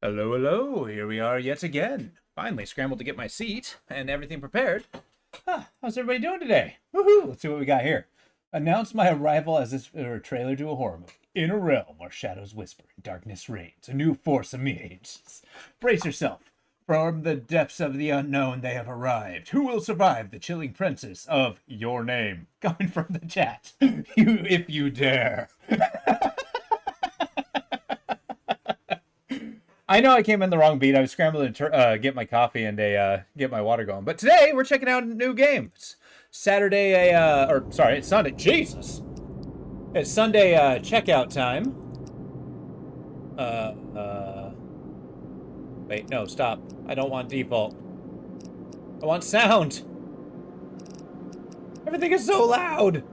Hello, hello. Here we are yet again. Finally scrambled to get my seat and everything prepared. How's everybody doing today? Woohoo! Let's see what we got here. Announce my arrival as if it were a trailer to a horror movie. In a realm where shadows whisper and darkness reigns, a new force emerges. Brace yourself. From the depths of the unknown they have arrived. Who will survive the chilling princess of your name? Coming from the chat. You, if you dare. I know I came in the wrong beat. I was scrambling to get my coffee and get my water going. But today, we're checking out a new game. It's Saturday, it's Sunday. Jesus! It's Sunday checkout time. Wait, no, stop. I don't want default. I want sound. Everything is so loud.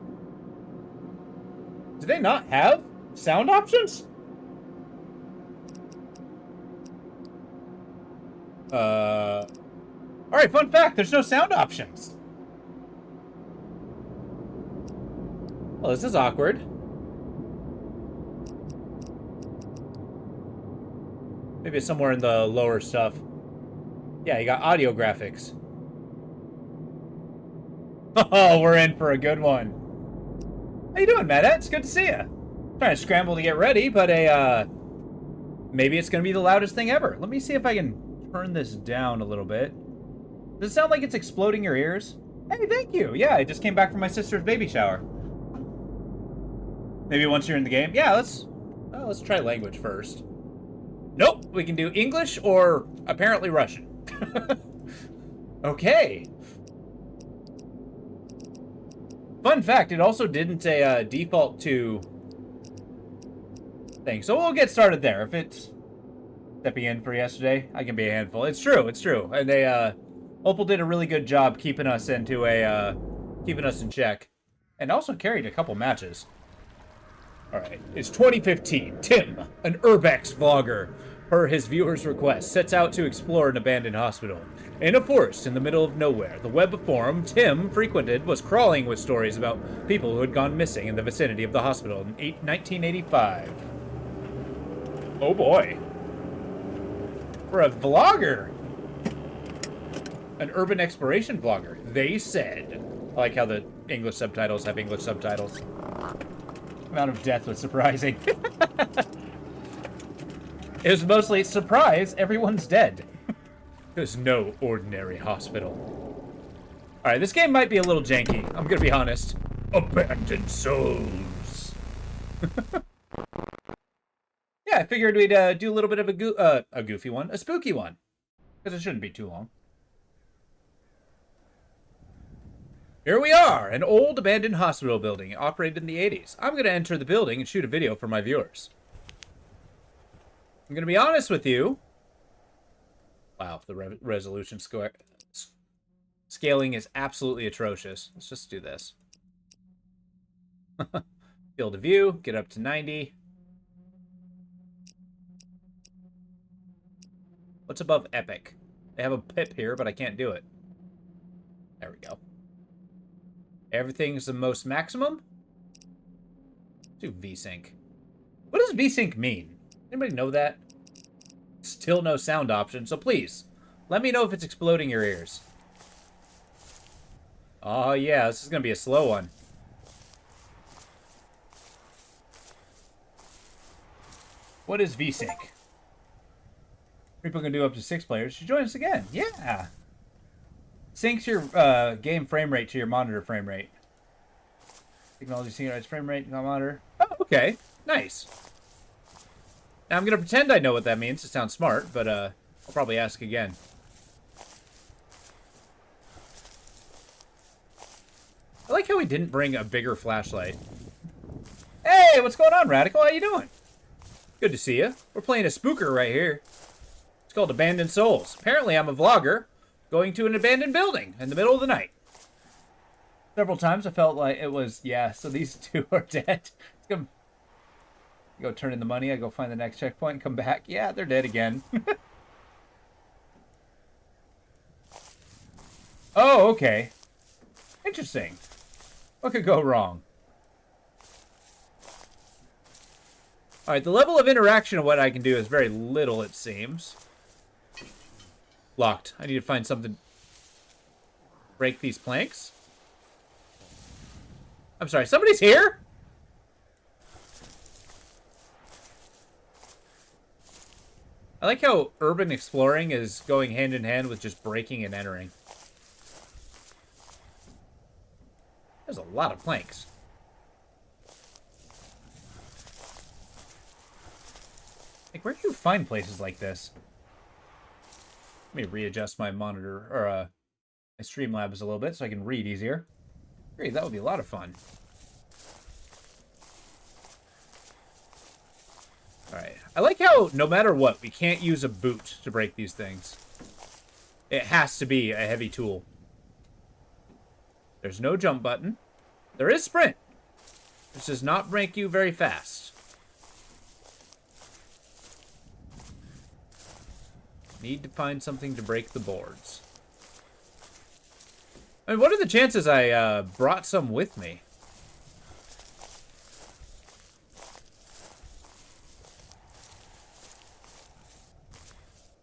Do they not have sound options? Alright, fun fact, there's no sound options. Well, this is awkward. Maybe it's somewhere in the lower stuff. Yeah, you got audio graphics. Oh, we're in for a good one. How you doing, Matt? It's good to see you. Trying to scramble to get ready, but maybe it's gonna be the loudest thing ever. Let me see if I can turn this down a little bit. Does it sound like it's exploding your ears? Hey, thank you. Yeah, I just came back from my sister's baby shower. Maybe once you're in the game. Yeah, let's try language first. Nope, we can do English or apparently Russian. Okay. Fun fact, it also didn't default to thing. So we'll get started there. If it's stepping in for yesterday, I can be a handful. It's true, it's true. And Opal did a really good job keeping us in check. And also carried a couple matches. Alright, it's 2015. Tim, an urbex vlogger, per his viewers' request, sets out to explore an abandoned hospital. In a forest in the middle of nowhere, the web forum Tim frequented was crawling with stories about people who had gone missing in the vicinity of the hospital in 1985. Oh boy. For a vlogger. An urban exploration vlogger. They said. I like how the English subtitles have English subtitles. Amount of death was surprising. It was mostly surprise, everyone's dead. There's no ordinary hospital. Alright, this game might be a little janky. I'm gonna be honest. Abandoned souls. Yeah, I figured we'd do a little bit of a goofy one, a spooky one. Because it shouldn't be too long. Here we are, an old abandoned hospital building operated in the 80s. I'm going to enter the building and shoot a video for my viewers. I'm going to be honest with you. Wow, the resolution scaling is absolutely atrocious. Let's just do this. Field of view, get up to 90. What's above epic? They have a pip here, but I can't do it. There we go. Everything's the most maximum. Let's do VSync. What does VSync mean? Anybody know that? Still no sound option, so please, let me know if it's exploding your ears. Oh yeah, this is gonna be a slow one. What is VSync? People can do up to 6 players. You join us again. Yeah. Syncs your game frame rate to your monitor frame rate. Technology synchronize frame rate, monitor. Oh, okay. Nice. Now I'm going to pretend I know what that means. It sounds smart, but I'll probably ask again. I like how we didn't bring a bigger flashlight. Hey, what's going on, Radical? How you doing? Good to see you. We're playing a spooker right here. It's called Abandoned Souls. Apparently, I'm a vlogger going to an abandoned building in the middle of the night. Several times I felt like it was, yeah, so these two are dead. Go turn in the money, I go find the next checkpoint and come back. Yeah, they're dead again. Oh, okay. Interesting. What could go wrong? Alright, the level of interaction of what I can do is very little, it seems. Locked. I need to find something. Break these planks? I'm sorry, somebody's here? I like how urban exploring is going hand in hand with just breaking and entering. There's a lot of planks. Like, where do you find places like this? Let me readjust my monitor, or my Streamlabs a little bit so I can read easier. Great, that would be a lot of fun. Alright, I like how no matter what, we can't use a boot to break these things. It has to be a heavy tool. There's no jump button. There is sprint. This does not break you very fast. Need to find something to break the boards. I mean, what are the chances I brought some with me?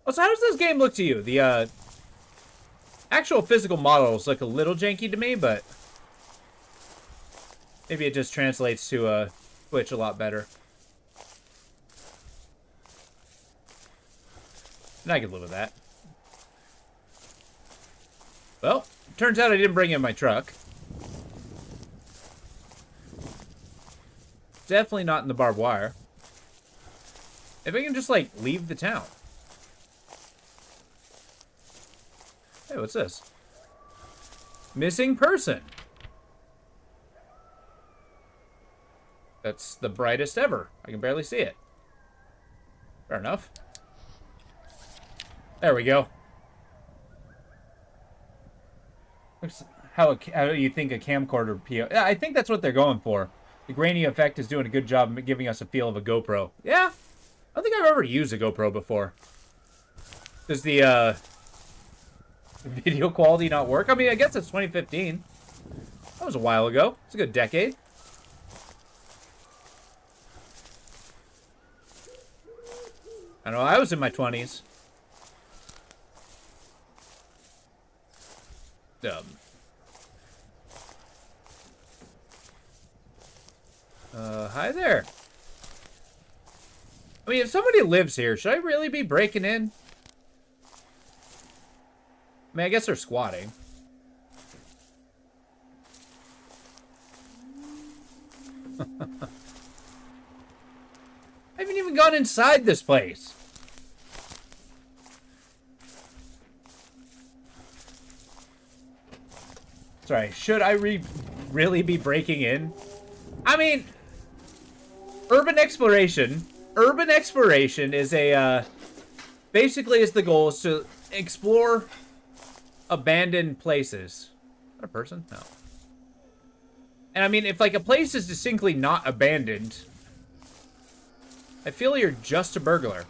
Oh, so how does this game look to you? The actual physical models look a little janky to me, but maybe it just translates to Twitch a lot better. And I could live with that. Well, turns out I didn't bring in my truck. Definitely not in the barbed wire. If I can just, like, leave the town. Hey, what's this? Missing person. That's the brightest ever. I can barely see it. Fair enough. There we go. How do you think a camcorder PO? Yeah, I think that's what they're going for. The grainy effect is doing a good job of giving us a feel of a GoPro. Yeah, I don't think I've ever used a GoPro before. Does the video quality not work? I mean, I guess it's 2015. That was a while ago. It's a good decade. I know I was in my 20s. Hi there. I mean, if somebody lives here, should I really be breaking in? I mean, I guess they're squatting. I haven't even gone inside this place. Sorry, should I really be breaking in? I mean, urban exploration is a, basically is the goal is to explore abandoned places. Is that a person? No. And I mean, if like a place is distinctly not abandoned, I feel you're just a burglar.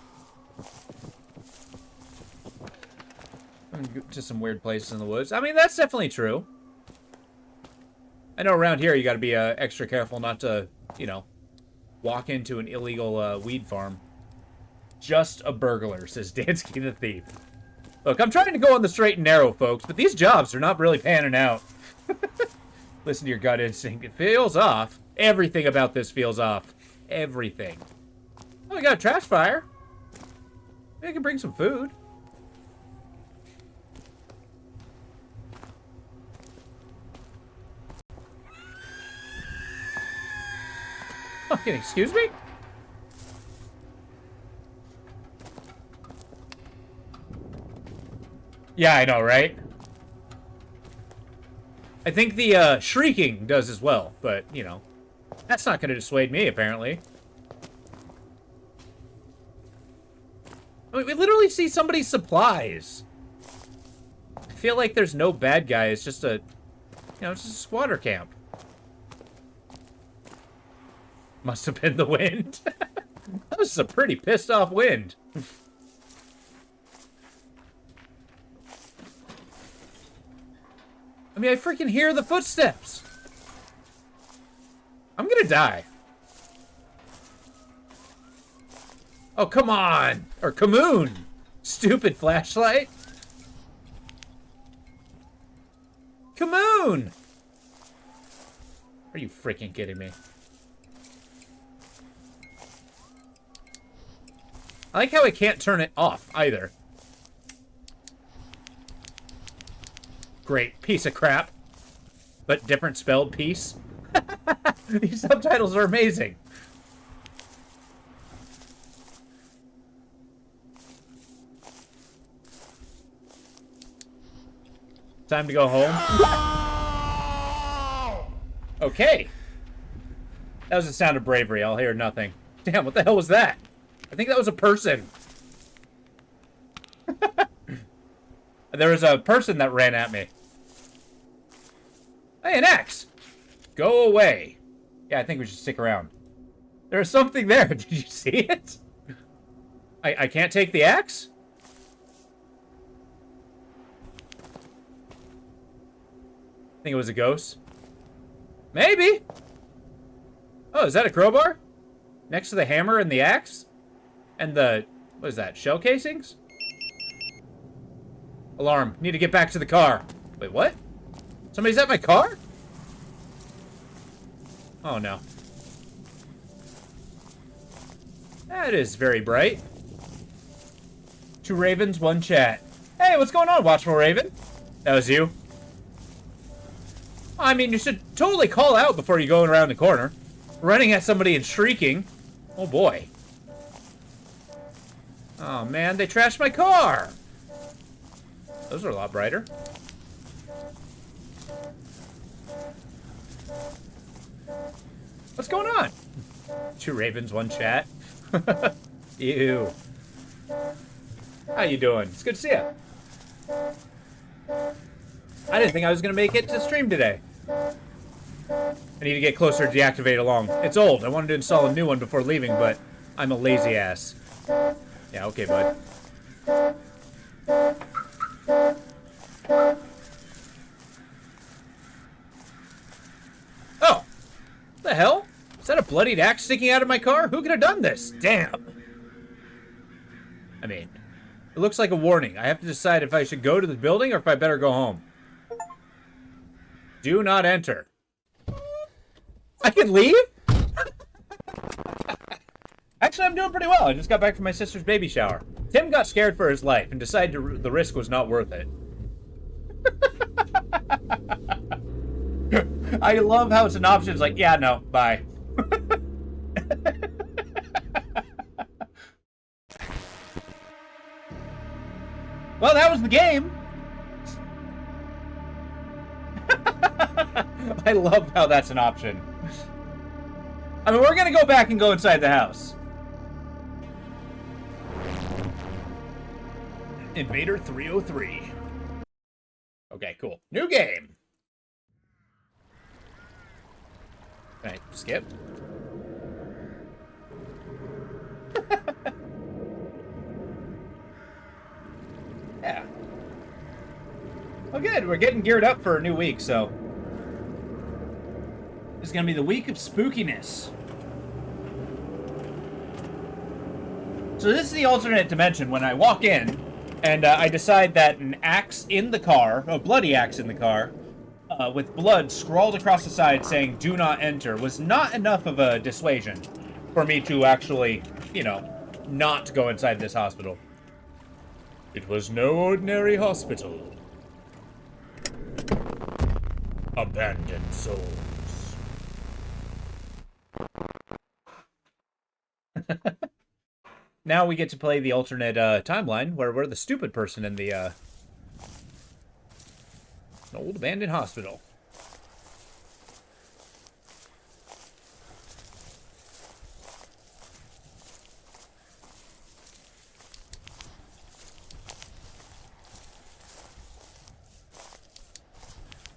To some weird places in the woods. I mean, that's definitely true. I know around here you gotta be extra careful not to, you know, walk into an illegal weed farm. Just a burglar, says Dansky the Thief. Look, I'm trying to go on the straight and narrow, folks, but these jobs are not really panning out. Listen to your gut instinct. It feels off. Everything about this feels off. Everything. Oh, we got a trash fire. Maybe I can bring some food. Fucking excuse me? Yeah, I know, right? I think the shrieking does as well, but, you know, that's not going to dissuade me, apparently. I mean, we literally see somebody's supplies. I feel like there's no bad guy. It's just a, you know, it's just a squatter camp. Must have been the wind. That was a pretty pissed off wind. I mean, I freaking hear the footsteps. I'm gonna die. Oh, come on. Or Kamoon. Stupid flashlight. Kamoon. Are you freaking kidding me? I like how I can't turn it off, either. Great. Piece of crap. But different spelled piece. These subtitles are amazing. Time to go home. Okay. That was the sound of bravery. I'll hear nothing. Damn, what the hell was that? I think that was a person. There was a person that ran at me. Hey, an axe! Go away. Yeah, I think we should stick around. There's something there. Did you see it? I can't take the axe? I think it was a ghost. Maybe. Oh, is that a crowbar? Next to the hammer and the axe? And the, what is that, shell casings? Alarm. Need to get back to the car. Wait, what? Somebody's at my car? Oh, no. That is very bright. 2 ravens, 1 chat. Hey, what's going on, Watchful Raven? That was you? I mean, you should totally call out before you go around the corner. Running at somebody and shrieking. Oh, boy. Oh, man, they trashed my car. Those are a lot brighter. What's going on? 2 ravens, 1 chat. Ew. How you doing? It's good to see you. I didn't think I was going to make it to stream today. I need to get closer to deactivate along. It's old. I wanted to install a new one before leaving, but I'm a lazy ass. Yeah, okay, bud. Oh! What the hell? Is that a bloodied axe sticking out of my car? Who could have done this? Damn! I mean, it looks like a warning. I have to decide if I should go to the building or if I better go home. Do not enter. I can leave? Actually, I'm doing pretty well. I just got back from my sister's baby shower. Tim got scared for his life and decided the risk was not worth it. I love how it's an option. It's like, yeah, no, bye. Well, that was the game. I love how that's an option. I mean, we're gonna go back and go inside the house. Invader 303. Okay, cool. New game. Alright, skip. Yeah. Oh, good. We're getting geared up for a new week, so it's gonna be the week of spookiness. So this is the alternate dimension when I walk in, and I decide that an axe in the car, a bloody axe in the car, with blood scrawled across the side saying "Do not enter," was not enough of a dissuasion for me to actually, you know, not go inside this hospital. It was no ordinary hospital. Abandoned souls. Now we get to play the alternate timeline where we're the stupid person in the an old abandoned hospital.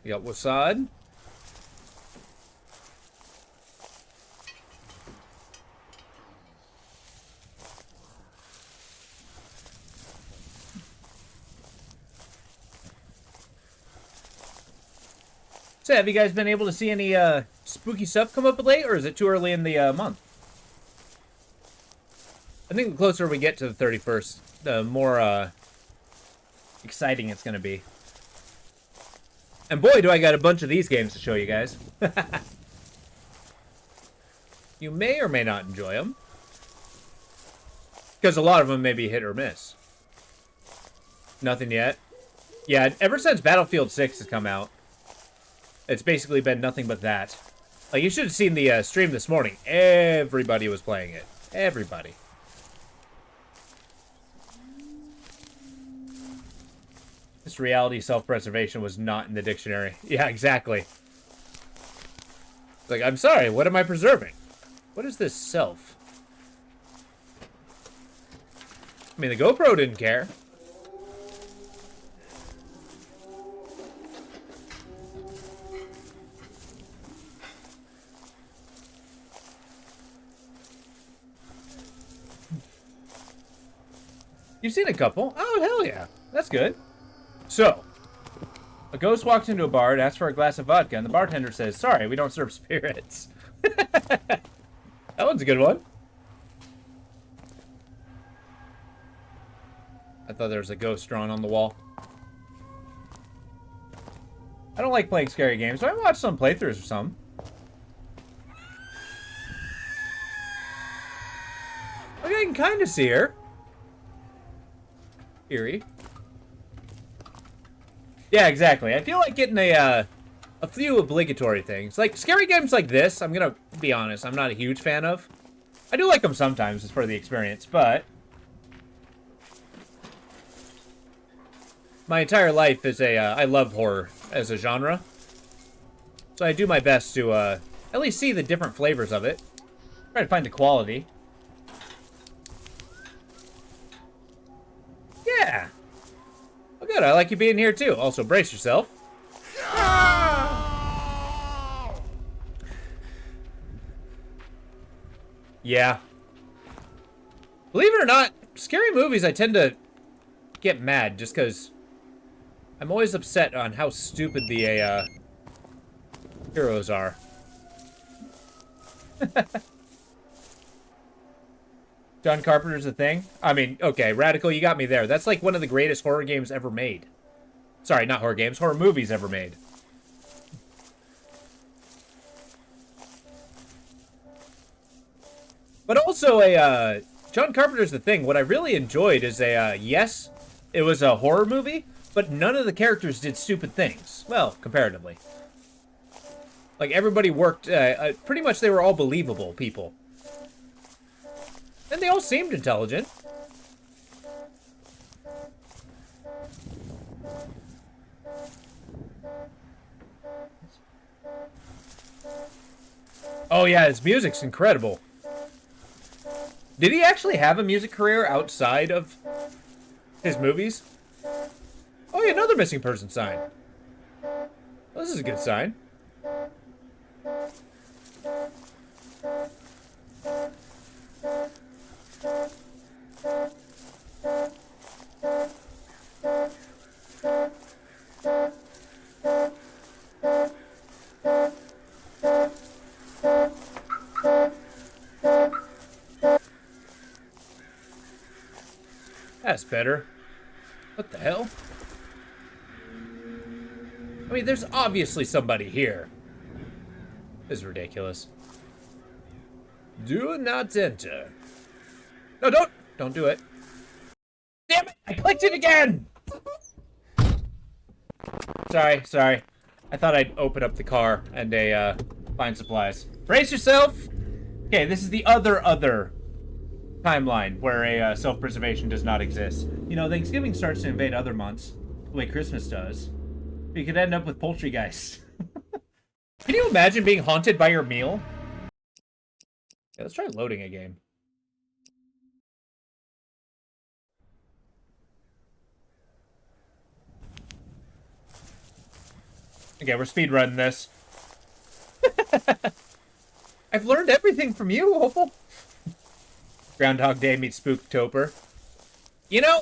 We got Wasad. So, have you guys been able to see any spooky stuff come up late, or is it too early in the month? I think the closer we get to the 31st, the more exciting it's going to be. And boy, do I got a bunch of these games to show you guys. You may or may not enjoy them. Because a lot of them may be hit or miss. Nothing yet. Yeah, ever since Battlefield 6 has come out, it's basically been nothing but that. Like, you should have seen the stream this morning. Everybody was playing it. Everybody. This reality self-preservation was not in the dictionary. Yeah, exactly. Like, I'm sorry, what am I preserving? What is this self? I mean, the GoPro didn't care. You've seen a couple? Oh, hell yeah. That's good. So, a ghost walks into a bar and asks for a glass of vodka, and the bartender says, "Sorry, we don't serve spirits." That one's a good one. I thought there was a ghost drawn on the wall. I don't like playing scary games, so I watch some playthroughs or some. Okay, I can kind of see her. Eerie. Yeah, exactly. I feel like getting a few obligatory things. Like, scary games like this, I'm gonna be honest, I'm not a huge fan of. I do like them sometimes, it's for the experience, but my entire life is I love horror as a genre. So I do my best to, at least see the different flavors of it. Try to find the quality. Yeah. Well, good. I like you being here, too. Also, brace yourself. Yeah. Believe it or not, scary movies, I tend to get mad just because I'm always upset on how stupid the heroes are. John Carpenter's a thing? I mean, okay, Radical, you got me there. That's like one of the greatest horror games ever made. Sorry, not horror games, horror movies ever made. But also John Carpenter's the thing. What I really enjoyed is yes, it was a horror movie, but none of the characters did stupid things. Well, comparatively. Like, everybody worked, pretty much they were all believable people. And they all seemed intelligent. Oh yeah, his music's incredible. Did he actually have a music career outside of his movies? Oh yeah, another missing person sign. Well, this is a good sign. That's better. What the hell? I mean, there's obviously somebody here. This is ridiculous. Do not enter. No, don't do it. Damn it! I clicked it again! Sorry. I thought I'd open up the car and find supplies. Brace yourself! Okay, this is the other timeline where a self-preservation does not exist. You know, Thanksgiving starts to invade other months, the way Christmas does. You could end up with poultrygeist. Can you imagine being haunted by your meal? Yeah, let's try loading a game. Okay, we're speedrunning this. I've learned everything from you, Opal. Groundhog Day meets Spooktober. You know,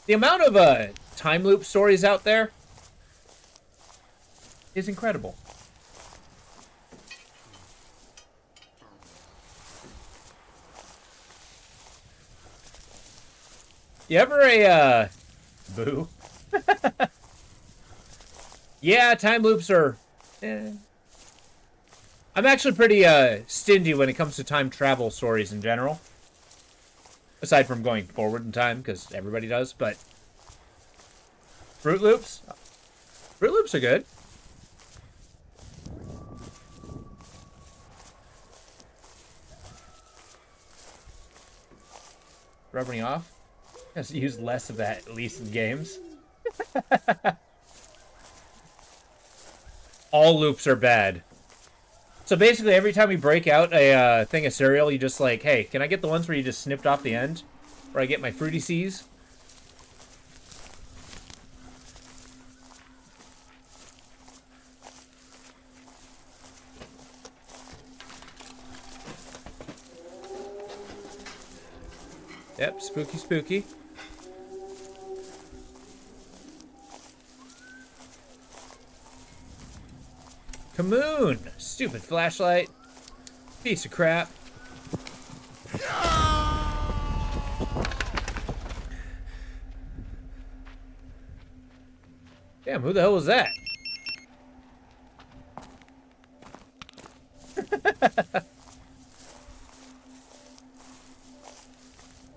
the amount of time loop stories out there is incredible. You ever boo? Yeah, time loops are... I'm actually pretty, stingy when it comes to time travel stories in general. Aside from going forward in time, because everybody does, but... Fruit Loops? Fruit Loops are good. Rubbering off? Just use less of that, at least in games. All loops are bad. So basically, every time we break out a thing of cereal, you just like, hey, can I get the ones where you just snipped off the end? Where I get my Fruity C's? Yep, spooky. Kamoon! Stupid flashlight. Piece of crap. Damn, who the hell was that?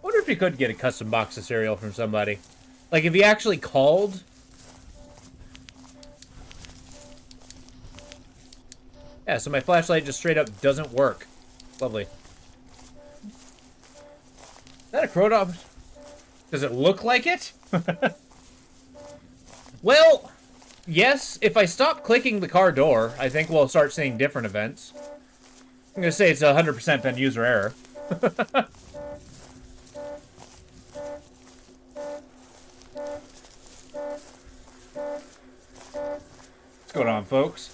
Wonder if you could get a custom box of cereal from somebody. Like, if he actually called... Yeah, so my flashlight just straight up doesn't work. Lovely. Is that a Crow? Does it look like it? Well, yes, if I stop clicking the car door, I think we'll start seeing different events. I'm gonna say it's 100% been user error. What's going on, folks?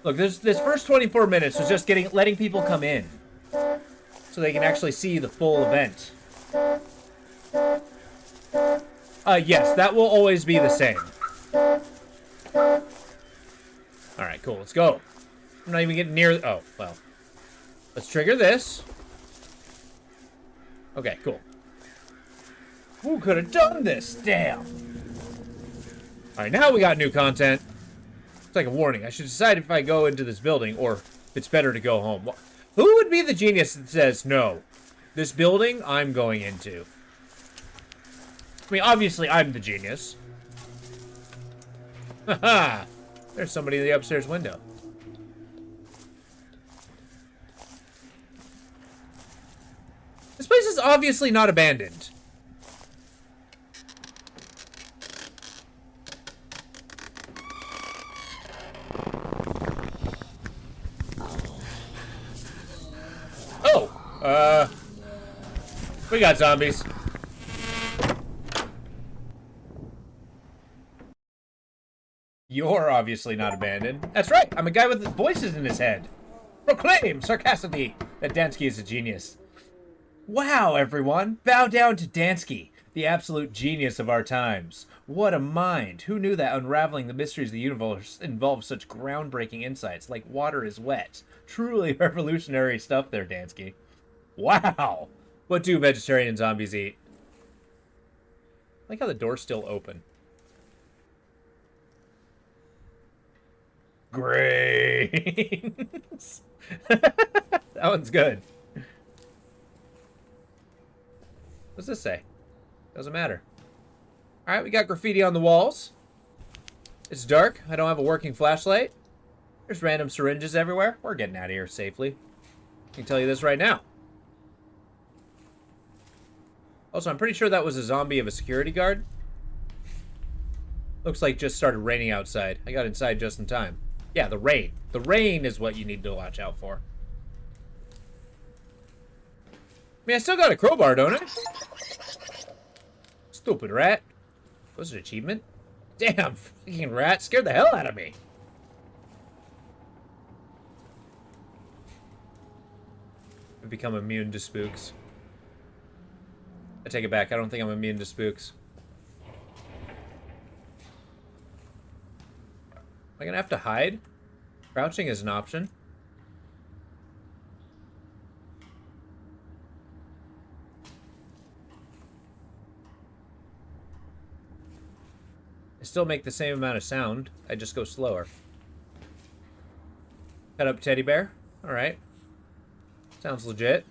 Look, this first 24 minutes was just letting people come in, so they can actually see the full event. Yes, that will always be the same. Alright, cool, let's go. I'm not even getting near... Oh, well. Let's trigger this. Okay, cool. Who could have done this? Damn. Alright, now we got new content. It's like a warning. I should decide if I go into this building or if it's better to go home. Who would be the genius that says, no, this building I'm going into? I mean, obviously I'm the genius. Haha! There's somebody in the upstairs window. This place is obviously not abandoned. We got zombies. You're obviously not abandoned. That's right, I'm a guy with voices in his head. Proclaim sarcastically that Dansky is a genius. Wow, everyone, bow down to Dansky, the absolute genius of our times. What a mind. Who knew that unraveling the mysteries of the universe involves such groundbreaking insights, like water is wet? Truly revolutionary stuff there, Dansky. Wow. What do vegetarian zombies eat? I like how the door's still open. Grains. That one's good. What's this say? Doesn't matter. Alright, we got graffiti on the walls. It's dark. I don't have a working flashlight. There's random syringes everywhere. We're getting out of here safely. I can tell you this right now. Also, I'm pretty sure that was a zombie of a security guard. Looks like just started raining outside. I got inside just in time. Yeah, the rain. The rain is what you need to watch out for. I mean, I still got a crowbar, don't I? Stupid rat. Was it an achievement? Damn, fucking rat scared the hell out of me. I've become immune to spooks. I take it back. I don't think I'm immune to spooks. Am I gonna have to hide? Crouching is an option. I still make the same amount of sound. I just go slower. Cut up teddy bear. Alright. Sounds legit.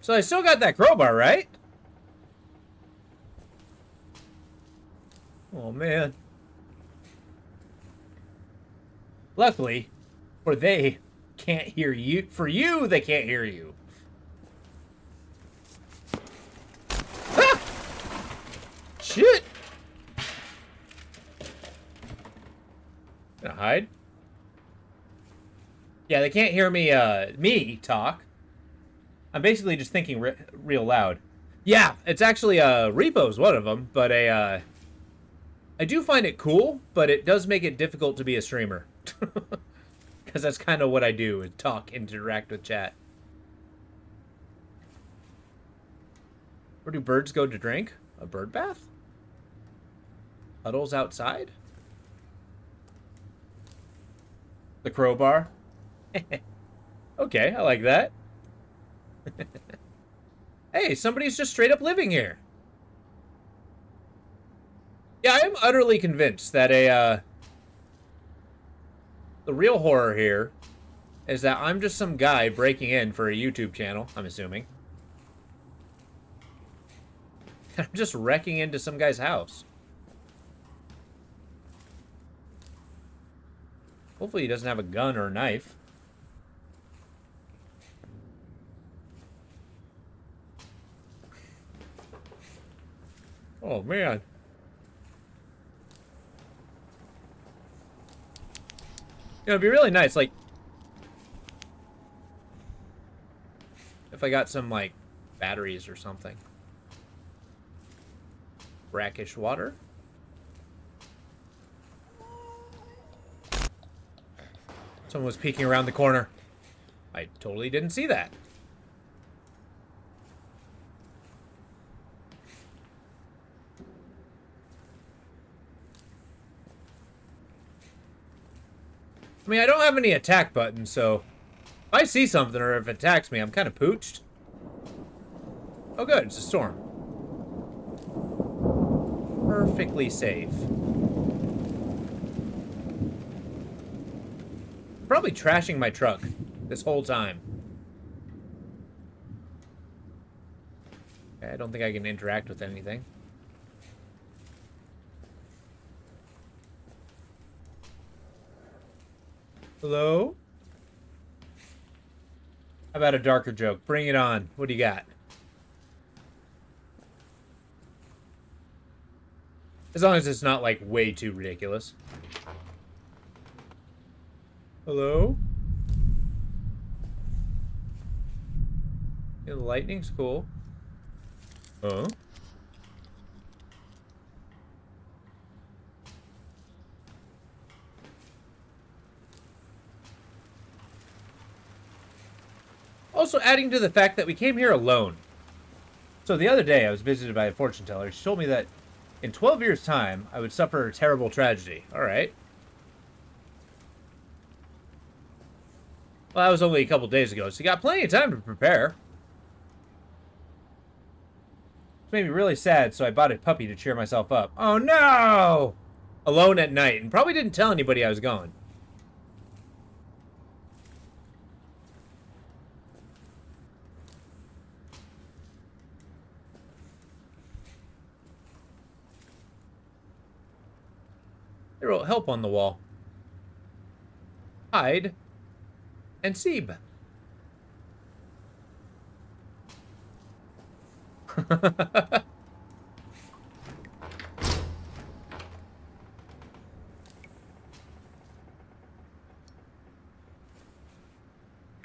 So I still got that crowbar, right? Oh, man. Luckily, for they can't hear you. For you, they can't hear you. Ah! Shit! Gonna hide? Yeah, they can't hear me, me talk. I'm basically just thinking real loud. Yeah, it's actually, Repo's one of them, but I do find it cool, but it does make it difficult to be a streamer. Because that's kind of what I do, is talk, interact with chat. Where do birds go to drink? A bird bath? Huddles outside? The crowbar? Okay, I like that. Hey, somebody's just straight up living here. Yeah, I'm utterly convinced that the real horror here is that I'm just some guy breaking in for a YouTube channel, I'm assuming. I'm just wrecking into some guy's house. Hopefully he doesn't have a gun or a knife. Oh, man. You know, it'd be really nice, like, if I got some, like, batteries or something. Brackish water. Someone was peeking around the corner. I totally didn't see that. I mean, I don't have any attack buttons, so if I see something or if it attacks me, I'm kind of pooched. Oh, good. It's a storm. Perfectly safe. Probably trashing my truck this whole time. Okay, I don't think I can interact with anything. Hello? How about a darker joke? Bring it on. What do you got? As long as it's not, like, way too ridiculous. Hello? Yeah, the lightning's cool. Oh. Also, adding to the fact that we came here alone. So the other day, I was visited by a fortune teller. She told me that in 12 years' time, I would suffer a terrible tragedy. All right. Well, that was only a couple days ago, so you got plenty of time to prepare. It made me really sad, so I bought a puppy to cheer myself up. Oh no! Alone at night, and probably didn't tell anybody I was going. They wrote help on the wall. Hide and Seeb.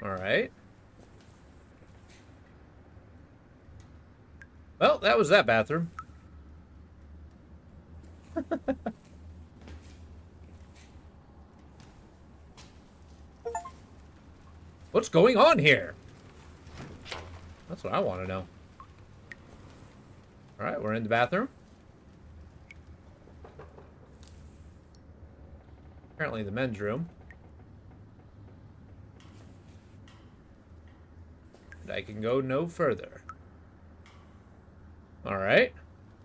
All right. Well, that was that bathroom. What's going on here? That's what I want to know. All right, we're in the bathroom. Apparently the men's room. And I can go no further. All right.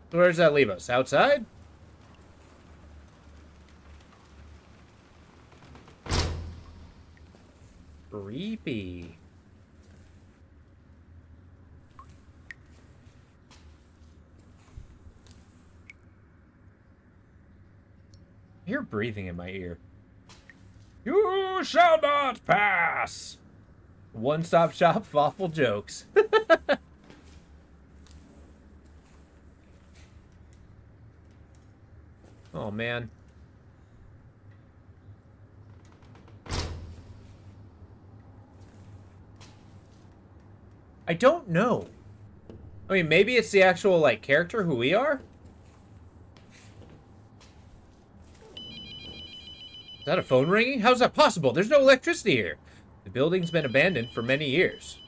Where does that leave us? Outside? Creepy. I hear breathing in my ear. You shall not pass! One-stop shop, thoughtful jokes. Oh, man. I don't know. I mean, maybe it's the actual, like, character who we are? Is that a phone ringing? How's that possible? There's no electricity here. The building's been abandoned for many years.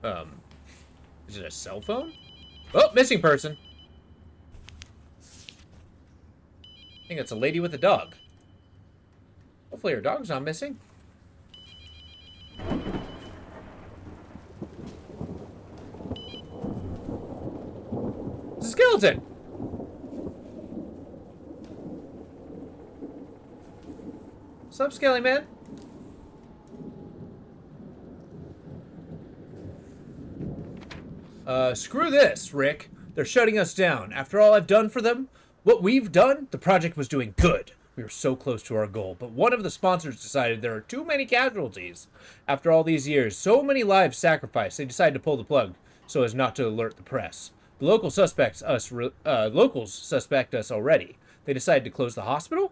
Is it a cell phone? Oh, missing person. I think it's a lady with a dog. Hopefully her dog's not missing. It's a skeleton! What's up, Skelly Man? Screw this, Rick. They're shutting us down. After all I've done for them, what we've done, the project was doing good. We were so close to our goal, but one of the sponsors decided there are too many casualties. After all these years, so many lives sacrificed, they decided to pull the plug so as not to alert the press. The locals suspect us already. They decided to close the hospital?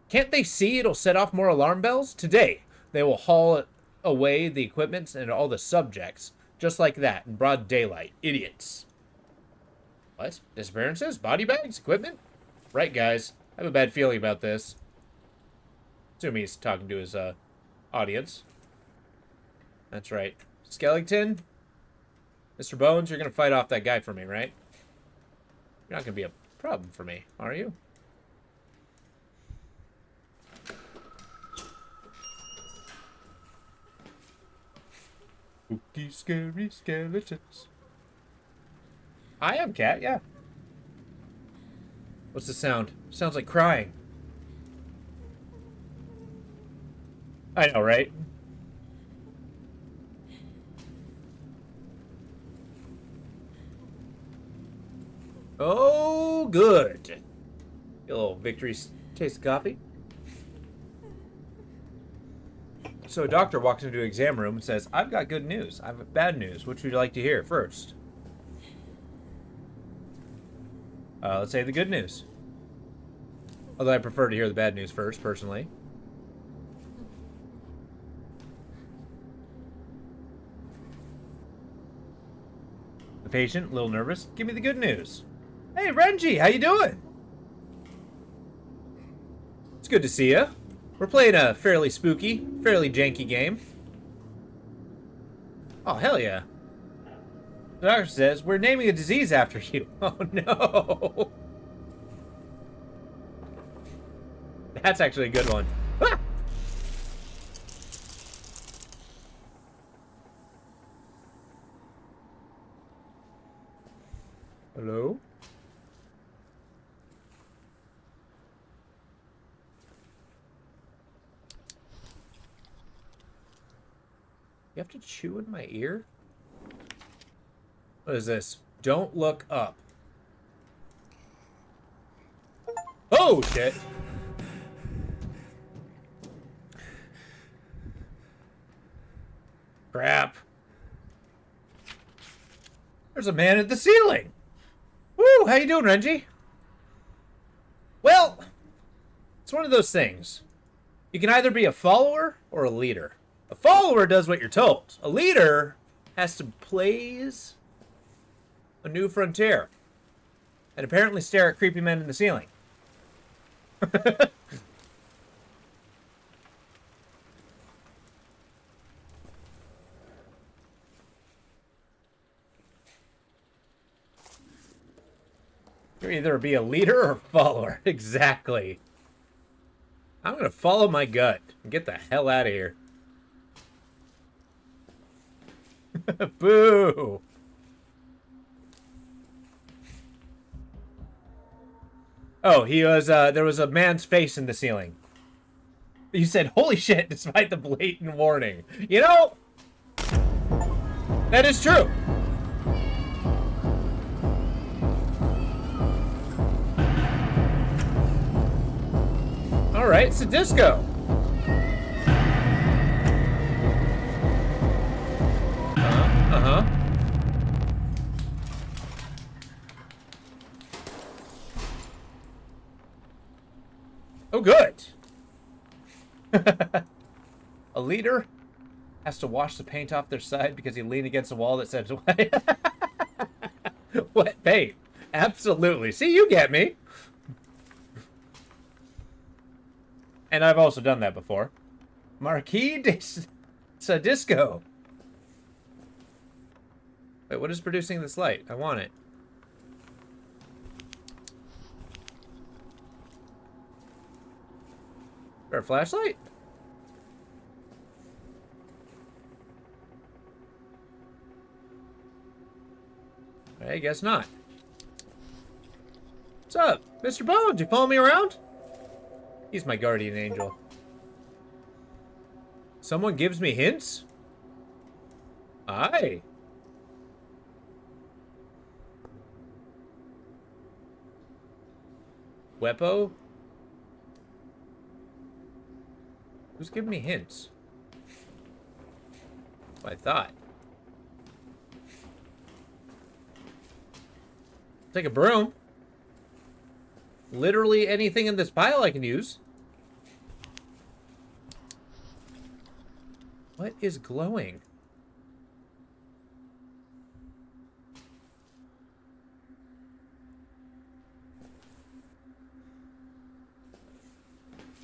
Can't they see it'll set off more alarm bells? Today, they will haul away the equipment and all the subjects. Just like that, in broad daylight. Idiots. What? Disappearances? Body bags? Equipment? Right, guys. I have a bad feeling about this. Assume he's talking to his, audience. That's right. Skellington? Mr. Bones, you're gonna fight off that guy for me, right? You're not gonna be a problem for me, are you? Spooky, scary skeletons. I am cat, yeah. What's the sound? Sounds like crying. I know, right? Oh, good. Get a little victory taste of coffee. So a doctor walks into an exam room and says, I've got good news. I have bad news. Which would you like to hear first? Let's say the good news. Although I prefer to hear the bad news first, personally. Impatient, a little nervous. Give me the good news. Hey, Renji, how you doing? It's good to see you. We're playing a fairly spooky, fairly janky game. Oh, hell yeah. The doctor says, we're naming a disease after you. Oh, no. That's actually a good one. Ah! Hello? You have to chew in my ear? What is this? Don't look up. Oh, shit. Crap. There's a man at the ceiling. Woo, how you doing, Renji? Well, it's one of those things. You can either be a follower or a leader. A follower does what you're told. A leader has to blaze a new frontier. And apparently stare at creepy men in the ceiling. You're either be a leader or a follower. Exactly. I'm gonna follow my gut and get the hell out of here. Boo! Oh, he was, there was a man's face in the ceiling. You said, holy shit, despite the blatant warning. You know, that is true. Alright, it's a disco. Uh-huh. Oh, good. A leader has to wash the paint off their side because he leaned against a wall that says wet paint. Absolutely. See, you get me. And I've also done that before. Marquis de Sadisco. Wait, what is producing this light? I want it. Is there a flashlight? I guess not. What's up? Mr. Bones, you follow me around? He's my guardian angel. Someone gives me hints? Aye. Wepo? Who's giving me hints? I thought. Take a broom. Literally anything in this pile I can use. What is glowing?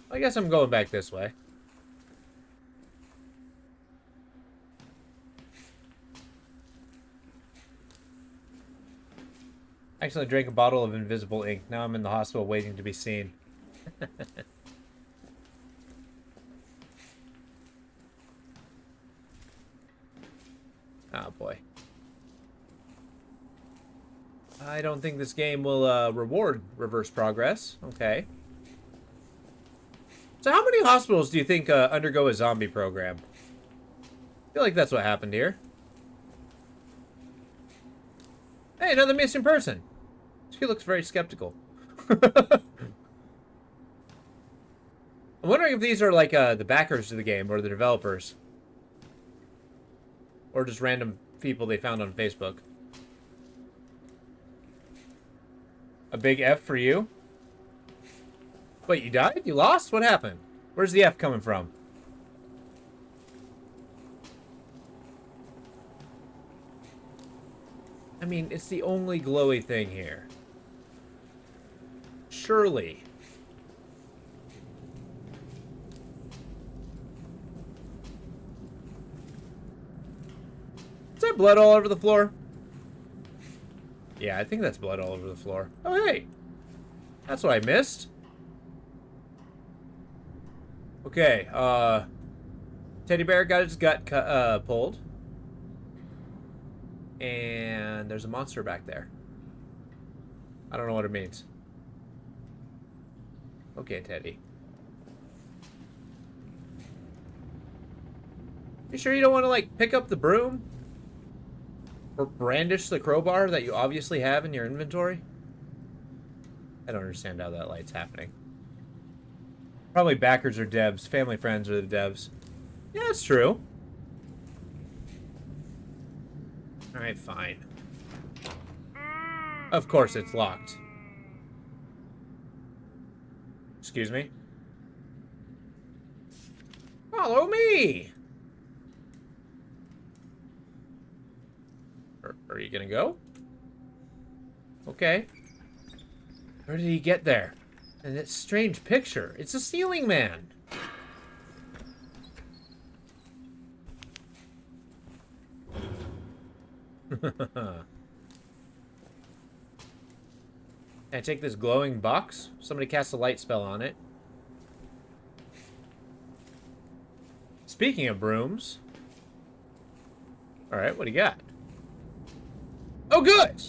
I guess I'm going back this way. I actually drank a bottle of invisible ink. Now I'm in the hospital waiting to be seen. Oh boy. I don't think this game will reward reverse progress. Okay. So how many hospitals do you think undergo a zombie program? I feel like that's what happened here. Hey, another missing person. She looks very skeptical. I'm wondering if these are like the backers of the game or the developers. Or just random people they found on Facebook. A big F for you? Wait, you died? You lost? What happened? Where's the F coming from? I mean, it's the only glowy thing here. Surely. Is that blood all over the floor? Yeah, I think that's blood all over the floor. Oh, hey. That's what I missed. Okay, Teddy bear got his gut pulled. And there's a monster back there. I don't know what it means. Okay, Teddy. You sure you don't want to, like, pick up the broom? Or brandish the crowbar that you obviously have in your inventory? I don't understand how that light's happening. Probably backers or devs. Family friends are the devs. Yeah, that's true. Alright, fine. Of course it's locked. Excuse me? Follow me! Are you gonna go? Okay. Where did he get there? And that strange picture. It's a ceiling man. Can I take this glowing box? Somebody cast a light spell on it. Speaking of brooms. Alright, what do you got? Oh, good!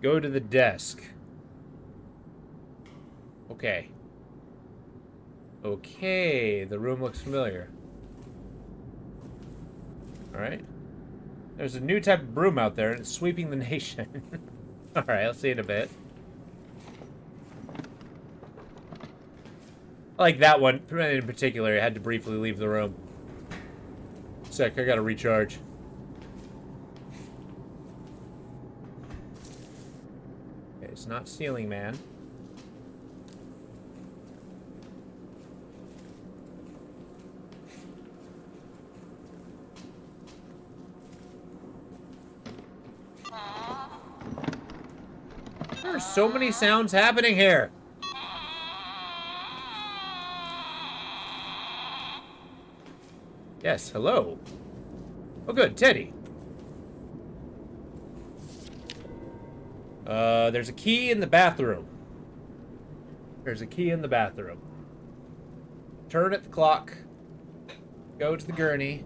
Go to the desk. Okay. Okay, the room looks familiar. Alright. There's a new type of broom out there, and it's sweeping the nation. Alright, I'll see you in a bit. I like that one in particular. I had to briefly leave the room. Sec, I gotta recharge. Okay, it's not Ceiling Man. There are so many sounds happening here. Yes, hello. Oh, good, Teddy. There's a key in the bathroom. There's a key in the bathroom. Turn at the clock. Go to the gurney.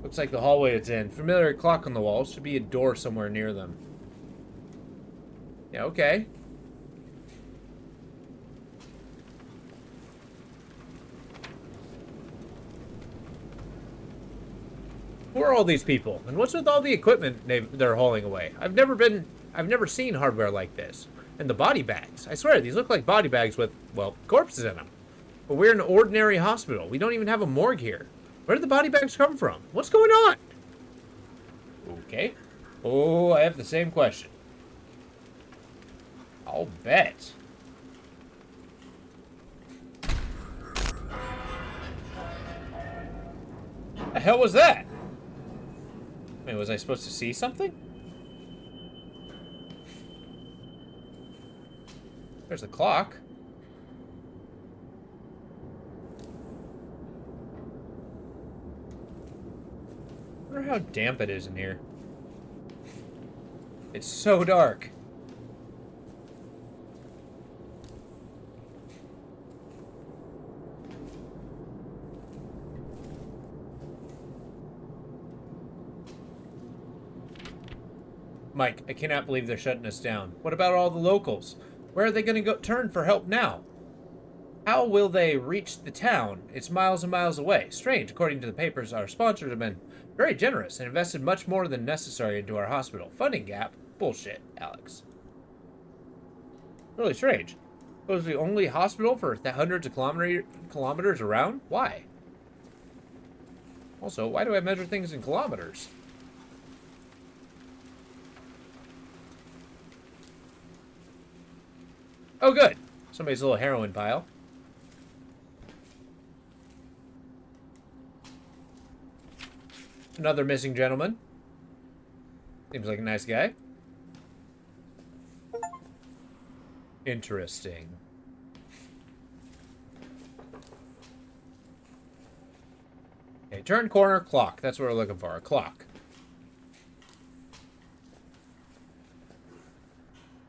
Looks like the hallway it's in. Familiar clock on the wall. Should be a door somewhere near them. Yeah, okay. Who are all these people? And what's with all the equipment they're hauling away? I've never seen hardware like this. And the body bags. I swear, these look like body bags with, well, corpses in them. But we're an ordinary hospital. We don't even have a morgue here. Where did the body bags come from? What's going on? Okay. Oh, I have the same question. I'll bet. The hell was that? Wait, was I supposed to see something? There's the clock. I wonder how damp it is in here. It's so dark. Mike, I cannot believe they're shutting us down. What about all the locals? Where are they going to go turn for help now? How will they reach the town? It's miles and miles away. Strange. According to the papers, our sponsors have been very generous and invested much more than necessary into our hospital. Funding gap? Bullshit, Alex. Really strange. It was the only hospital for hundreds of kilometers around? Why? Also, why do I measure things in kilometers? Oh, good. Somebody's little heroin pile. another missing gentleman. Seems like a nice guy. Interesting. Okay, turn corner, clock. That's what we're looking for, a clock.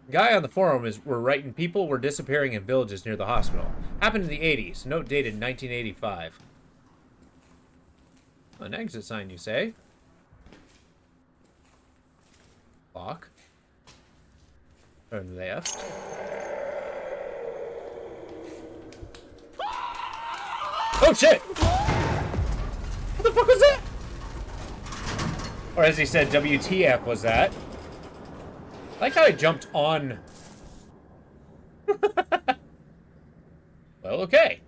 Guy on the forum we're writing people were disappearing in villages near the hospital. Happened in the 80s. Note dated 1985. An exit sign, you say? Clock. Turn left. Oh shit! What the fuck was that? Or as he said, WTF was that? I like how I jumped on. Well, okay.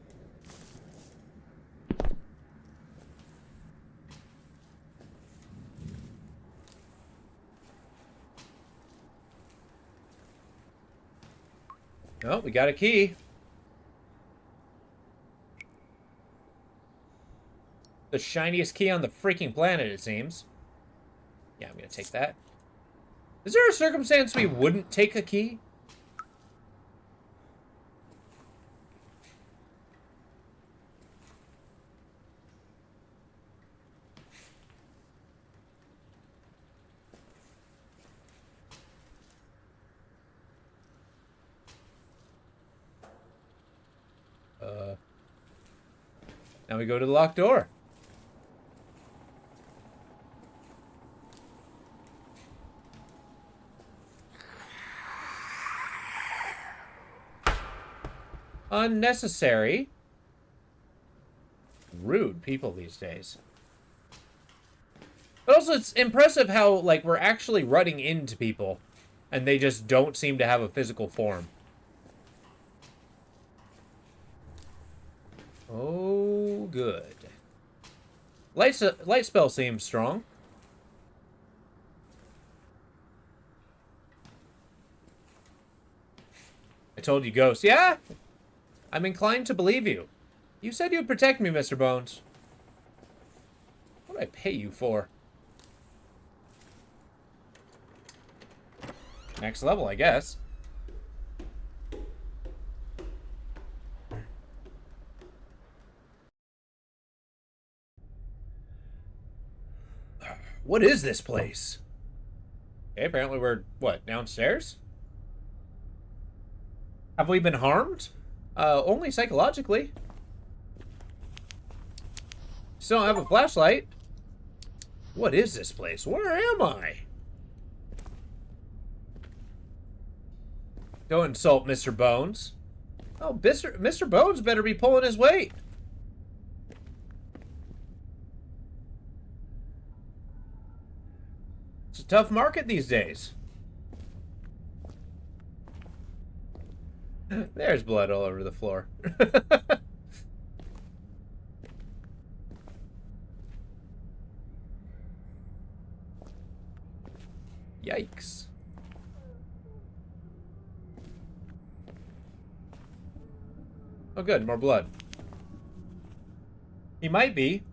Oh, we got a key. The shiniest key on the freaking planet, it seems. Yeah, I'm gonna take that. Is there a circumstance we wouldn't take a key? Now we go to the locked door. Unnecessary. Rude people these days. But also, it's impressive how, like, we're actually running into people, and they just don't seem to have a physical form. Oh, good. Light spell seems strong. I told you, ghost. Yeah? I'm inclined to believe you. You said you'd protect me, Mr. Bones. What do I pay you for? Next level, I guess. What is this place? Okay, apparently we're, what, downstairs? Have we been harmed? Only psychologically. Still don't have a flashlight. What is this place? Where am I? Don't insult Mr. Bones. Oh, Mr. Bones better be pulling his weight. It's a tough market these days. There's blood all over the floor. Yikes. Oh good, more blood. He might be,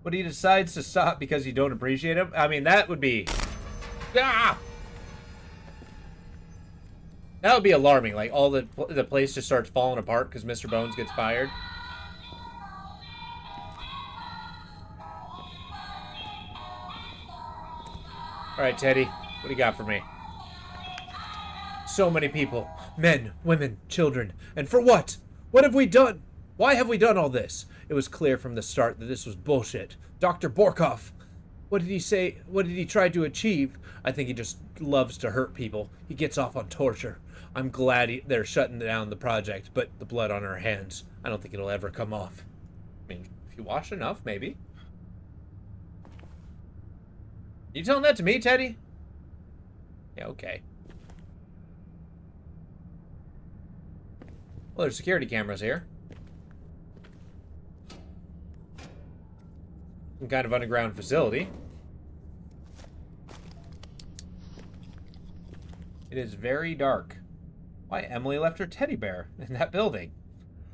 but he decides to stop because you don't appreciate him. I mean, that would be... Ah! That would be alarming. Like, all the place just starts falling apart because Mr. Bones gets fired. Alright, Teddy. What do you got for me? So many people. Men, women, children. And for what? What have we done? Why have we done all this? It was clear from the start that this was bullshit. Dr. Borkov. What did he say? What did he try to achieve? I think he just loves to hurt people. He gets off on torture. I'm glad they're shutting down the project, but the blood on our hands, I don't think it'll ever come off. I mean, if you wash enough, maybe. You telling that to me, Teddy? Yeah, okay. Well, there's security cameras here. Some kind of underground facility. It is very dark. Why, Emily left her teddy bear in that building.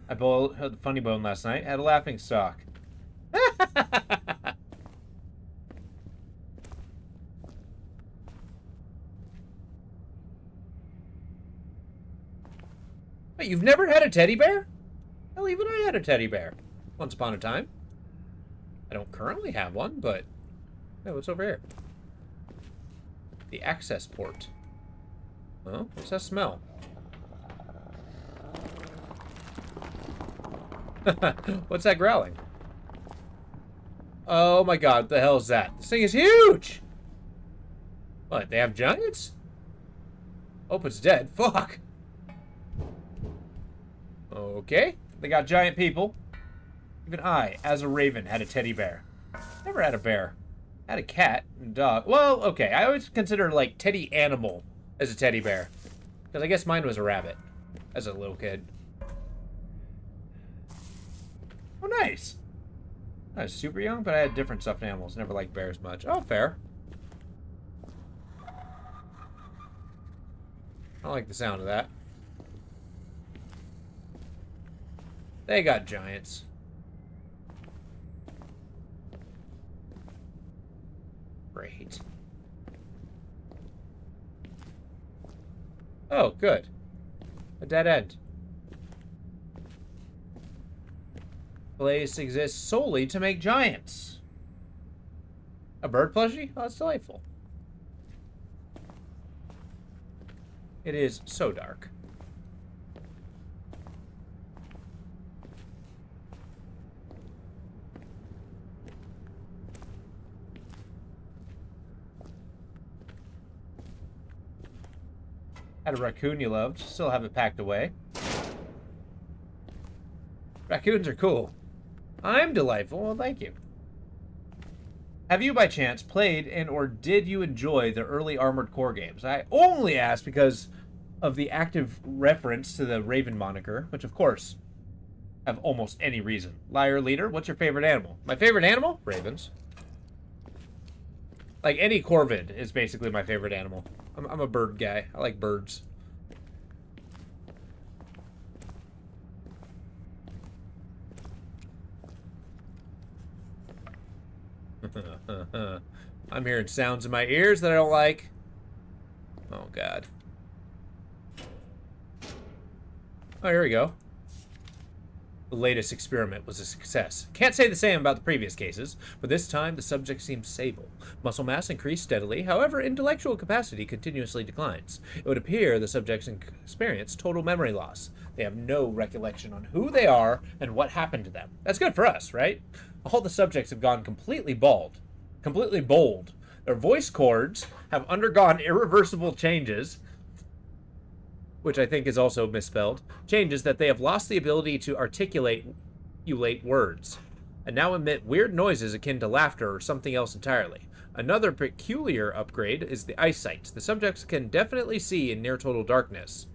I had the funny bone last night. Had a laughing stock. Wait, you've never had a teddy bear? Hell, even I had a teddy bear. Once upon a time. I don't currently have one, but... Hey, what's over here? The access port. Oh, what's that smell? What's that growling? Oh my god, what the hell is that? This thing is huge! What, they have giants? Oh, it's dead. Fuck! Okay, they got giant people. Even I, as a raven, had a teddy bear. Never had a bear. I had a cat and a dog. Well, okay, I always consider, like, teddy animal as a teddy bear. Because I guess mine was a rabbit as a little kid. Oh, nice. I was super young, but I had different stuffed animals. Never liked bears much. Oh, fair. I don't like the sound of that. They got giants. Great. Oh, good. A dead end. Place exists solely to make giants. A bird plushie? Oh, that's delightful. It is so dark. Had a raccoon you loved. Still have it packed away. Raccoons are cool. I'm delightful. Well, thank you. Have you, by chance, played and or did you enjoy the early Armored Core games? I only ask because of the active reference to the Raven moniker, which, of course, have almost any reason. Liar leader, what's your favorite animal? My favorite animal? Ravens. Like, any corvid is basically my favorite animal. I'm a bird guy. I like birds. I'm hearing sounds in my ears that I don't like. Oh, God. Oh, here we go. The latest experiment was a success. Can't say the same about the previous cases, but this time the subject seems stable. Muscle mass increased steadily, however, intellectual capacity continuously declines. It would appear the subjects experience total memory loss. They have no recollection on who they are and what happened to them. That's good for us, right? All the subjects have gone completely bald. Completely bold. Their voice cords have undergone irreversible changes, which I think is also misspelled, changes that they have lost the ability to articulate words, and now emit weird noises akin to laughter or something else entirely. Another peculiar upgrade is the eyesight. The subjects can definitely see in near total darkness,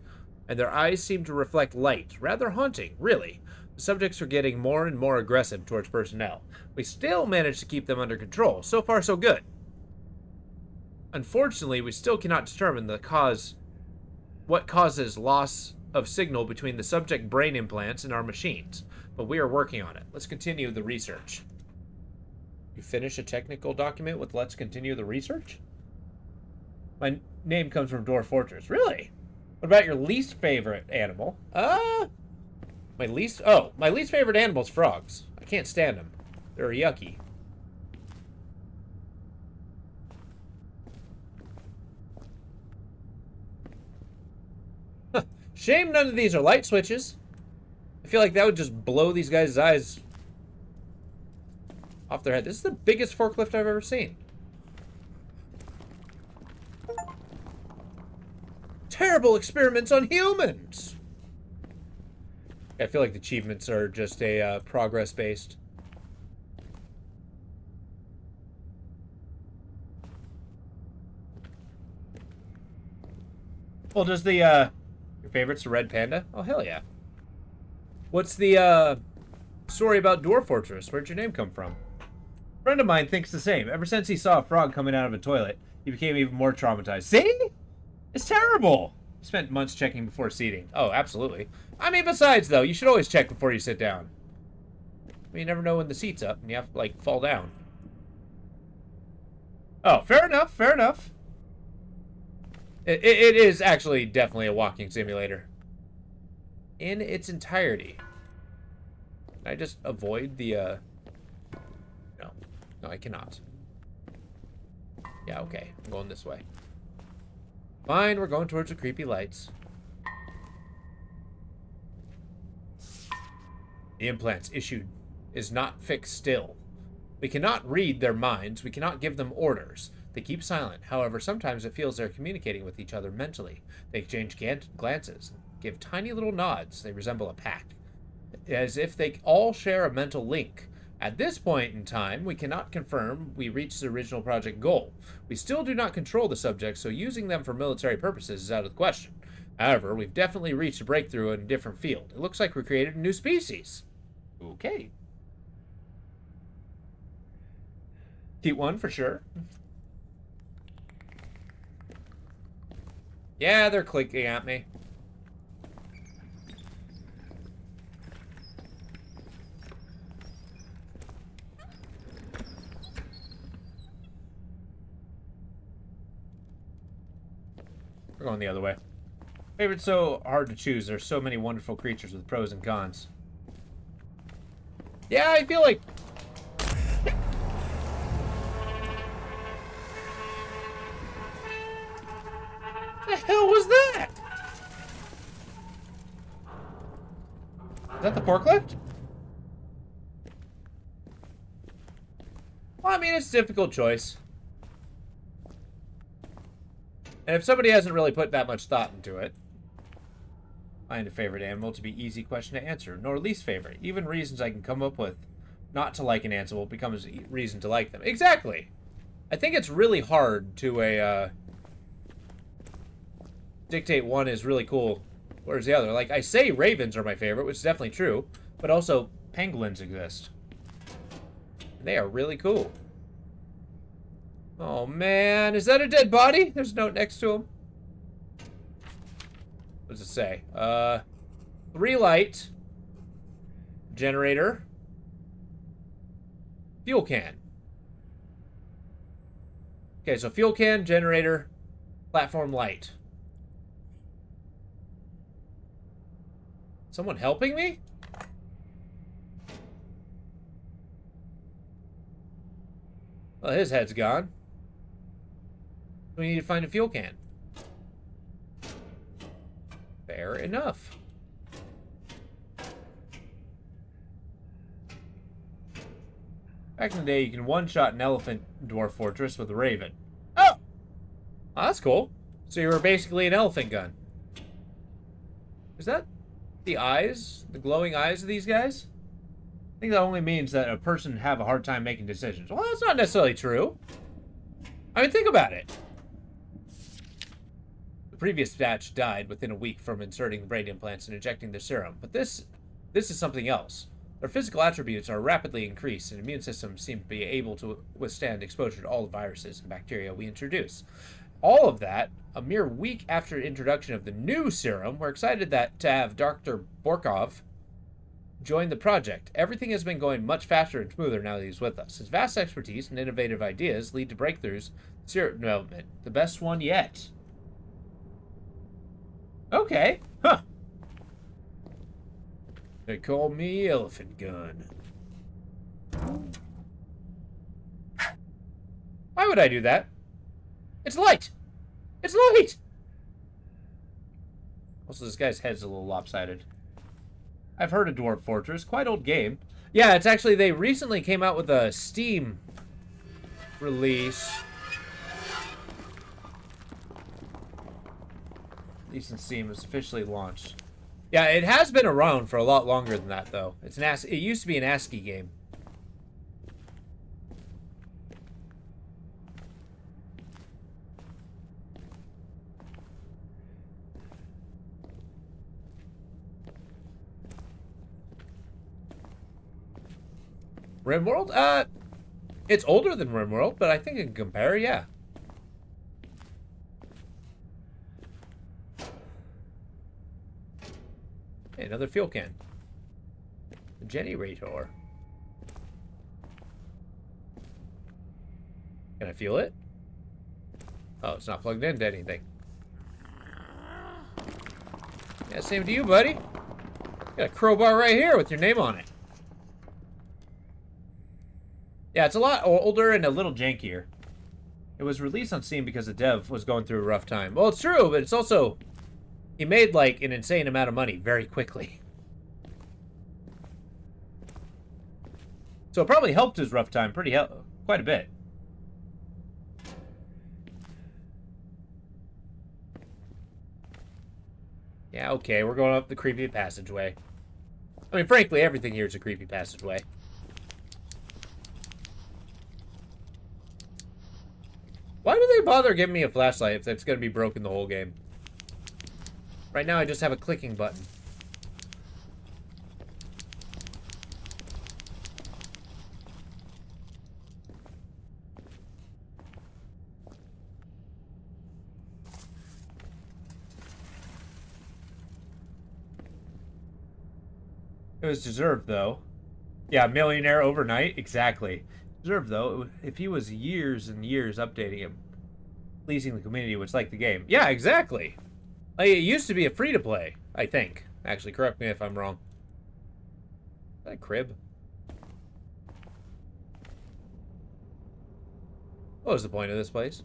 and their eyes seem to reflect light. Rather haunting, really. The subjects are getting more and more aggressive towards personnel. We still manage to keep them under control. So far, so good. Unfortunately, we still cannot determine what causes loss of signal between the subject brain implants and our machines, but we are working on it. Let's continue the research. You finish a technical document with "let's continue the research"? My name comes from Dwarf Fortress. Really? What about your least favorite animal? My least favorite animal is frogs. I can't stand them. They're yucky. Shame none of these are light switches. I feel like that would just blow these guys' eyes off their head. This is the biggest forklift I've ever seen. Terrible experiments on humans! I feel like the achievements are just a progress-based. Well, does the, your favorite's the red panda? Oh, hell yeah. What's the, story about Dwarf Fortress? Where'd your name come from? A friend of mine thinks the same. Ever since he saw a frog coming out of a toilet, he became even more traumatized. See? It's terrible! He spent months checking before seating. Oh, absolutely. I mean, besides, though, you should always check before you sit down. I mean, you never know when the seat's up and you have to, like, fall down. Oh, fair enough, fair enough. It is actually definitely a walking simulator. in its entirety. Can I just avoid the, No. No, I cannot. Yeah, okay. I'm going this way. Fine, we're going towards the creepy lights. The implants issued is not fixed still. We cannot read their minds. We cannot give them orders. They keep silent. However, sometimes it feels they're communicating with each other mentally. They exchange glances, give tiny little nods. They resemble a pack, as if they all share a mental link. At this point in time, we cannot confirm we reached the original project goal. We still do not control the subjects, so using them for military purposes is out of the question. However, we've definitely reached a breakthrough in a different field. It looks like we created a new species. Okay. Keep one for sure. Yeah, they're clicking at me. We're going the other way. Favorite's so hard to choose. There's so many wonderful creatures with pros and cons. Yeah, I feel like... The hell was that? Is that the forklift? Well, I mean, it's a difficult choice. And if somebody hasn't really put that much thought into it, find a favorite animal to be easy question to answer, nor least favorite. Even reasons I can come up with not to like an animal becomes a reason to like them. Exactly. I think it's really hard to dictate one is really cool, whereas the other. Like, I say ravens are my favorite, which is definitely true, but also penguins exist. And they are really cool. Oh, man. Is that a dead body? There's a note next to him. What does it say? 3 light. Generator. Fuel can. Okay, so fuel can, generator, platform light. Someone helping me? Well, his head's gone. We need to find a fuel can. Fair enough. Back in the day, you can one-shot an elephant dwarf fortress with a raven. Oh! Oh, that's cool. So you were basically an elephant gun. Is that the eyes? The glowing eyes of these guys? I think that only means that a person have a hard time making decisions. Well, that's not necessarily true. I mean, think about it. The previous batch died within a week from inserting the brain implants and injecting the serum. But this is something else. Their physical attributes are rapidly increased, and immune systems seem to be able to withstand exposure to all the viruses and bacteria we introduce. All of that, a mere week after the introduction of the new serum, we're excited to have Dr. Borkov join the project. Everything has been going much faster and smoother now that he's with us. His vast expertise and innovative ideas lead to breakthroughs in serum development. The best one yet. Okay. Huh. They call me Elephant Gun. Why would I do that? It's light! It's light! Also, this guy's head's a little lopsided. I've heard of Dwarf Fortress. Quite old game. Yeah, it's actually, they recently came out with a Steam release. At least in Steam, it was officially launched. Yeah, it has been around for a lot longer than that, though. It used to be an ASCII game. RimWorld? It's older than RimWorld, but I think it can compare, yeah. Hey, another fuel can. The generator. Can I fuel it? Oh, it's not plugged into anything. Yeah, same to you, buddy. Got a crowbar right here with your name on it. Yeah, it's a lot older and a little jankier. It was released on Steam because the dev was going through a rough time. Well, it's true, but it's also... He made, like, an insane amount of money very quickly. So it probably helped his rough time quite a bit. Yeah, okay, we're going up the creepy passageway. I mean, frankly, everything here is a creepy passageway. Why do they bother giving me a flashlight if that's going to be broken the whole game? Right now, I just have a clicking button. It was deserved, though. Yeah, millionaire overnight. Exactly. Deserved, though, if he was years and years updating him. Pleasing the community, which liked the game. Yeah, exactly. Like, it used to be a free-to-play, I think. Actually, correct me if I'm wrong. Is that a crib? What was the point of this place?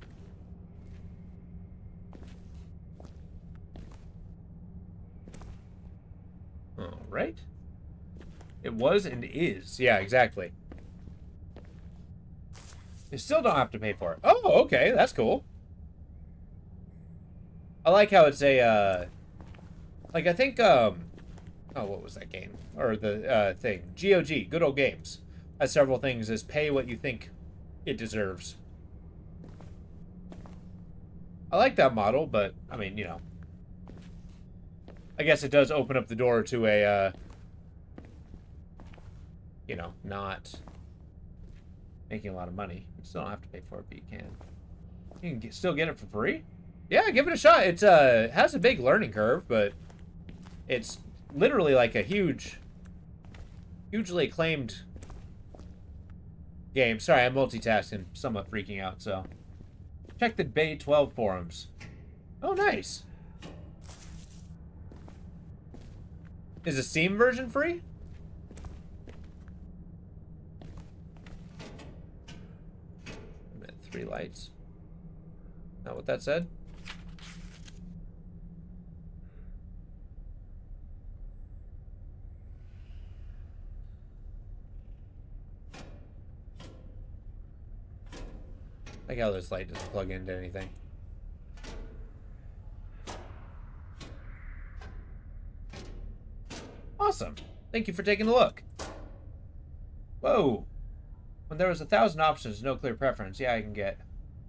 All right. It was and is. Yeah, exactly. You still don't have to pay for it. Oh, okay. That's cool. I like how it's a, like, I think, oh, what was that game? Or the, thing. GOG, Good Old Games, has several things as pay what you think it deserves. I like that model, but, I mean, you know. I guess it does open up the door to a, you know, not making a lot of money. You still don't have to pay for it, but you can. You can still get it for free? Yeah, give it a shot. It's has a big learning curve, but it's literally like a hugely acclaimed game. Sorry, I'm multitasking, somewhat freaking out, so. Check the Bay 12 forums. Oh, nice. Is the Steam version free? 3 lights. Not what that said? Like how this light doesn't plug into anything. Awesome. Thank you for taking a look. Whoa. When there was 1,000 options, no clear preference. Yeah, I can get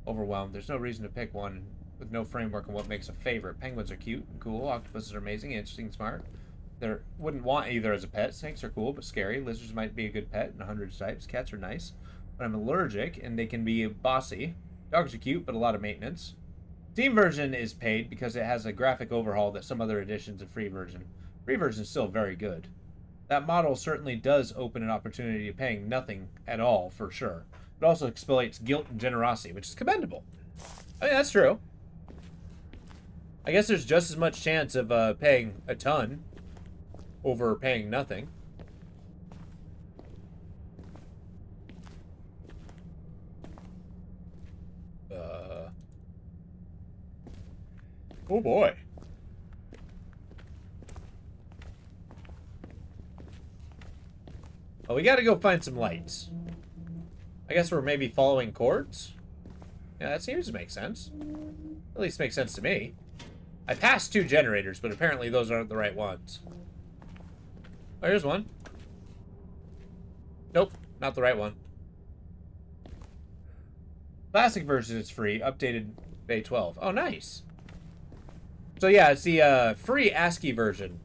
overwhelmed. There's no reason to pick one with no framework on what makes a favorite. Penguins are cute and cool. Octopuses are amazing, interesting, smart. There wouldn't want either as a pet. Snakes are cool but scary. Lizards might be a good pet in 100 types. Cats are nice, but I'm allergic and they can be bossy. Dogs are cute but a lot of maintenance. Steam version is paid because it has a graphic overhaul that some other editions of free version. Free version is still very good. That model certainly does open an opportunity to paying nothing at all, for sure. It also exploits guilt and generosity, which is commendable. I mean, that's true. I guess there's just as much chance of paying a ton over paying nothing. Oh boy. Well, we gotta go find some lights. I guess we're maybe following cords? Yeah, that seems to make sense. At least makes sense to me. I passed 2 generators, but apparently those aren't the right ones. Oh, here's one. Nope, not the right one. Classic version is free, updated Bay 12. Oh, nice. So yeah, it's the free ASCII version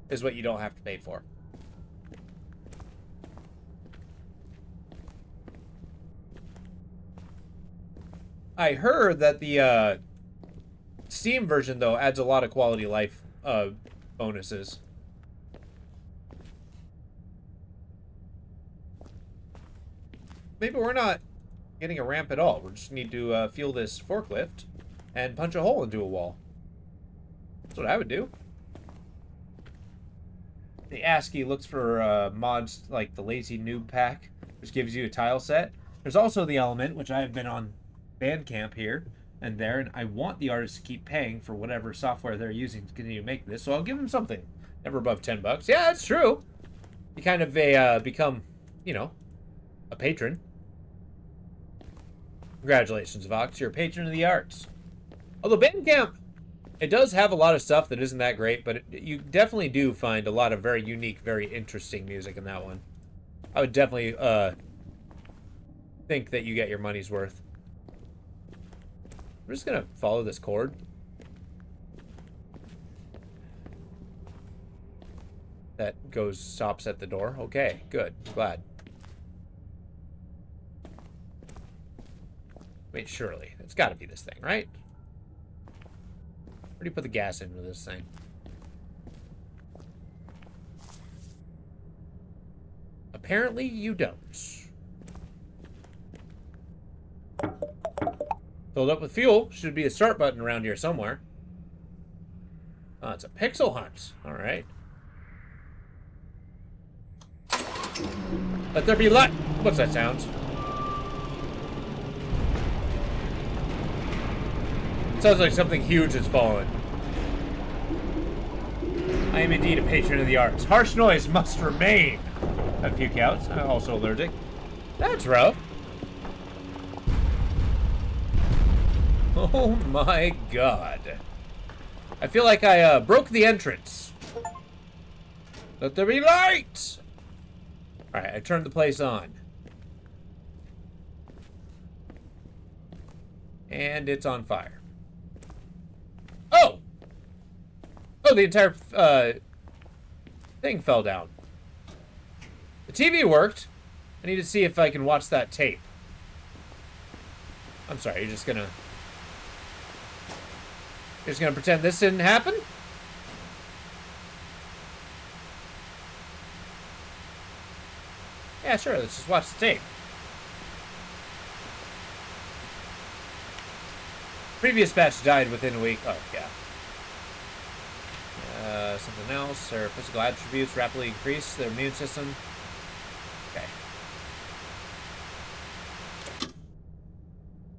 is what you don't have to pay for. I heard that the Steam version, though, adds a lot of quality life bonuses. Maybe we're not getting a ramp at all. We just need to fuel this forklift and punch a hole into a wall. That's what I would do. the ASCII looks for mods like the Lazy Noob Pack, which gives you a tile set. There's also the Element, which I have been on Bandcamp here and there, and I want the artists to keep paying for whatever software they're using to continue to make this, so I'll give them something. Never above $10. Yeah, that's true. You kind of become, you know, a patron. Congratulations, Vox. You're a patron of the arts. Although Bandcamp, it does have a lot of stuff that isn't that great, but you definitely do find a lot of very unique, very interesting music in that one. I would definitely think that you get your money's worth. I'm just gonna follow this cord. That stops at the door. Okay, good. Glad. Wait, surely. It's gotta be this thing, right? Where do you put the gas in with this thing? Apparently you don't. Filled up with fuel. Should be a start button around here somewhere. Oh, it's a pixel hunt. Alright. Let there be light. What's that sound? Sounds like something huge has fallen. I am indeed a patron of the arts. Harsh noise must remain. A few counts. I'm also allergic. That's rough. Oh my god. I feel like I broke the entrance. Let there be light! Alright, I turned the place on. And it's on fire. Oh! Oh, the entire thing fell down. The TV worked. I need to see if I can watch that tape. I'm sorry, you're just gonna pretend this didn't happen? Yeah, sure, let's just watch the tape. Previous batch died within a week. Oh, yeah. Something else. Their physical attributes rapidly increase their immune system. Okay.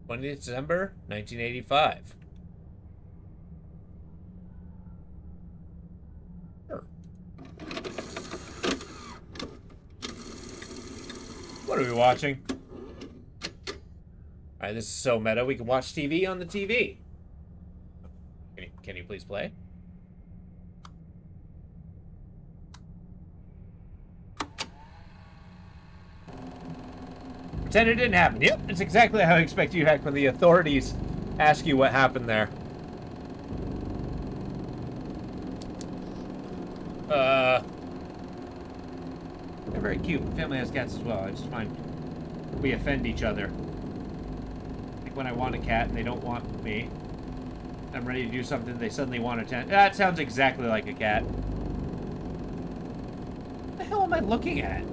20th December, 1985. Sure. What are we watching? Alright, this is so meta. We can watch TV on the TV. Can you please play? Pretend it didn't happen. Yep, it's exactly how I expect you to act when the authorities ask you what happened there. They're very cute. The family has cats as well. I just find we offend each other. Like when I want a cat and they don't want me. I'm ready to do something, they suddenly want attention. That sounds exactly like a cat. What the hell am I looking at?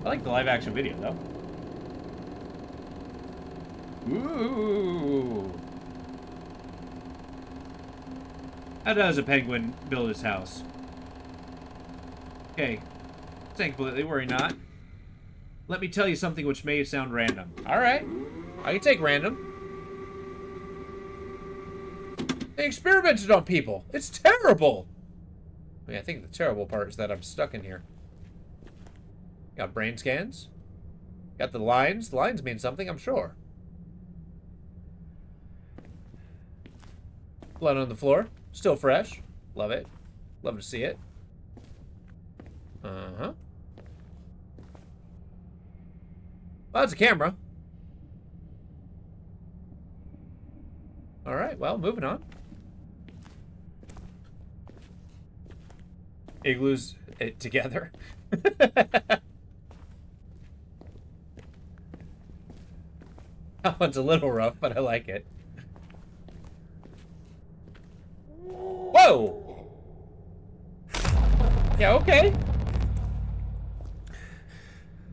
I like the live action video, though. Ooh. How does a penguin build his house? Okay. Think completely, worry not. Let me tell you something which may sound random. Alright. I can take random. They experimented on people. It's terrible. I mean, I think the terrible part is that I'm stuck in here. Got brain scans. Got the lines. The lines mean something, I'm sure. Blood on the floor. Still fresh. Love it. Love to see it. Uh-huh. Well, that's a camera. Alright, well, moving on. Igloos it together. That one's a little rough, but I like it. Whoa! Yeah, okay.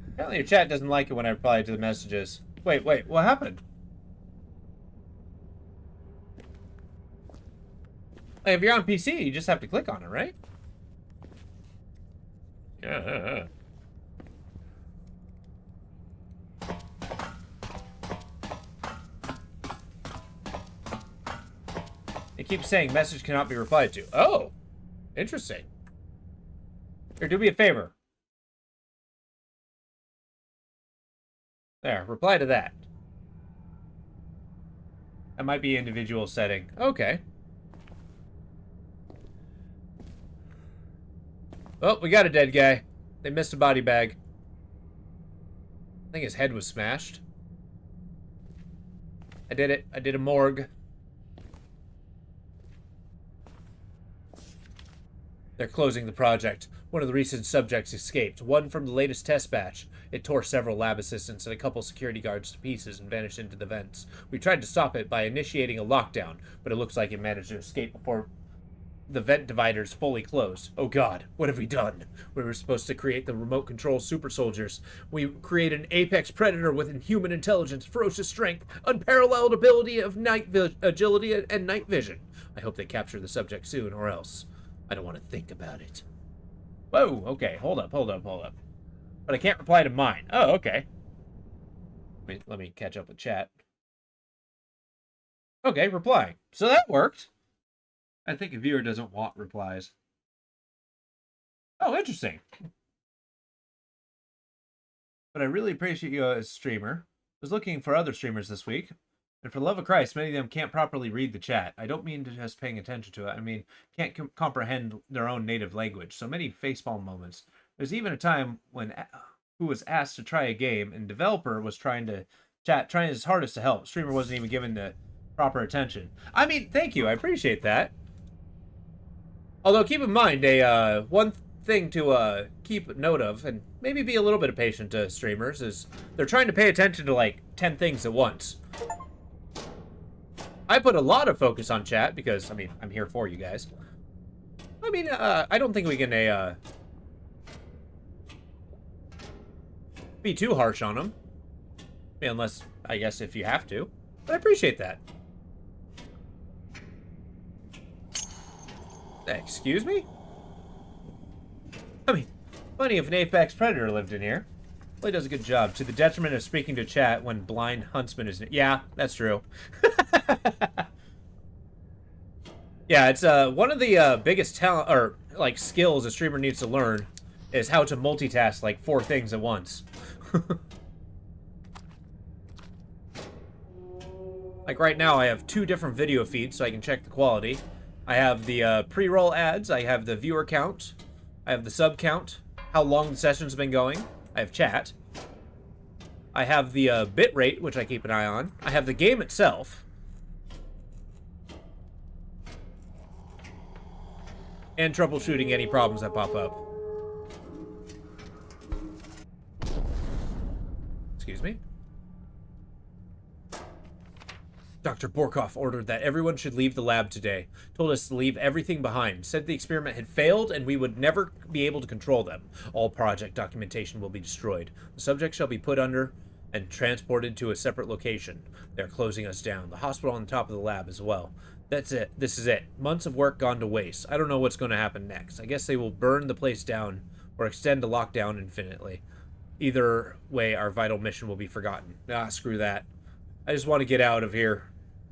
Apparently your chat doesn't like it when I reply to the messages. Wait, what happened? Like, if you're on PC, you just have to click on it, right? Yeah. It keeps saying message cannot be replied to. Oh, interesting. Here, do me a favor. There, reply to that. That might be individual setting. Okay. Oh, we got a dead guy. They missed a body bag. I think his head was smashed. I did it. I did a morgue. They're closing the project. One of the recent subjects escaped. One from the latest test batch. It tore several lab assistants and a couple security guards to pieces and vanished into the vents. We tried to stop it by initiating a lockdown, but it looks like it managed to escape before the vent dividers fully closed. Oh god, what have we done? We were supposed to create the remote control super soldiers. We created an apex predator with inhuman intelligence, ferocious strength, unparalleled ability of agility, and night vision. I hope they capture the subject soon, or else I don't want to think about it. Whoa, okay, hold up. But I can't reply to mine. Oh, okay. Let me catch up with chat. Okay, replying. So that worked. I think a viewer doesn't want replies. Oh, interesting. But I really appreciate you as a streamer. I was looking for other streamers this week, and for the love of Christ, many of them can't properly read the chat. I don't mean to just paying attention to it. I mean, can't comprehend their own native language. So many facepalm moments. There's even a time when who was asked to try a game, and developer was trying to chat, trying his hardest to help. Streamer wasn't even given the proper attention. I mean, thank you. I appreciate that. Although, keep in mind, one thing to keep note of, and maybe be a little bit of patient to streamers, is they're trying to pay attention to, like, 10 things at once. I put a lot of focus on chat, because, I mean, I'm here for you guys. I mean, I don't think we can, be too harsh on them. I mean, unless, I guess, if you have to. But I appreciate that. Excuse me? I mean, funny if an apex predator lived in here. Well, he does a good job, to the detriment of speaking to chat when blind huntsman is... Yeah, that's true. Yeah, it's one of the biggest talent, or, like, skills a streamer needs to learn is how to multitask, like, 4 things at once. Like, right now, I have 2 different video feeds, so I can check the quality. I have the pre-roll ads, I have the viewer count, I have the sub count, how long the session's been going, I have chat, I have the bit rate, which I keep an eye on, I have the game itself, and troubleshooting any problems that pop up. Excuse me? Dr. Borkoff ordered that everyone should leave the lab today. Told us to leave everything behind. Said the experiment had failed and we would never be able to control them. All project documentation will be destroyed. The subject shall be put under and transported to a separate location. They're closing us down. The hospital on the top of the lab as well. That's it. This is it. Months of work gone to waste. I don't know what's going to happen next. I guess they will burn the place down or extend the lockdown infinitely. Either way, our vital mission will be forgotten. Ah, screw that. I just want to get out of here.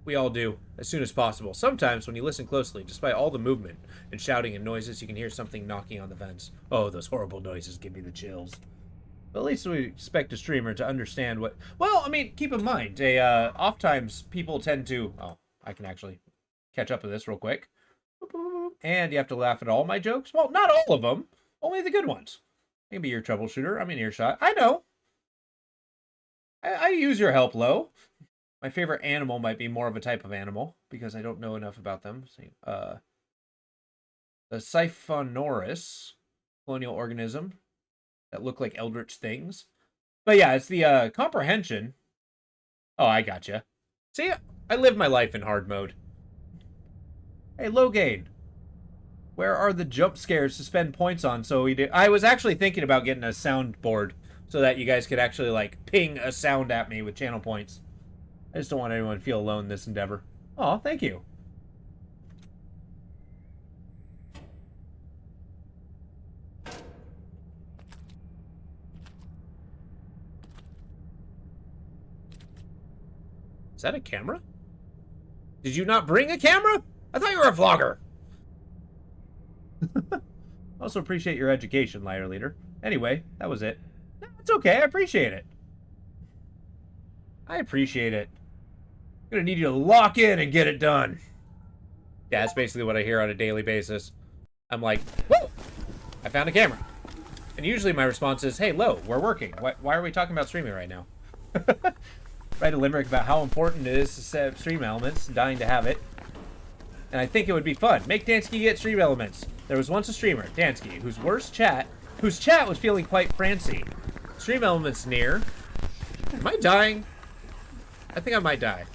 We all do, as soon as possible. Sometimes, when you listen closely, despite all the movement and shouting and noises, you can hear something knocking on the vents. Oh, those horrible noises give me the chills. But at least we expect a streamer to understand what... Well, I mean, keep in mind, oftentimes people tend to... Oh, I can actually catch up with this real quick. And you have to laugh at all my jokes? Well, not all of them. Only the good ones. Maybe your troubleshooter. I'm in earshot. I know. I use your help, Lo. My favorite animal might be more of a type of animal, because I don't know enough about them. The Siphonorus, colonial organism that look like eldritch things. But yeah, it's the comprehension. Oh, I gotcha. See, I live my life in hard mode. Hey, Logain. Where are the jump scares to spend points on? So we do. I was actually thinking about getting a soundboard so that you guys could actually, like, ping a sound at me with channel points. I just don't want anyone to feel alone in this endeavor. Oh, thank you. Is that a camera? Did you not bring a camera? I thought you were a vlogger. Also appreciate your education, liar leader. Anyway, that was it. It's okay, I appreciate it. I appreciate it. I'm gonna need you to lock in and get it done. Yeah, that's basically what I hear on a daily basis. I'm like, whoa! I found a camera. And usually my response is, hey, Lo, we're working. Why are we talking about streaming right now? Write a limerick about how important it is to set up stream elements, dying to have it. And I think it would be fun. Make Dansky get stream elements. There was once a streamer, Dansky, whose chat was feeling quite francy. Stream elements near. Am I dying? I think I might die.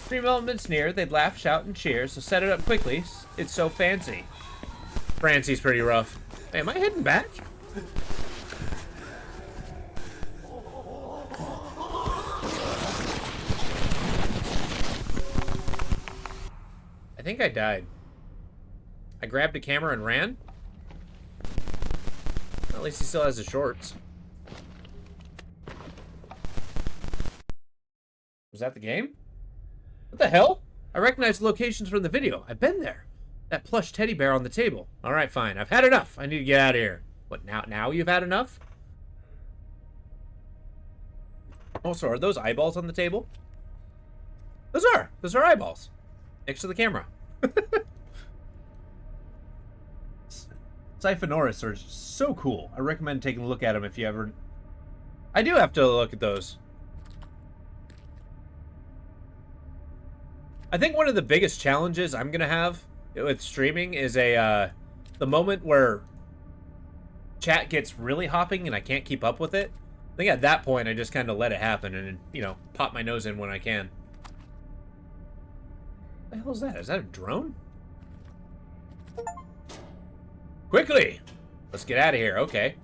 Stream elements near, they'd laugh, shout, and cheer, so set it up quickly. It's so fancy. Francy's pretty rough. Hey, am I heading back? I think I died. I grabbed a camera and ran? Well, at least he still has his shorts. Was that the game? What the hell? I recognize locations from the video. I've been there. That plush teddy bear on the table. All right, fine. I've had enough. I need to get out of here. What, now you've had enough? Also, are those eyeballs on the table? Those are eyeballs. Next to the camera. Siphonoris are so cool. I recommend taking a look at them if you ever... I do have to look at those. I think one of the biggest challenges I'm gonna have with streaming is the moment where chat gets really hopping and I can't keep up with it. I think at that point I just kind of let it happen and, you know, pop my nose in when I can. What the hell is that? Is that a drone? Quickly! Let's get out of here. Okay.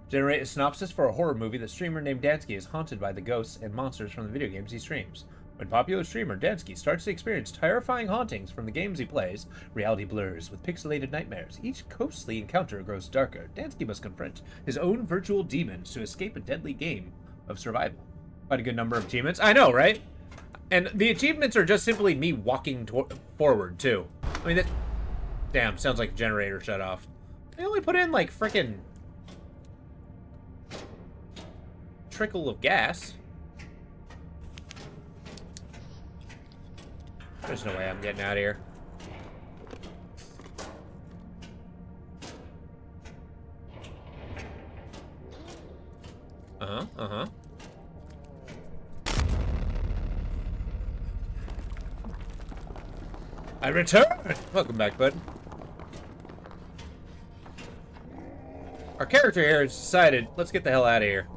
Generate a synopsis for a horror movie. The streamer named Dansky is haunted by the ghosts and monsters from the video games he streams. When popular streamer Dansky starts to experience terrifying hauntings from the games he plays, reality blurs with pixelated nightmares. Each ghostly encounter grows darker. Dansky must confront his own virtual demons to escape a deadly game of survival. Quite a good number of achievements. I know, right? And the achievements are just simply me walking forward, too. I mean, that... Damn, sounds like a generator shut off. They only put in, like, frickin' trickle of gas. There's no way I'm getting out of here. Uh-huh. I return! Welcome back, bud. Our character here has decided, let's get the hell out of here.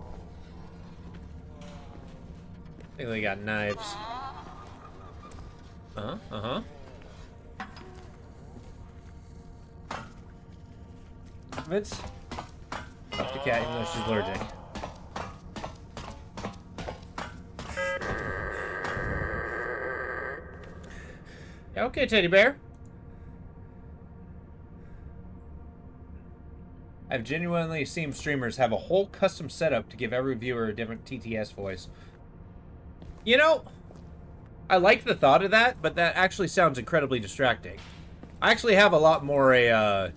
I think they got knives. Vince? Fuck the cat even though she's allergic. Yeah, okay, teddy bear. I've genuinely seen streamers have a whole custom setup to give every viewer a different TTS voice. You know, I like the thought of that, but that actually sounds incredibly distracting. I actually have a lot more I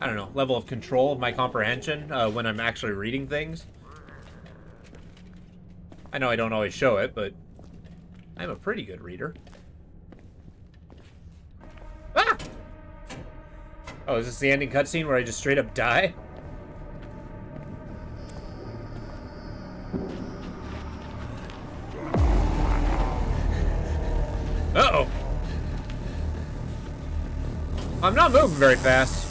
don't know, level of control of my comprehension when I'm actually reading things. I know I don't always show it, but I'm a pretty good reader. Ah! Oh, is this the ending cutscene where I just straight up die? Uh-oh. I'm not moving very fast.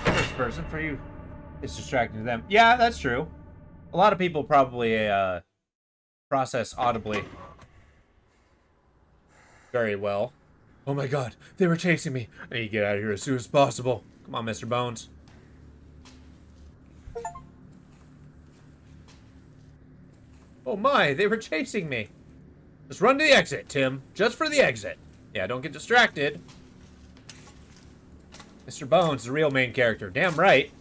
First person for you. It's distracting to them. Yeah, that's true. A lot of people probably process audibly very well. Oh my god, they were chasing me. I need to get out of here as soon as possible. Come on, Mr. Bones. Oh my, they were chasing me. Just run to the exit, Tim. Just for the exit. Yeah, don't get distracted. Mr. Bones is the real main character. Damn right.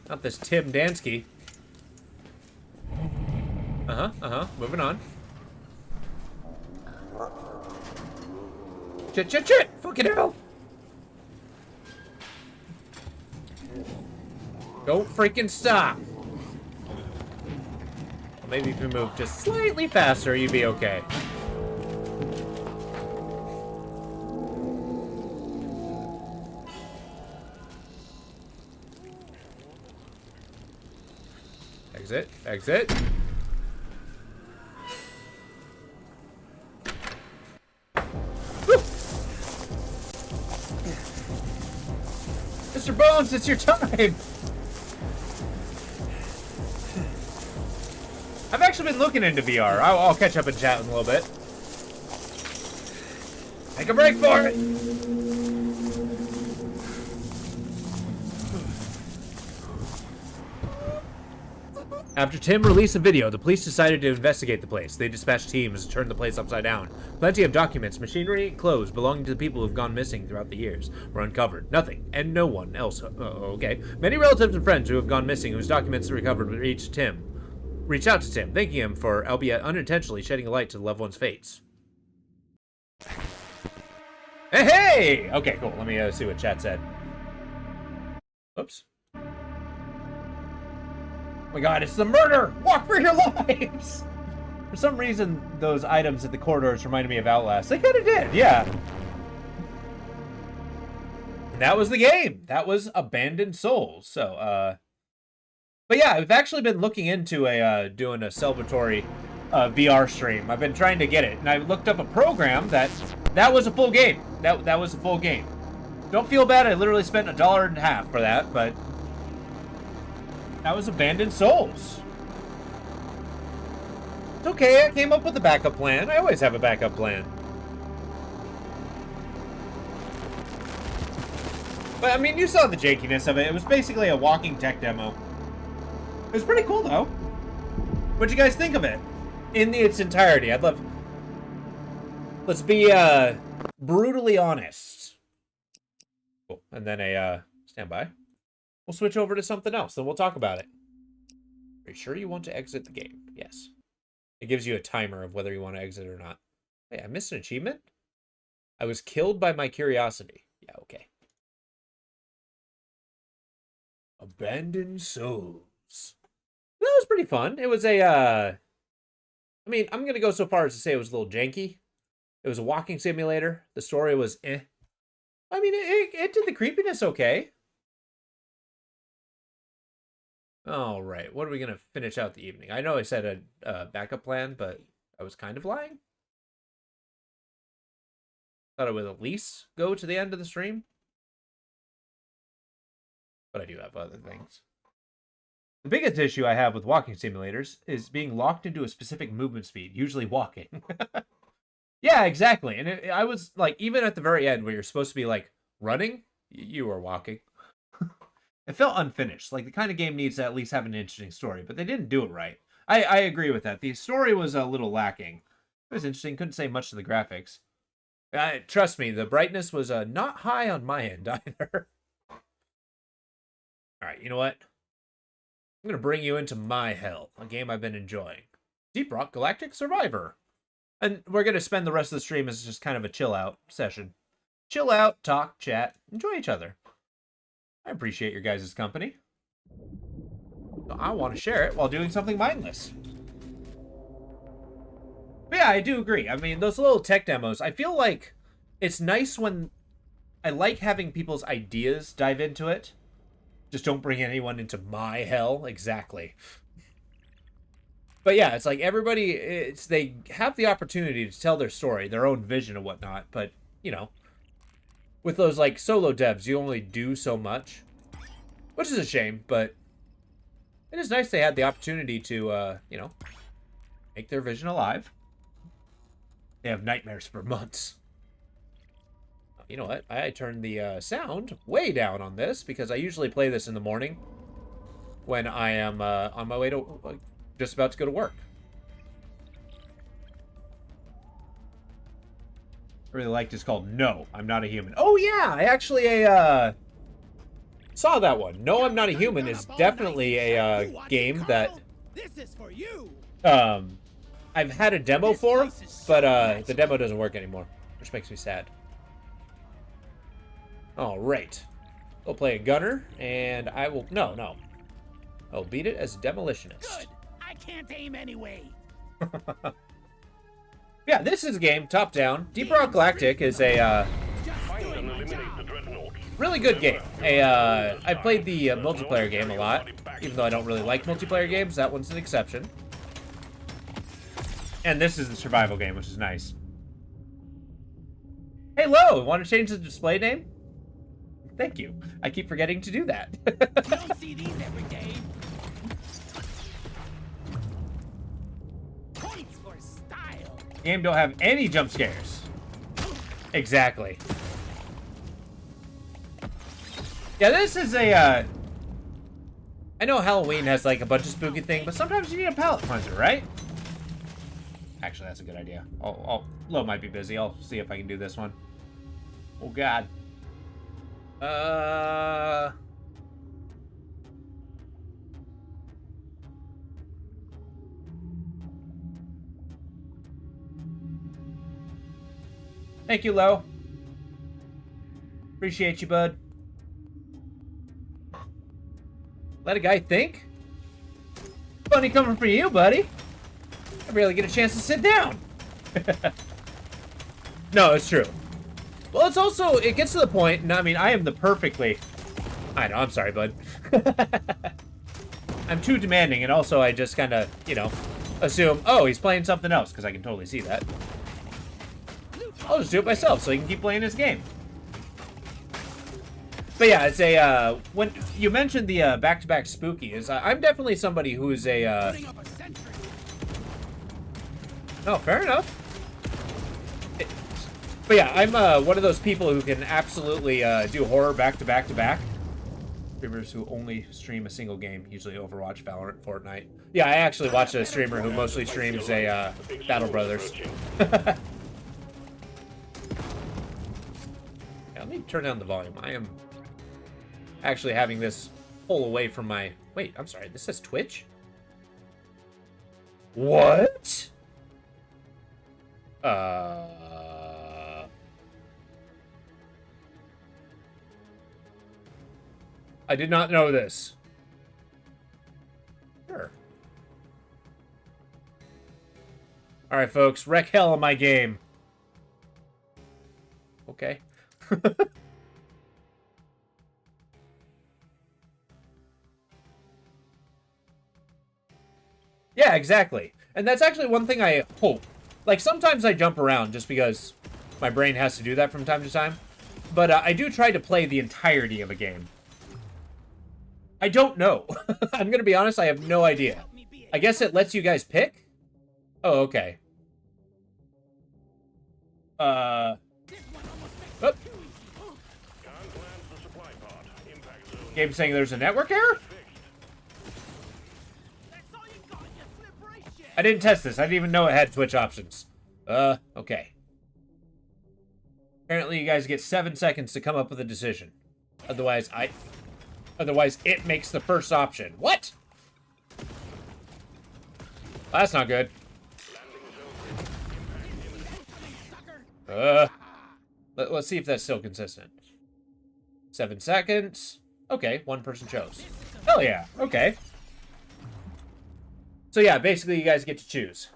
Not this Tim Dansky. Moving on. Shit. Fucking hell. Don't freaking stop. Well, maybe if you move just slightly faster, you'd be okay. Exit. Woo! Mr. Bones, it's your time! I've actually been looking into VR. I'll catch up and chat in a little bit. Take a break for it! After Tim released a video, the police decided to investigate the place. They dispatched teams to turn the place upside down. Plenty of documents, machinery, and clothes belonging to the people who've gone missing throughout the years were uncovered. Nothing, and no one else. Okay. Many relatives and friends who have gone missing, whose documents are recovered, reached out to Tim, thanking him for, albeit unintentionally, shedding a light to the loved ones' fates. Hey! Okay, cool. Let me see what chat said. Oops. Oh my god, it's the murder! Walk for your lives! For some reason, those items at the corridors reminded me of Outlast. They kind of did, yeah. And that was the game. That was Abandoned Souls. So, but yeah, I've actually been looking into doing a celebratory VR stream. I've been trying to get it, and I looked up a program that was a full game. That was a full game. Don't feel bad. I literally spent $1.50 for that, but that was Abandoned Souls. It's okay. I came up with a backup plan. I always have a backup plan. But I mean, you saw the jankiness of it. It was basically a walking tech demo. It was pretty cool, though. What'd you guys think of it? In its entirety. I'd love... Let's be, brutally honest. Cool. And then stand by. We'll switch over to something else, then we'll talk about it. Are you sure you want to exit the game? Yes. It gives you a timer of whether you want to exit or not. Hey, I missed an achievement? I was killed by my curiosity. Yeah, okay. Abandoned Souls. That was pretty fun. It was I mean, I'm going to go so far as to say it was a little janky. It was a walking simulator. The story was eh. I mean, it did the creepiness okay. All right, what are we going to finish out the evening? I know I said a backup plan, but I was kind of lying. Thought I would at least go to the end of the stream. But I do have other things. The biggest issue I have with walking simulators is being locked into a specific movement speed, usually walking. Yeah, exactly. And I was like, even at the very end where you're supposed to be like running, you were walking. It felt unfinished. Like the kind of game needs to at least have an interesting story, but they didn't do it right. I agree with that. The story was a little lacking. It was interesting. Couldn't say much to the graphics. Trust me, the brightness was not high on my end either. All right, you know what? I'm going to bring you into my hell, a game I've been enjoying. Deep Rock Galactic Survivor. And we're going to spend the rest of the stream as just kind of a chill out session. Chill out, talk, chat, enjoy each other. I appreciate your guys' company. So I want to share it while doing something mindless. But yeah, I do agree. I mean, those little tech demos, I feel like it's nice when I like having people's ideas dive into it. Just don't bring anyone into my hell. Exactly. But yeah, it's like everybody, they have the opportunity to tell their story, their own vision and whatnot. But, you know, with those like solo devs, you only do so much. Which is a shame, but it is nice they had the opportunity to, you know, make their vision alive. They have nightmares for months. You know what? I turned the sound way down on this because I usually play this in the morning when I am on my way to, just about to go to work. really liked is called No, I'm Not a Human. Oh yeah, I actually saw that one. No, I'm Not a Human is definitely a game that I've had a demo for, but the demo doesn't work anymore, which makes me sad. All right, we'll play a gunner, and I will no. I'll beat it as a demolitionist. Good. I can't aim anyway. Yeah, this is a game, top down. Deep Rock Galactic is a really good game. I played the multiplayer game a lot, even though I don't really like multiplayer games. That one's an exception. And this is the survival game, which is nice. Hey, Lo, want to change the display name? Thank you. I keep forgetting to do that. You don't see these every day. Points for style. Game don't have any jump scares. Exactly. Yeah, this is a, I know Halloween has like a bunch of spooky things, but sometimes you need a palate cleanser, right? Actually, that's a good idea. Lo might be busy. I'll see if I can do this one. Oh, God. Thank you, Lo. Appreciate you, bud. Let a guy think? Funny coming from you, buddy. I barely get a chance to sit down. No, it's true. Well, it's also, it gets to the point, and I mean, I am the perfectly... I know, I'm sorry, bud. I'm too demanding, and also I just kind of, you know, assume, oh, he's playing something else, because I can totally see that. I'll just do it myself, so he can keep playing his game. But yeah, it's a, when you mentioned the back-to-back spooky, I'm definitely somebody who's a, no, fair enough. But yeah, I'm one of those people who can absolutely do horror back-to-back-to-back. Streamers who only stream a single game, usually Overwatch, Valorant, Fortnite. Yeah, I actually watch a streamer who mostly streams a Battle Brothers. Yeah, let me turn down the volume. I am actually having this pull away from my... Wait, I'm sorry. This says Twitch? What? I did not know this. Sure. Alright, folks. Wreck hell on my game. Okay. Yeah, exactly. And that's actually one thing I hope. Like, sometimes I jump around just because my brain has to do that from time to time. But I do try to play the entirety of a game. I don't know. I'm going to be honest, I have no idea. I guess it lets you guys pick? Oh, okay. Oh. Game's saying there's a network error? I didn't test this. I didn't even know it had Twitch options. Okay. Apparently you guys get 7 seconds to come up with a decision. Otherwise, it makes the first option. What? Well, that's not good. Let's see if that's still consistent. 7 seconds. Okay, one person chose. Hell yeah. Okay. So yeah, basically you guys get to choose.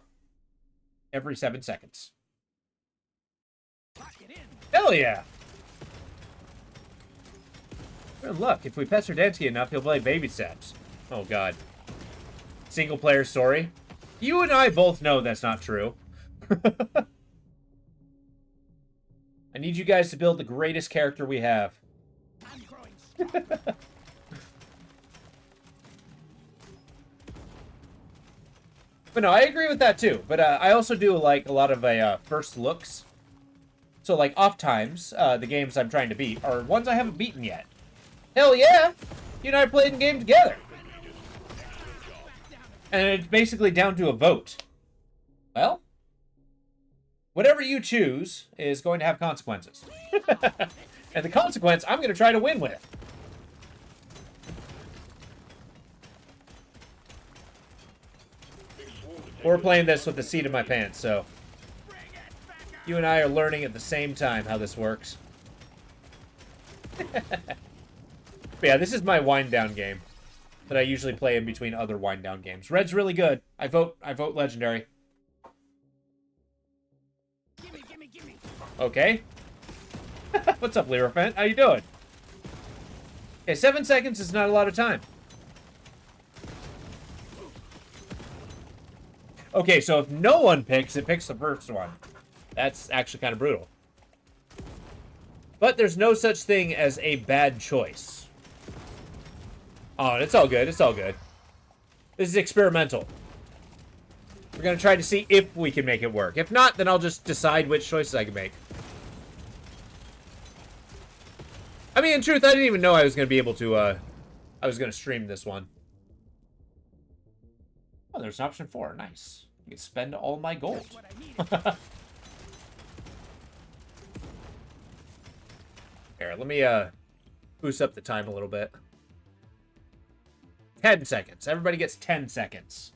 Every 7 seconds. Hell yeah. Good luck. If we pester Dansky enough, he'll play baby steps. Oh god. Single player story. You and I both know that's not true. I need you guys to build the greatest character we have. But no, I agree with that too. But I also do like a lot of first looks. So like off times, the games I'm trying to beat are ones I haven't beaten yet. Hell yeah! You and I played a game together. And it's basically down to a vote. Well, Whatever you choose is going to have consequences. And the consequence I'm going to try to win with. We're playing this with the seat of my pants, so you and I are learning at the same time how this works. But yeah, this is my wind down game that I usually play in between other wind down games. Red's really good. I vote legendary. Gimme. Okay. What's up, Lyrafent? How you doing? Okay, 7 seconds is not a lot of time. Okay, so if no one picks, it picks the first one. That's actually kind of brutal. But there's no such thing as a bad choice. Oh, it's all good. It's all good. This is experimental. We're going to try to see if we can make it work. If not, then I'll just decide which choices I can make. I mean, in truth, I didn't even know I was going to be able to, I was going to stream this one. Oh, there's an option 4. Nice. You can spend all my gold. Here, let me, boost up the time a little bit. 10 seconds. Everybody gets 10 seconds.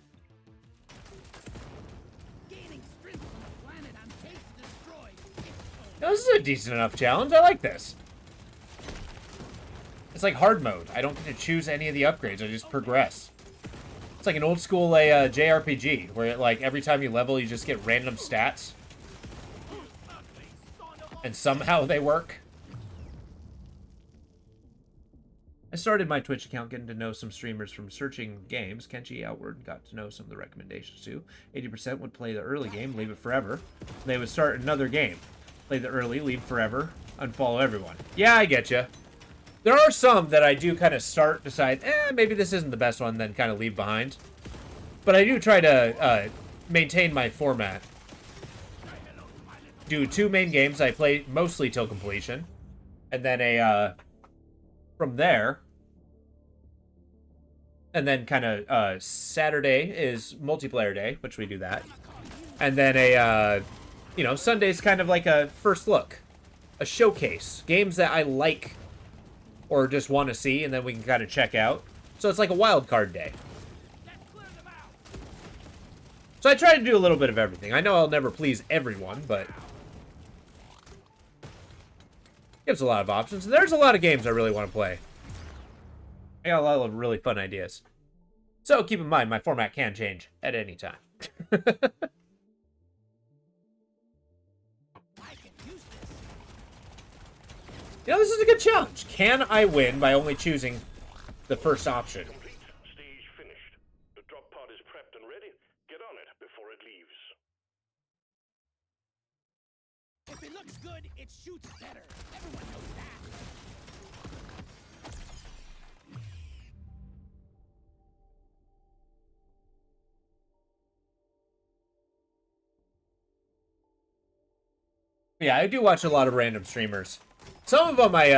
Gaining strength from a planet on pace to destroy. Now, this is a decent enough challenge. I like this. It's like hard mode. I don't get to choose any of the upgrades. I just progress. It's like an old school JRPG, where like every time you level, you just get random stats. And somehow they work. I started my Twitch account getting to know some streamers from searching games. Kenshi Outward got to know some of the recommendations too. 80% would play the early game, leave it forever. They would start another game. Play the early, leave forever, unfollow everyone. Yeah, I get you. There are some that I do kind of start, decide, maybe this isn't the best one, then kind of leave behind. But I do try to maintain my format. Do 2 main games. I play mostly till completion. And then from there, and then kind of Saturday is multiplayer day, which we do that. And then Sunday's kind of like a first look. A showcase. Games that I like or just want to see, and then we can kind of check out. So it's like a wild card day. So I try to do a little bit of everything. I know I'll never please everyone, but gives a lot of options. And there's a lot of games I really want to play. I got a lot of really fun ideas. So keep in mind, my format can change at any time. You know, this is a good challenge. Can I win by only choosing the first option? Complete. Stage finished. The drop pod is prepped and ready. Get on it before it leaves. If it looks good, it shoots better. Everyone knows that. Yeah, I do watch a lot of random streamers. Some of them I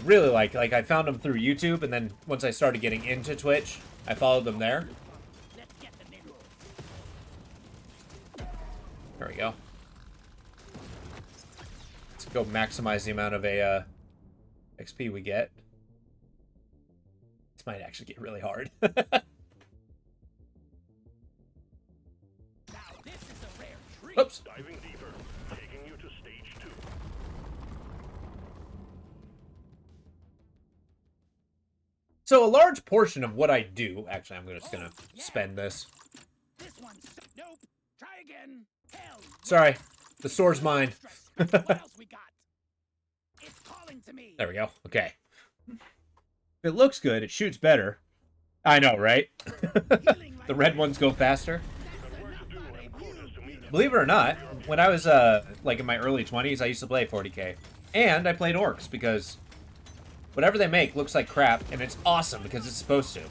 really like. Like, I found them through YouTube, and then once I started getting into Twitch, I followed them there. Let's get the nigga. There we go. Let's go maximize the amount of XP we get. This might actually get really hard. Now this is a rare treat. Oops. Diving deeper. Taking you to stage 2. So a large portion of what I do... Actually, I'm just going to spend this. This one's nope. Try again. Hell. Sorry. The store's mine. What else we got? It's calling to me. There we go. Okay. It looks good. It shoots better. I know, right? The red ones go faster. Believe it or not, when I was like in my early 20s, I used to play 40k. And I played orcs because whatever they make looks like crap, and it's awesome because it's supposed to.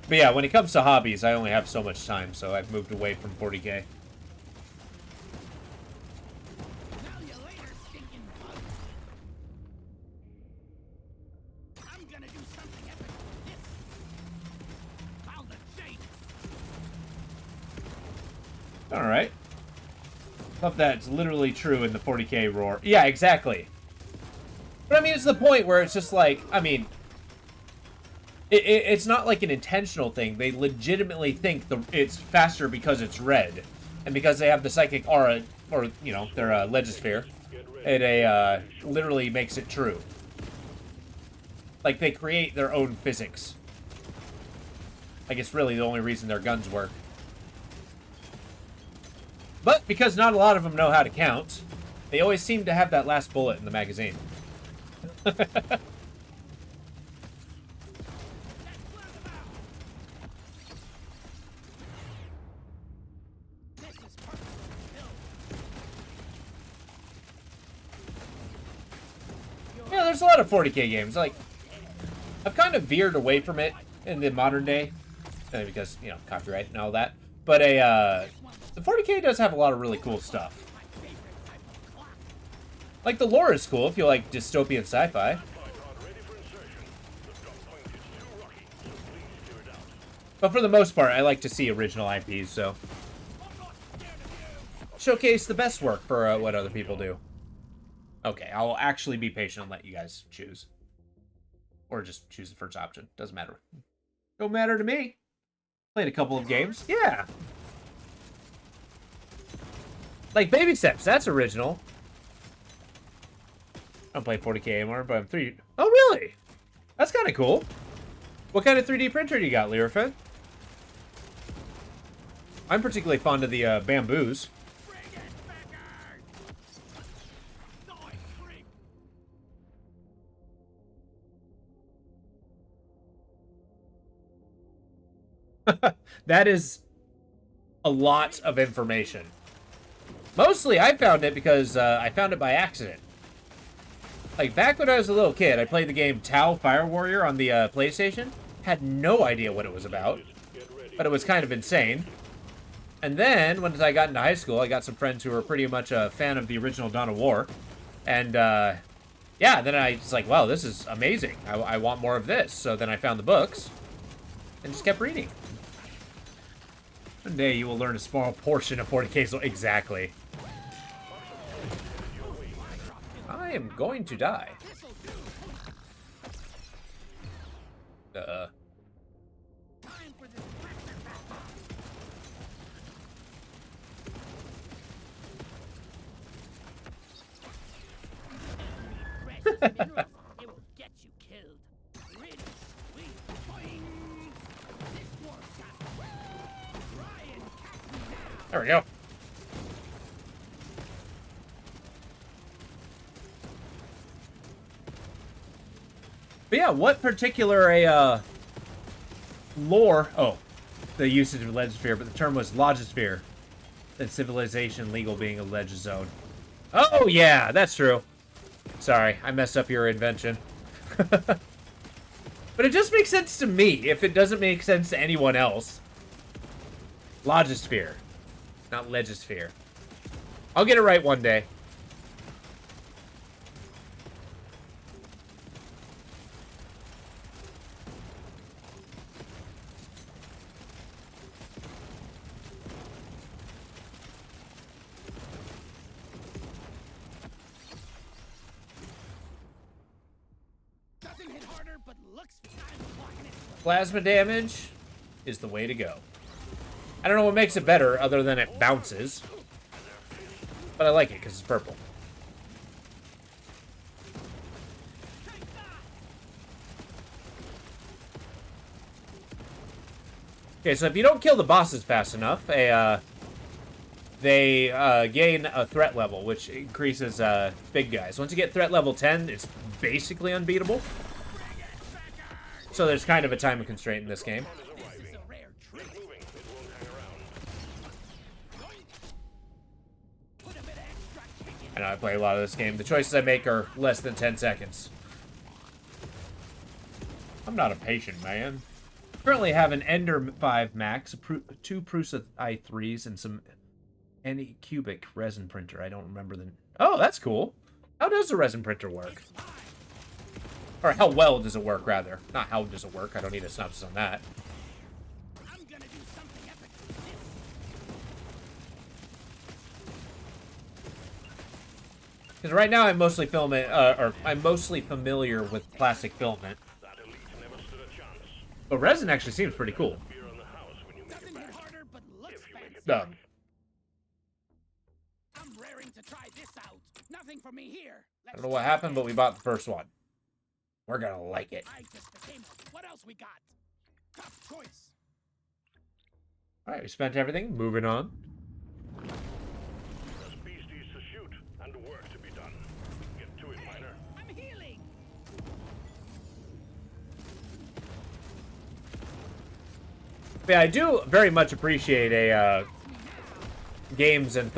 But yeah, when it comes to hobbies, I only have so much time, so I've moved away from 40k. Now you later, stinking bug. I'm gonna do something epic with this. Found the chain. All right. Love that it's literally true in the 40K roar. Yeah, exactly. But I mean, it's the point where it's just like, I mean, it's not like an intentional thing. They legitimately think it's faster because it's red, and because they have the psychic aura, or you know, their legisphere. It literally makes it true. Like they create their own physics. Like it's really the only reason their guns work. But because not a lot of them know how to count, they always seem to have that last bullet in the magazine. Yeah, there's a lot of 40K games. Like, I've kind of veered away from it in the modern day, because you know copyright and all that. But the 40K does have a lot of really cool stuff. Like the lore is cool if you like dystopian sci-fi. But for the most part, I like to see original IPs, so showcase the best work for what other people do. Okay, I'll actually be patient and let you guys choose. Or just choose the first option. Doesn't matter. Don't matter to me. Played a couple of games. Yeah. Like Baby Steps, that's original. I don't play 40K anymore, but I'm 3D. Oh, really? That's kind of cool. What kind of 3D printer do you got, Lyrafed? I'm particularly fond of the bamboos. That is a lot of information. Mostly, I found it because I found it by accident. Like, back when I was a little kid, I played the game Tau Fire Warrior on the PlayStation. Had no idea what it was about, but it was kind of insane. And then, when I got into high school, I got some friends who were pretty much a fan of the original Dawn of War. And, yeah, then I was like, wow, this is amazing. I want more of this. So then I found the books and just kept reading. One day you will learn a small portion of 40K. So exactly. I am going to die. It will get you killed. Really sweet. Boing. This war got. Try and catch me now. There we go. But yeah, what particular lore? Oh, the usage of legisphere, but the term was logisphere. Then civilization legal being a legizone. Oh yeah, that's true. Sorry, I messed up your invention. But it just makes sense to me if it doesn't make sense to anyone else. Logisphere, not legisphere. I'll get it right one day. Doesn't hit harder, but looks fine blocking it. Plasma damage is the way to go. I don't know what makes it better other than it bounces. But I like it because it's purple. Okay, so if you don't kill the bosses fast enough, they gain a threat level, which increases big guys. Once you get threat level 10, it's basically unbeatable. So there's kind of a time constraint in this game. This is a rare treat. Put a bit of extra kick in. I know I play a lot of this game. The choices I make are less than 10 seconds. I'm not a patient man. Currently have an Ender 5 Max, two Prusa i3s, and some Anycubic resin printer. I don't remember the... Oh, that's cool. How does the resin printer work? Or how well does it work, rather? Not how does it work. I don't need a synopsis on that. I'm gonna do something epic with this. Because right now I'm mostly filming, or I'm mostly familiar with classic filament. That elite never stood a chance. But resin actually seems pretty cool. Beer on the house when you make Doesn't it hit back. harder, but looks If you make it fancy. Um, I'm raring to try this out. Nothing for me here. I don't know what happened, but we bought the first one. We're gonna like it. I just became one. What else we got? Tough choice. Alright, we spent everything. Moving on. There's beasties to shoot and work to be done. Get to it, miner. I'm healing. But yeah, I do very much appreciate games and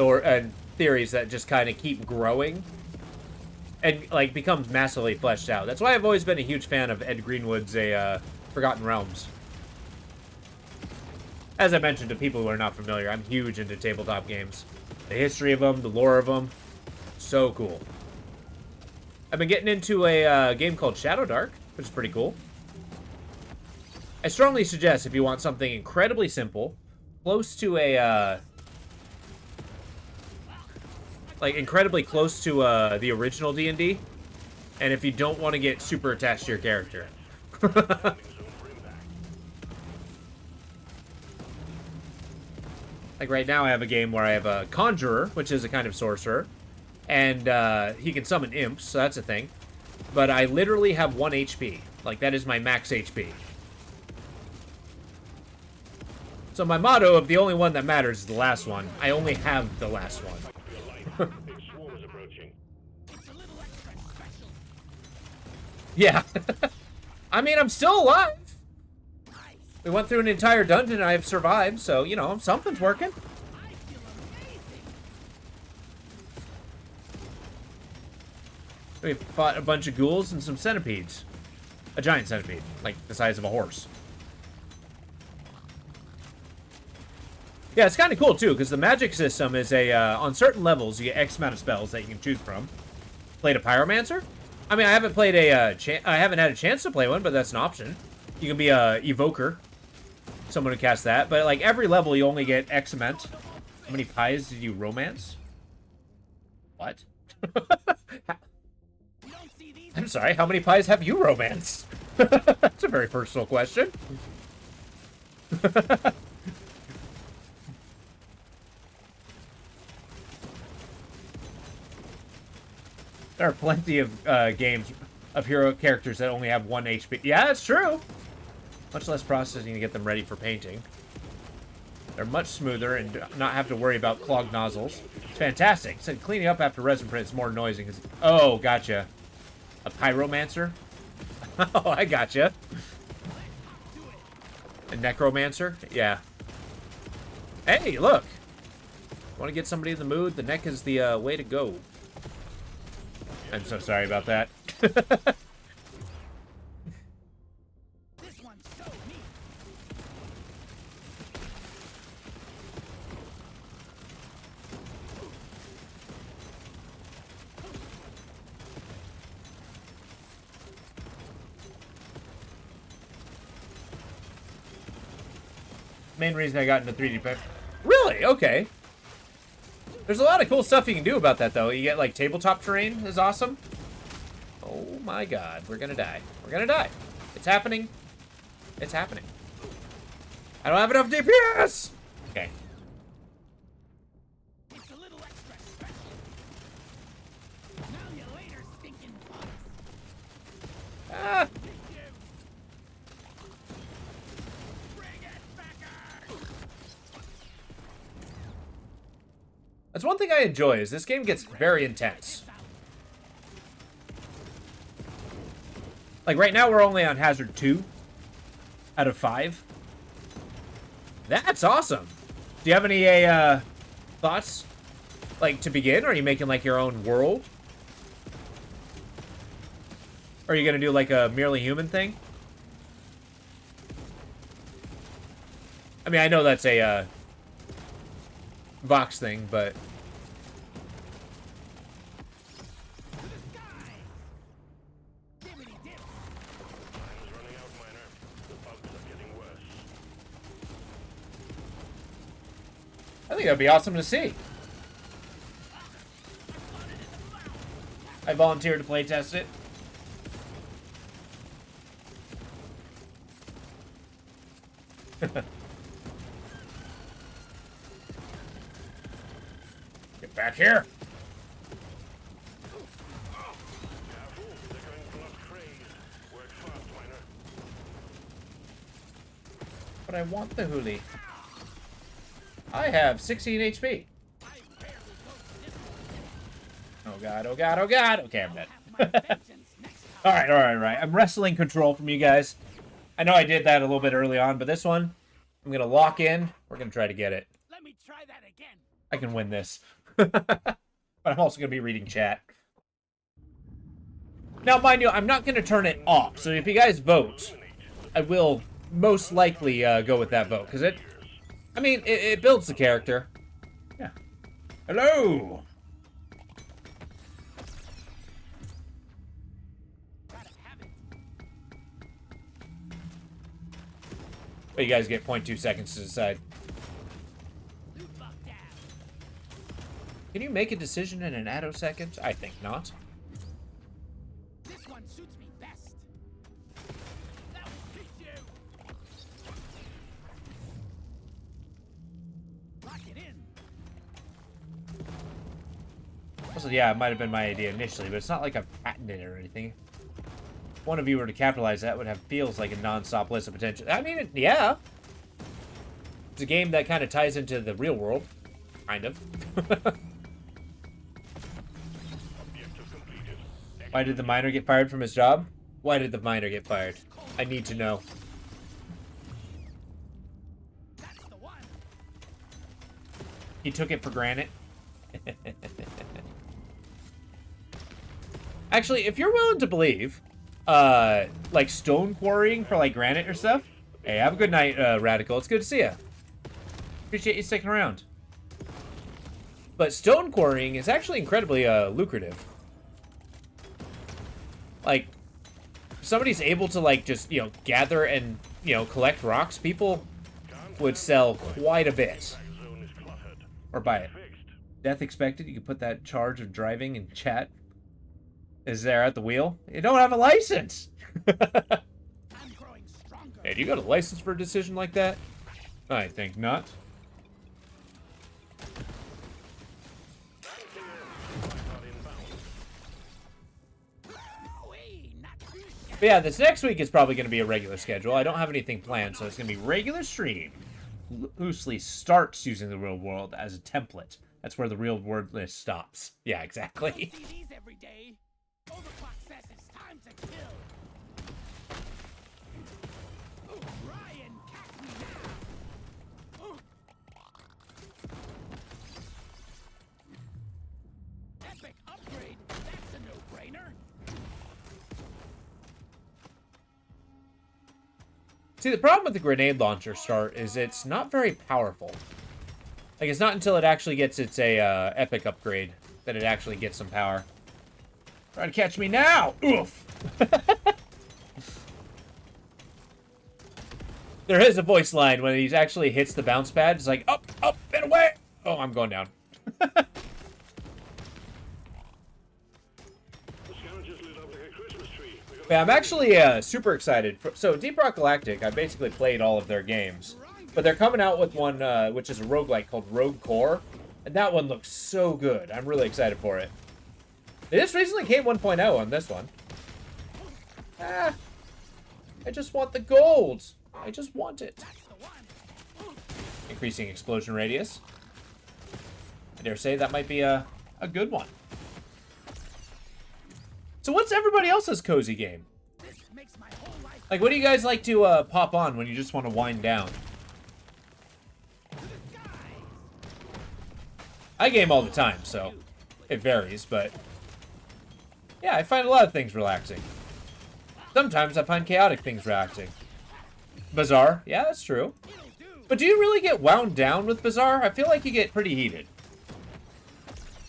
theories that just kind of keep growing and like becomes massively fleshed out. That's why I've always been a huge fan of Ed Greenwood's Forgotten Realms. As I mentioned to people who are not familiar, I'm huge into tabletop games. The history of them, the lore of them, so cool. I've been getting into a game called Shadow Dark, which is pretty cool. I strongly suggest if you want something incredibly simple, close to a, like incredibly close to the original D&D, and if you don't want to get super attached to your character. Like right now I have a game where I have a conjurer, which is a kind of sorcerer, and he can summon imps, so that's a thing. But I literally have 1 HP. Like that is my max HP. So my motto of the only one that matters is the last one. I only have the last one. Big swarm is approaching. It's a little extra special. Yeah. I mean, I'm still alive. Nice. We went through an entire dungeon and I've survived, so, you know, something's working. I feel amazing. We fought a bunch of ghouls and some centipedes. A giant centipede, like the size of a horse. Yeah, it's kind of cool, too, because the magic system is on certain levels, you get X amount of spells that you can choose from. Played a pyromancer? I mean, I haven't played I haven't had a chance to play one, but that's an option. You can be a evoker. Someone who casts that. But, like, every level you only get X amount. How many pies did you romance? What? You don't see these. I'm sorry, how many pies have you romanced? That's a very personal question. There are plenty of games of hero characters that only have 1 HP. Yeah, that's true. Much less processing to get them ready for painting. They're much smoother and do not have to worry about clogged nozzles. It's fantastic. Said cleaning up after resin print is more noisy. Oh, gotcha. A pyromancer? Oh, I gotcha. A necromancer? Yeah. Hey, look. Want to get somebody in the mood? The neck is the way to go. I'm so sorry about that. This one's so neat. Main reason I got into 3D print. Really? Okay. There's a lot of cool stuff you can do about that, though. You get, like, tabletop terrain is awesome. Oh, my God. We're gonna die. We're gonna die. It's happening. It's happening. I don't have enough DPS! Okay. It's a little extra special. Now you later, stinking bugs. Ah! Bring it back. That's one thing I enjoy, is this game gets very intense. Like, right now we're only on Hazard 2 out of 5. That's awesome. Do you have any thoughts, like, to begin? Or are you making, like, your own world? Or are you going to do, like, a merely human thing? I mean, I know that's a Vox thing, but... To the sky. Dibbity dip. think that'd be awesome to see. I volunteered to play test it. Get back here. Careful, they're going blood crazed. Work fast, miner. But I want the hoolie. I have 16 HP. Oh god, oh god, oh god. Okay, I'm dead. Alright, alright. I'm wrestling control from you guys. I know I did that a little bit early on, but this one, I'm gonna lock in. We're gonna try to get it. Let me try that again. I can win this. But I'm also gonna be reading chat. Now, mind you, I'm not gonna turn it off. So if you guys vote, I will most likely go with that vote. Because it builds the character. Yeah. Hello! But you guys get 0.2 seconds to decide. Can you make a decision in an attosecond? I think not. This one suits me best. That will teach you. Lock it in. Also, yeah, it might have been my idea initially, but it's not like I've patented it or anything. If one of you were to capitalize that, would have feels like a non-stop list of potential. I mean, yeah. It's a game that kind of ties into the real world. Kind of. Why did the miner get fired from his job? Why did the miner get fired? I need to know. That's the one. He took it for granted. Actually, if you're willing to believe, like stone quarrying for like granite or stuff. Hey, have a good night, Radical. It's good to see you. Appreciate you sticking around. But stone quarrying is actually incredibly lucrative. Like, if somebody's able to like just, gather and, collect rocks, people would sell quite a bit. Or buy it. Death expected. You can put that charge of driving in chat. Is there at the wheel? You don't have a license. I'm growing stronger. Hey, do you got a license for a decision like that? I think not. But yeah, this next week is probably going to be a regular schedule. I don't have anything planned, so it's going to be regular stream. Loosely starts using the real world as a template. That's where the real world list stops. Yeah, exactly. See these every day. Overclock says it's time to kill. Ryan, catch me now. Epic upgrade. That's a no-brainer. See, the problem with the grenade launcher start is it's not very powerful. Like, it's not until it actually gets its epic upgrade that it actually gets some power. Try to catch me now! Oof! There is a voice line when he actually hits the bounce pad. It's like, up, up, and away! Oh, I'm going down. Yeah, I'm actually super excited. So, Deep Rock Galactic, I basically played all of their games. But they're coming out with one, which is a roguelike called Rogue Core. And that one looks so good. I'm really excited for it. They just recently came 1.0 on this one. Ah, I just want the gold. I just want it. Increasing explosion radius. I dare say that might be a good one. So what's everybody else's cozy game? Like, what do you guys like to pop on when you just want to wind down? I game all the time, so it varies, but yeah, I find a lot of things relaxing. Sometimes I find chaotic things relaxing. Bazaar, yeah, that's true. But do you really get wound down with Bazaar? I feel like you get pretty heated.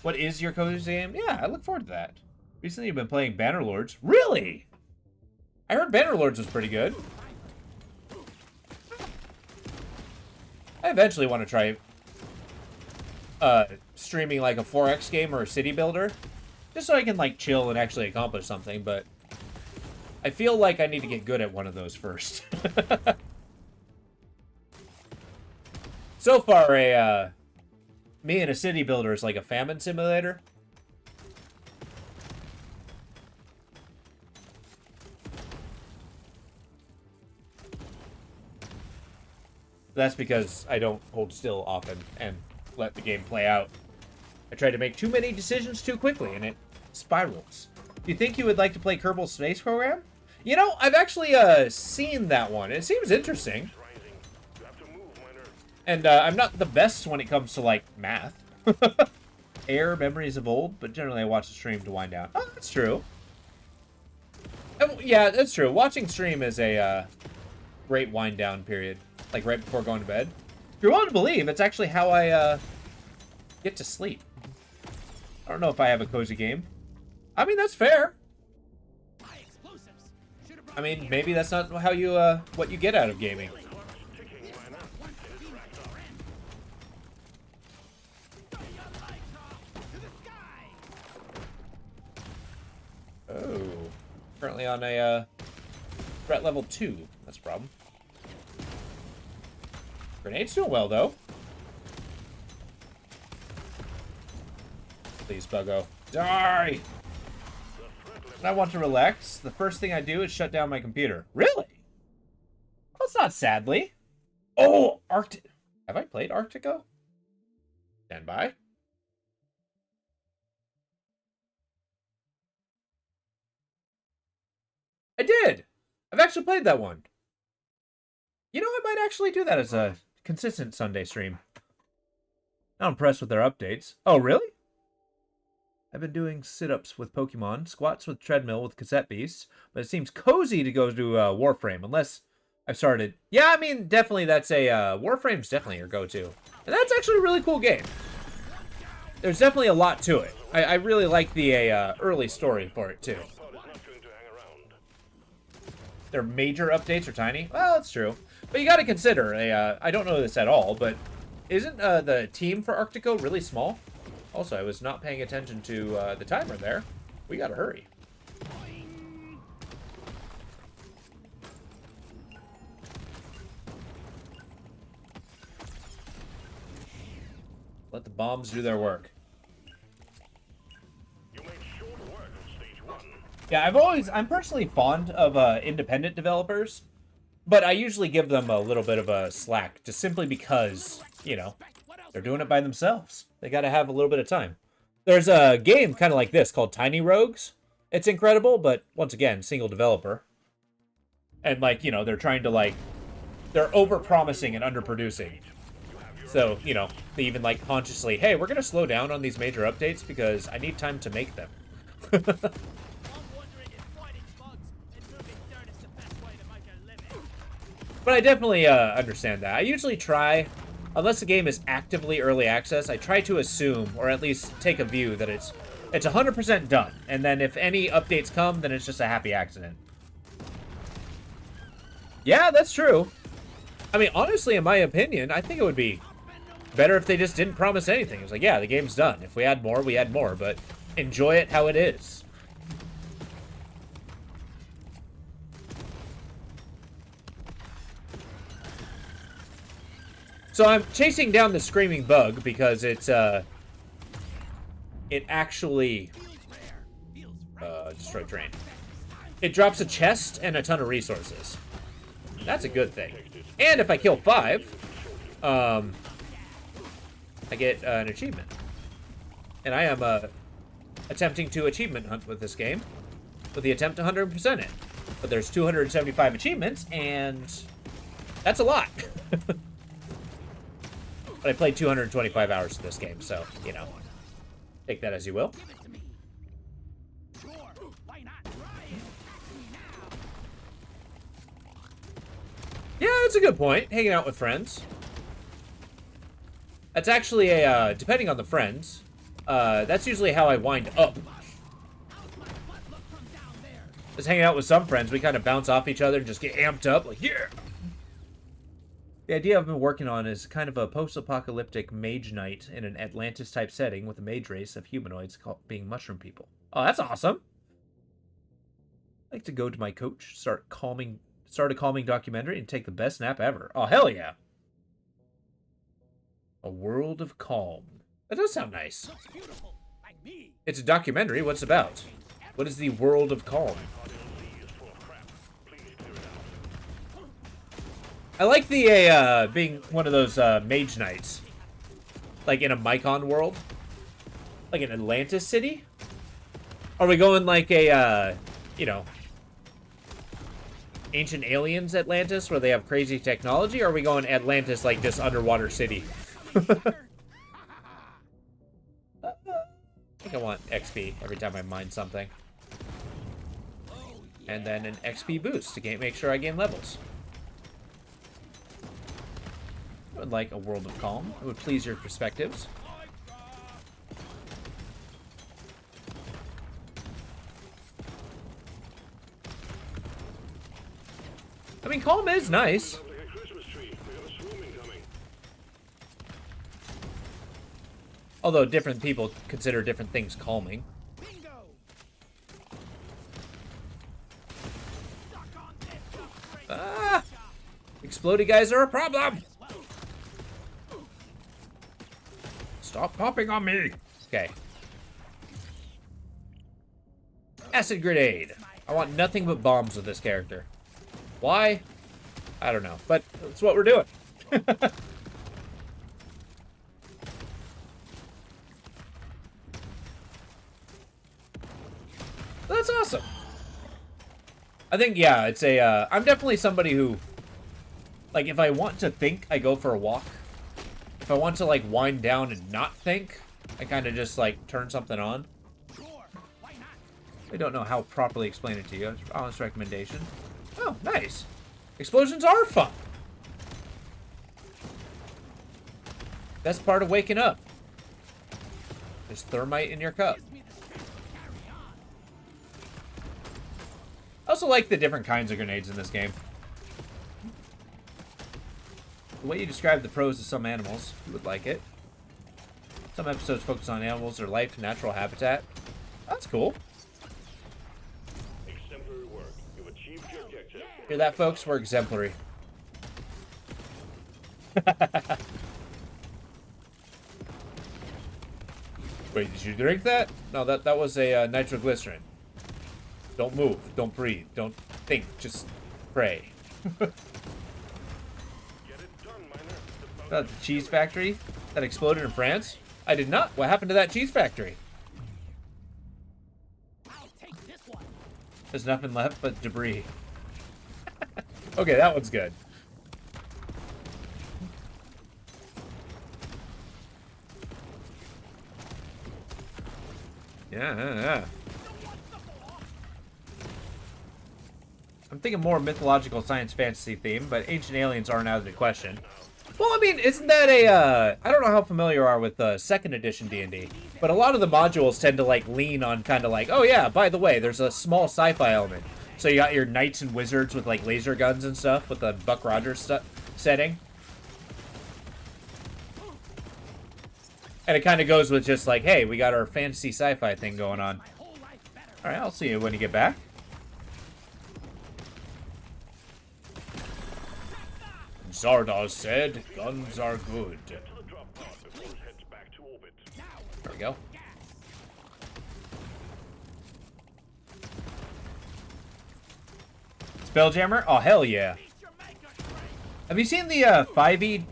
What is your cozy game? Yeah, I look forward to that. Recently, you've been playing Bannerlords. Really? I heard Bannerlords was pretty good. I eventually want to try streaming like a 4X game or a city builder, just so I can like chill and actually accomplish something, but I feel like I need to get good at one of those first. So far, me and a city builder is like a famine simulator. That's because I don't hold still often and let the game play out. I try to make too many decisions too quickly, and it spirals. Do you think you would like to play Kerbal Space Program? You know, I've actually seen that one. It seems interesting. And I'm not the best when it comes to, like, math. Air, memories of old, but generally I watch the stream to wind down. Oh, that's true. Yeah, that's true. Watching stream is a great wind down period. Like, right before going to bed. If you're willing to believe, it's actually how I get to sleep. I don't know if I have a cozy game. I mean, that's fair. I mean, maybe that's not how you, what you get out of gaming. Oh. Currently on a, threat level 2. That's a problem. Grenade's doing well, though. Please, Buggo. Die! When I want to relax, the first thing I do is shut down my computer. Really? Well, it's not sadly. Oh, Arctic. Have I played Arctico? Stand by. I did! I've actually played that one. You know, I might actually do that as a consistent Sunday stream. Not impressed with their updates. Oh, really? I've been doing sit-ups with Pokemon, squats with treadmill with cassette beasts, but it seems cozy to go to Warframe, unless I've started... Yeah, I mean, definitely that's a... Warframe's definitely your go-to. And that's actually a really cool game. There's definitely a lot to it. I really like the early story for it, too. Their major updates are tiny? Well, that's true. But you gotta consider, I don't know this at all, but isn't the team for Arctico really small? Also, I was not paying attention to the timer there. We gotta hurry. Let the bombs do their work. Yeah, I'm personally fond of independent developers, but I usually give them a little bit of a slack, just simply because, you know, they're doing it by themselves. They gotta have a little bit of time. There's a game kind of like this called Tiny Rogues. It's incredible, but once again, single developer. And, like, you know, they're trying to, like, they're over-promising and underproducing. So, you know, they even, like, consciously, hey, we're gonna slow down on these major updates because I need time to make them. But I definitely understand that. I usually try, unless the game is actively early access, I try to assume, or at least take a view, that it's 100% done. And then if any updates come, then it's just a happy accident. Yeah, that's true. I mean, honestly, in my opinion, I think it would be better if they just didn't promise anything. It was like, yeah, the game's done. If we add more, we add more, but enjoy it how it is. So I'm chasing down the screaming bug because it's, it actually, destroy terrain. It drops a chest and a ton of resources. That's a good thing. And if I kill 5, I get an achievement. And I am, attempting to achievement hunt with this game, with the attempt to 100% it. But there's 275 achievements, and that's a lot. But I played 225 hours of this game, so, you know, take that as you will. Yeah, that's a good point. Hanging out with friends. That's actually a, depending on the friends, that's usually how I wind up. Just hanging out with some friends, we kind of bounce off each other and just get amped up, like, yeah! The idea I've been working on is kind of a post-apocalyptic mage knight in an Atlantis-type setting with a mage race of humanoids called being mushroom people. Oh, that's awesome! I'd like to go to my coach, start a calming documentary, and take the best nap ever. Oh, hell yeah! A world of calm. That does sound nice. Looks beautiful, like me. It's a documentary. What's it about? What is the world of calm? I like the being one of those mage knights, like in a Mycon world, like an Atlantis city. Are we going like a you know, ancient aliens Atlantis where they have crazy technology, or are we going Atlantis like just underwater city? I think I want XP every time I mine something, and then an XP boost to make sure I gain levels. I would like a world of calm. It would please your perspectives. I mean, calm is nice. Although different people consider different things calming. Bingo. Ah! Explodey guys are a problem! Stop popping on me! Okay. Acid grenade. I want nothing but bombs with this character. Why? I don't know. But that's what we're doing. That's awesome. I think, yeah, it's a, I'm definitely somebody who, like, if I want to think, I go for a walk. If I want to, like, wind down and not think, I kind of just, like, turn something on. Sure, why not? I don't know how to properly explain it to you. Honest recommendation. Oh, nice. Explosions are fun. Best part of waking up. There's thermite in your cup. Gives me the strength to carry on. I also like the different kinds of grenades in this game. The way you describe the pros of some animals, you would like it. Some episodes focus on animals, their life, and natural habitat. That's cool. Exemplary work. You've achieved your objective. Hear that, folks? We're exemplary. Wait, did you drink that? No, that was a nitroglycerin. Don't move. Don't breathe. Don't think. Just pray. Get it done, miner. The cheese factory that exploded in France? I did not. What happened to that cheese factory? I'll take this one. There's nothing left but debris. Okay, that one's good. Yeah. I'm thinking more mythological science fantasy theme, but ancient aliens aren't out of the question. Well, I mean, isn't that a, I don't know how familiar you are with second edition D&D, but a lot of the modules tend to, like, lean on kind of like, oh yeah, by the way, there's a small sci-fi element. So you got your knights and wizards with, like, laser guns and stuff with the Buck Rogers setting. And it kind of goes with just like, hey, we got our fantasy sci-fi thing going on. My whole life better. All right, I'll see you when you get back. Zardoz said, guns are good. To the drop pod before it heads back to orbit. There we go. Gas. Spelljammer? Oh, hell yeah. Beat your maker, Frank. Have you seen the 5e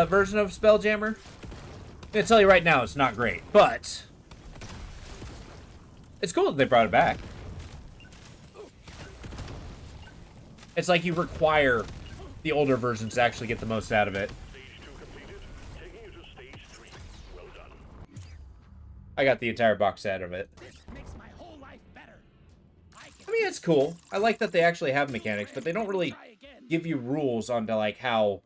version of Spelljammer? I'm gonna tell you right now, it's not great, but it's cool that they brought it back. It's like you require the older versions to actually get the most out of it. Stage 2 completed. Taking you to stage 3. Well done. I got the entire box set of it. This makes my whole life better. I I mean, it's cool. I like that they actually have mechanics, but they don't really try again. give you rules onto, like, how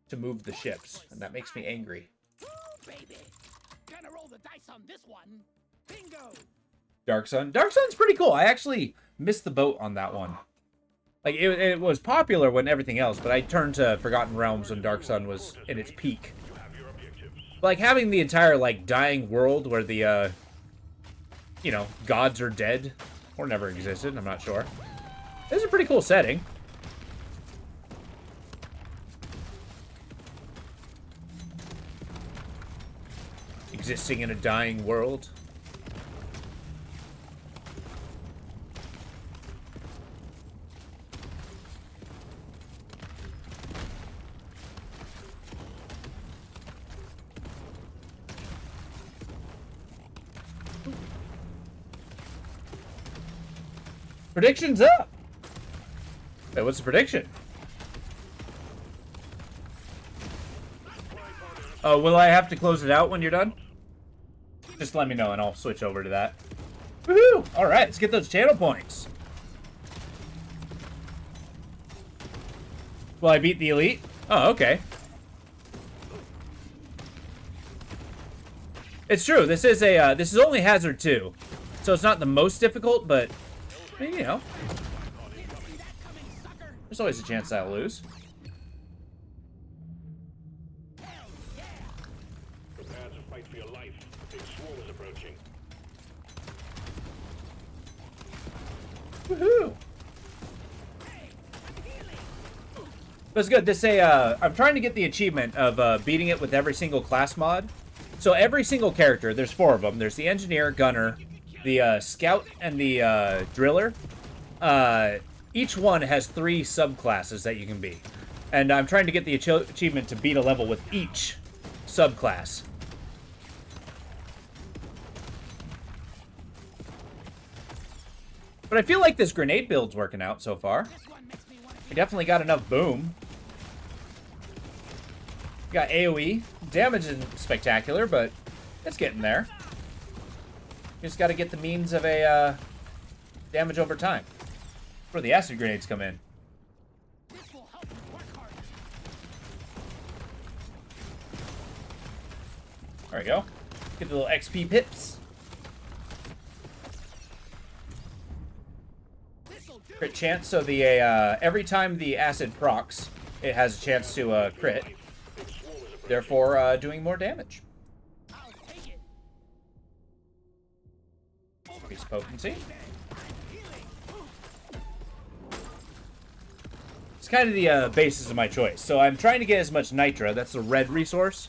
to move the ships, and that makes me angry. Woo, baby. Gonna roll the dice on this one. Bingo. Dark Sun? Dark Sun's pretty cool. I actually missed the boat on that one. Like, it was popular when everything else, but I turned to Forgotten Realms when Dark Sun was in its peak. But, like, having the entire, like, dying world where the, you know, gods are dead, or never existed, I'm not sure. This is a pretty cool setting. Existing in a dying world. Prediction's up! Wait, what's the prediction? Oh, will I have to close it out when you're done? Just let me know and I'll switch over to that. Woohoo! Alright, let's get those channel points. Will I beat the elite? Oh, okay. It's true, this is a, this is only Hazard 2. So it's not the most difficult, but, you know. There's always a chance I'll lose. Prepare to fight for your life. Big swarm is approaching. Woohoo! That's good. This I'm trying to get the achievement of beating it with every single class mod. So every single character, there's 4 of them. There's the engineer, gunner, the scout, and the driller. Each one has 3 subclasses that you can be. And I'm trying to get the achievement to beat a level with each subclass. But I feel like this grenade build's working out so far. We definitely got enough boom. Got AoE. Damage isn't spectacular, but it's getting there. Just got to get the means of a damage over time. That's where the acid grenades come in. There we go. Get the little XP pips. Crit chance, so the every time the acid procs, it has a chance to crit. Therefore, doing more damage. Increase potency. It's kind of the basis of my choice. So I'm trying to get as much Nitra, that's the red resource,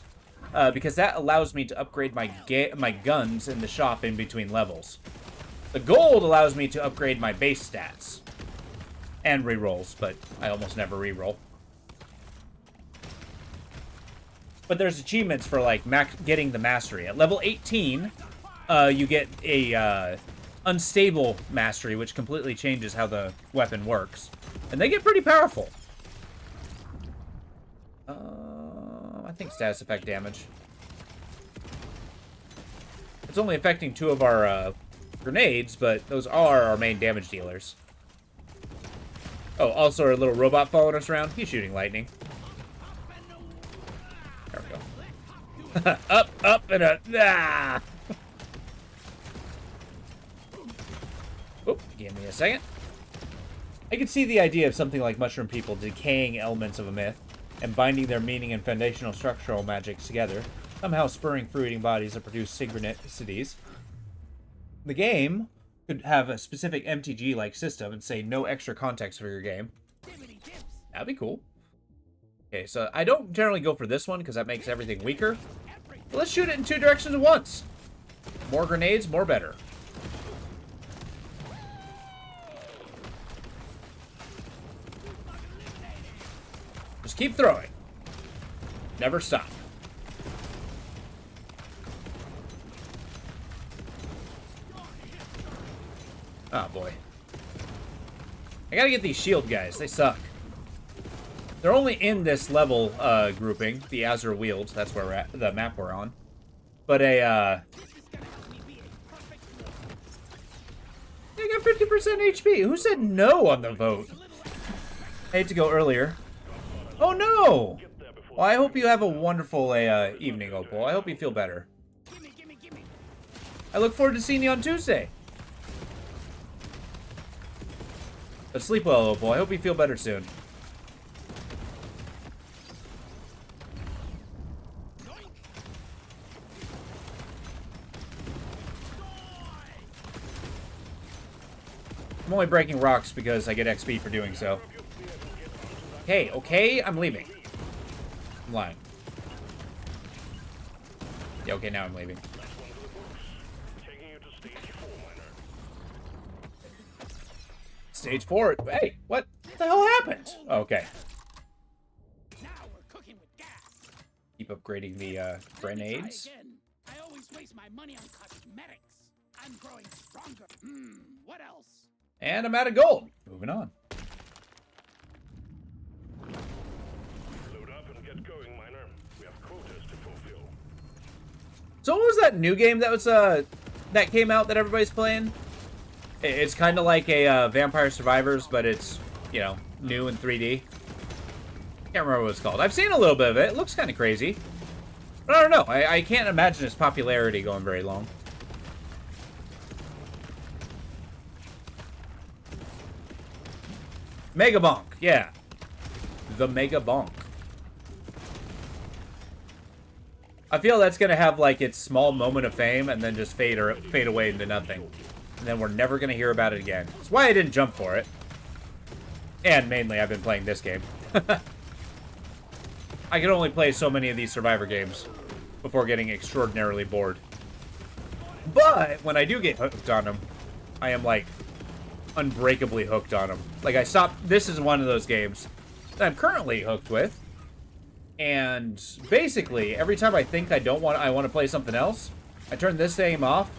because that allows me to upgrade my guns in the shop in between levels. The gold allows me to upgrade my base stats. And rerolls, but I almost never reroll. But there's achievements for, like, getting the mastery. At level 18, you get a unstable mastery, which completely changes how the weapon works. And they get pretty powerful. I think status effect damage. It's only affecting 2 of our grenades, but those are our main damage dealers. Oh, also our little robot following us around. He's shooting lightning. There we go. up, and a... Ah! Oop, give me a second. I can see the idea of something like Mushroom People decaying elements of a myth and binding their meaning and foundational structural magics together, somehow spurring fruiting bodies to produce synchronicities. The game could have a specific MTG-like system and say no extra context for your game. That'd be cool. Okay, so I don't generally go for this one because that makes everything weaker. But let's shoot it in 2 directions at once. More grenades, more better. Just keep throwing. Never stop. Oh, boy. I gotta get these shield guys. They suck. They're only in this level grouping, the Azure Wields. That's where we're at, the map we're on. But they got 50% HP. Who said no on the vote? I hate to go earlier. Oh, no! Well, I hope you have a wonderful evening, Opal. I hope you feel better. I look forward to seeing you on Tuesday. But sleep well, Opal. I hope you feel better soon. I'm only breaking rocks because I get XP for doing so. Okay, okay, I'm leaving. I'm lying. Yeah, okay, now I'm leaving. Stage 4? Hey, what the hell happened? Okay. Now we're cooking with gas. Keep upgrading the Let me try grenades. again. I always waste my money on cosmetics. I'm growing stronger. What else? And I'm out of gold. Moving on. Load up and get going, miner. We have quotas to fulfill. So what was that new game that was that came out that everybody's playing? It's kind of like a Vampire Survivors, but it's, you know, new in 3D. Can't remember what it's called. I've seen a little bit of it. It looks kind of crazy. But I don't know. I can't imagine its popularity going very long. Mega Bonk. Yeah. The Mega Bonk. I feel that's going to have, like, its small moment of fame and then just fade away into nothing. And then we're never going to hear about it again. That's why I didn't jump for it. And mainly, I've been playing this game. I can only play so many of these Survivor games before getting extraordinarily bored. But when I do get hooked on them, I am, like, unbreakably hooked on them. Like, I stopped... This is one of those games that I'm currently hooked with. And basically, every time I think I want to play something else, I turn this game off,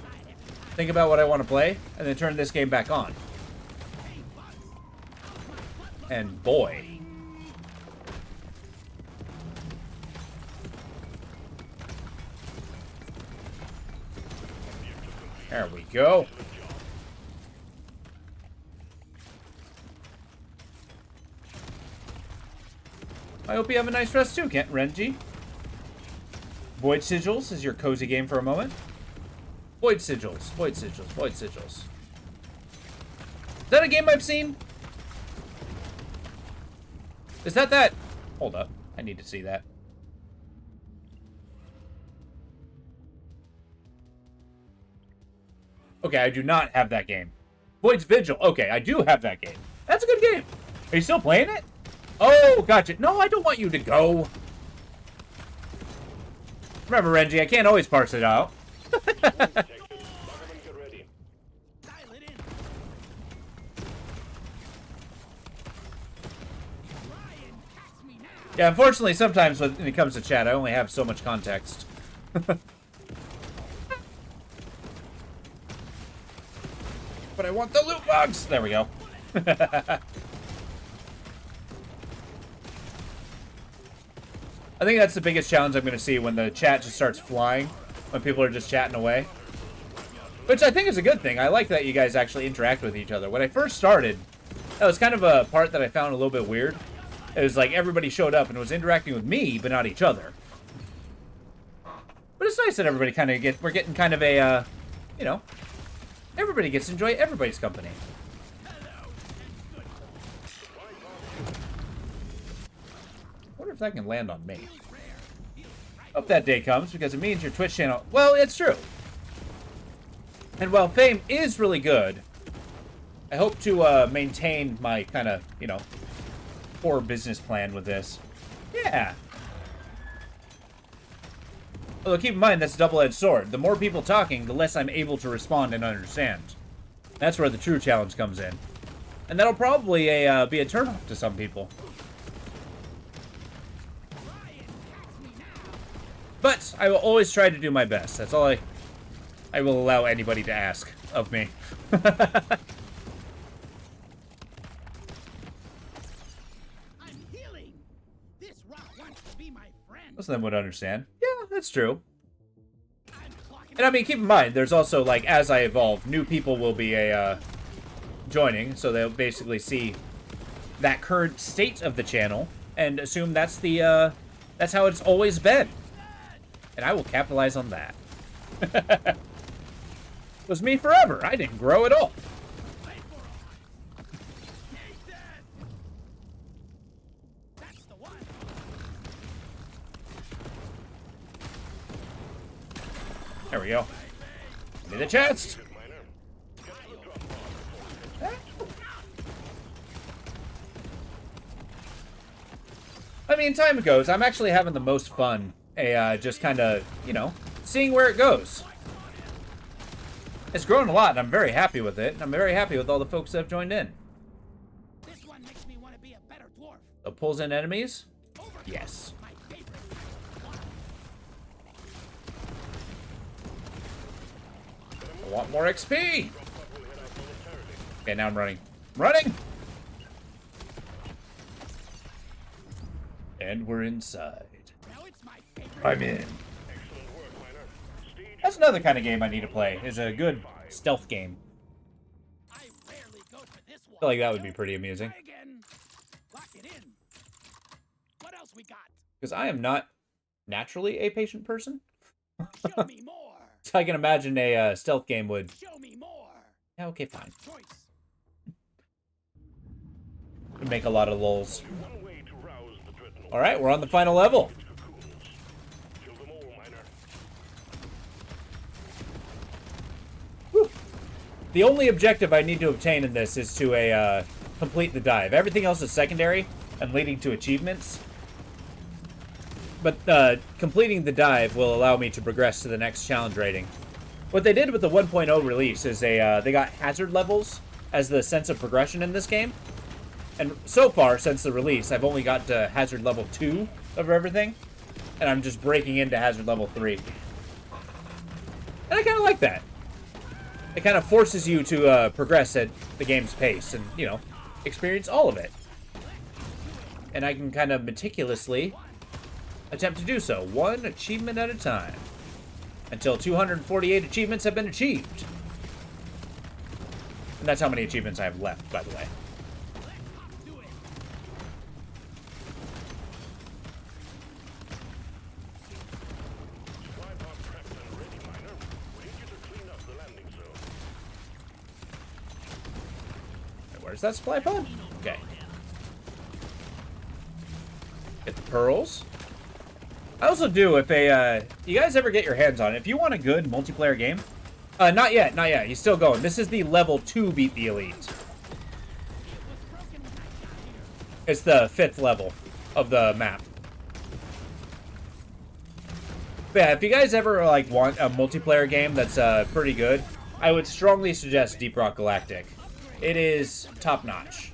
think about what I want to play, and then turn this game back on. And boy. There we go. I hope you have a nice rest too, Renji. Void Sigils is your cozy game for a moment. Void Sigils, Void Sigils, Void Sigils. Is that a game I've seen? Is that? Hold up. I need to see that. Okay, I do not have that game. Void's Vigil. Okay, I do have that game. That's a good game. Are you still playing it? Oh, gotcha. No, I don't want you to go. Remember, Renji, I can't always parse it out. Yeah, unfortunately, sometimes when it comes to chat, I only have so much context. But I want the loot box! There we go. I think that's the biggest challenge I'm going to see when the chat just starts flying, when people are just chatting away. Which I think is a good thing. I like that you guys actually interact with each other. When I first started, that was kind of a part that I found a little bit weird. It was like everybody showed up and was interacting with me, but not each other. But it's nice that everybody kind of we're getting kind of a, you know, everybody gets to enjoy everybody's company. I wonder if that can land on me. Hope that day comes, because it means your Twitch channel... Well, it's true. And while fame is really good, I hope to maintain my kind of, you know, poor business plan with this. Yeah. Although keep in mind, that's a double-edged sword. The more people talking, the less I'm able to respond and understand. That's where the true challenge comes in. And that'll probably be a turnoff to some people. But I will always try to do my best. That's all I will allow anybody to ask of me. I'm healing. This rock wants to be my friend. Most of them would understand. Yeah, that's true. I'm clocking And I mean, keep in mind, there's also, like, as I evolve, new people will be joining, so they'll basically see that current state of the channel and assume that's the that's how it's always been. And I will capitalize on that. It was me forever. I didn't grow at all. There we go. Give me the chest. I mean, time goes. I'm actually having the most fun. Just kind of, you know, seeing where it goes. It's grown a lot, and I'm very happy with it. I'm very happy with all the folks that have joined in. This one makes me want to be a better dwarf. It pulls in enemies? Yes. My favorite. I want more XP! Okay, now I'm running. Running! And we're inside. Now it's my favorite. I'm in. That's another kind of game I need to play, is a good stealth game. I rarely go for this one. I feel like that would be pretty amusing. Try again. Lock it in. What else we got? Because I am not naturally a patient person. Show me more. So I can imagine a stealth game would... Show me more. Yeah, okay, fine. Choice. Would make a lot of lulz. Alright, we're on the final level. Whew. The only objective I need to obtain in this is to complete the dive. Everything else is secondary and leading to achievements. But completing the dive will allow me to progress to the next challenge rating. What they did with the 1.0 release is they got hazard levels as the sense of progression in this game. And so far, since the release, I've only got to hazard level 2 of everything. And I'm just breaking into hazard level 3. And I kind of like that. It kind of forces you to progress at the game's pace and, you know, experience all of it. And I can kind of meticulously attempt to do so, one achievement at a time, until 248 achievements have been achieved. And that's how many achievements I have left, by the way. Where's that supply pod? Okay. Get the pearls. I also do, if you guys ever get your hands on it, if you want a good multiplayer game, not yet, not yet, he's still going. This is the level 2 beat the elite. It's the 5th level of the map. But yeah, if you guys ever, like, want a multiplayer game that's, pretty good, I would strongly suggest Deep Rock Galactic. It is top-notch.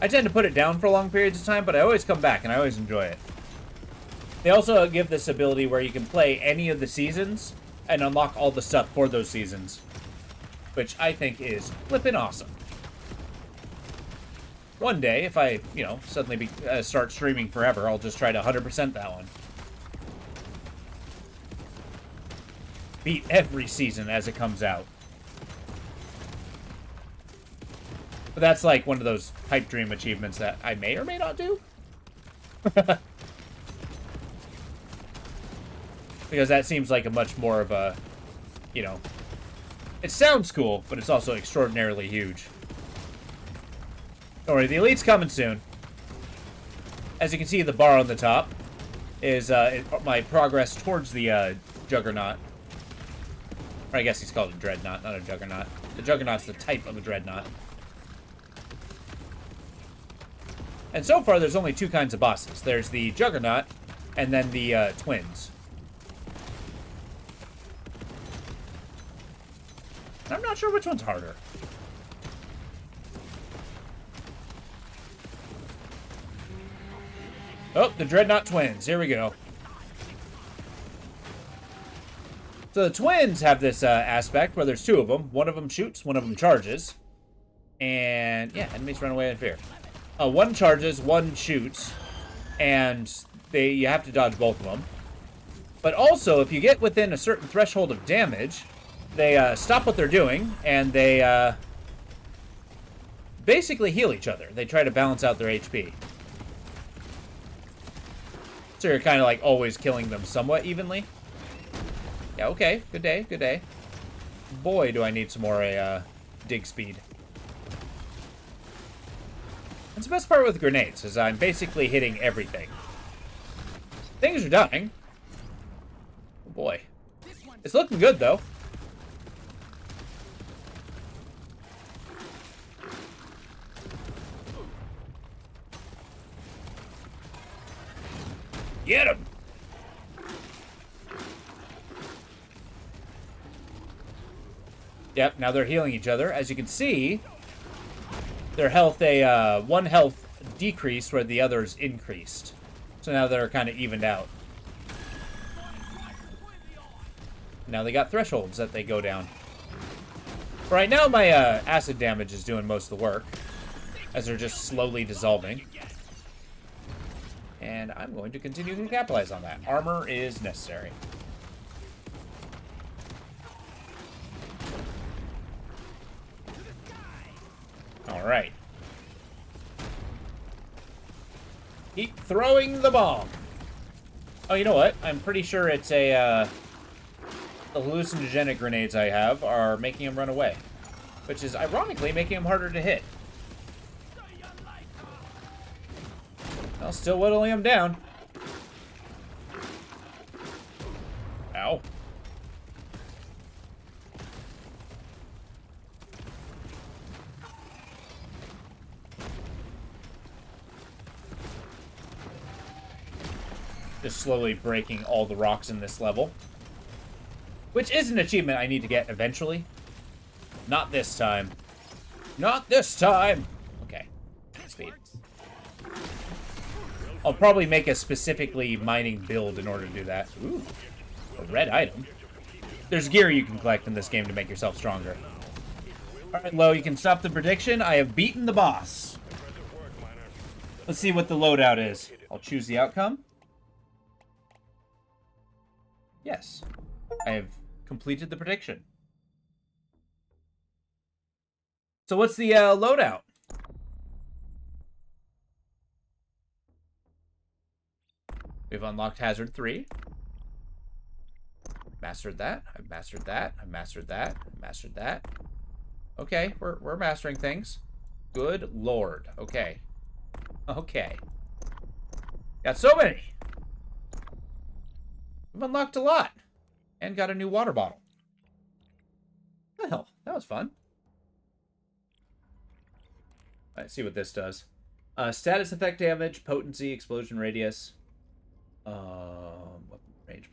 I tend to put it down for long periods of time, but I always come back, and I always enjoy it. They also give this ability where you can play any of the seasons and unlock all the stuff for those seasons, which I think is flippin' awesome. One day, if I, you know, suddenly start streaming forever, I'll just try to 100% that one. Beat every season as it comes out. But that's like one of those pipe dream achievements that I may or may not do. Because that seems like a much more of a, you know, it sounds cool, but it's also extraordinarily huge. Don't worry, the elite's coming soon. As you can see, the bar on the top is my progress towards the Juggernaut. Or I guess he's called a Dreadnought, not a Juggernaut. The Juggernaut's the type of a Dreadnought. And so far, there's only 2 kinds of bosses. There's the Juggernaut, and then the twins. And I'm not sure which one's harder. Oh, the Dreadnought twins. Here we go. So the twins have this aspect where there's 2 of them. One of them shoots, one of them charges. And, yeah, enemies run away in fear. One charges, one shoots, and you have to dodge both of them. But also, if you get within a certain threshold of damage, they stop what they're doing, and they basically heal each other. They try to balance out their HP. So you're kind of like always killing them somewhat evenly. Yeah, okay. Good day, good day. Boy, do I need some more dig speed. That's the best part with grenades, is I'm basically hitting everything. Things are dying, Oh boy. This one's It's looking good, though. Get him! Yep, now they're healing each other. As you can see, their health, one health decreased where the others increased. So now they're kind of evened out. Now they got thresholds that they go down. Right now, my acid damage is doing most of the work, as they're just slowly dissolving. And I'm going to continue to capitalize on that. Armor is necessary. Alright. Keep throwing the bomb. Oh, you know what? I'm pretty sure it's a, the hallucinogenic grenades I have are making him run away. Which is, ironically, making him harder to hit. Well, still whittling him down. Ow. Just slowly breaking all the rocks in this level. Which is an achievement I need to get eventually. Not this time. Not this time! Okay. Speed. I'll probably make a specifically mining build in order to do that. Ooh. A red item. There's gear you can collect in this game to make yourself stronger. Alright, Lo, you can stop the prediction. I have beaten the boss. Let's see what the loadout is. I'll choose the outcome. Yes. I have completed the prediction. So what's the loadout? We've unlocked Hazard 3. Mastered that. I've mastered that. I've mastered that. I've mastered that. Okay, we're mastering things. Good lord. Okay. Okay. Got so many. We've unlocked a lot. And got a new water bottle. What the hell? That was fun. Let's see what this does. Status effect damage, potency, explosion radius. Weapon range.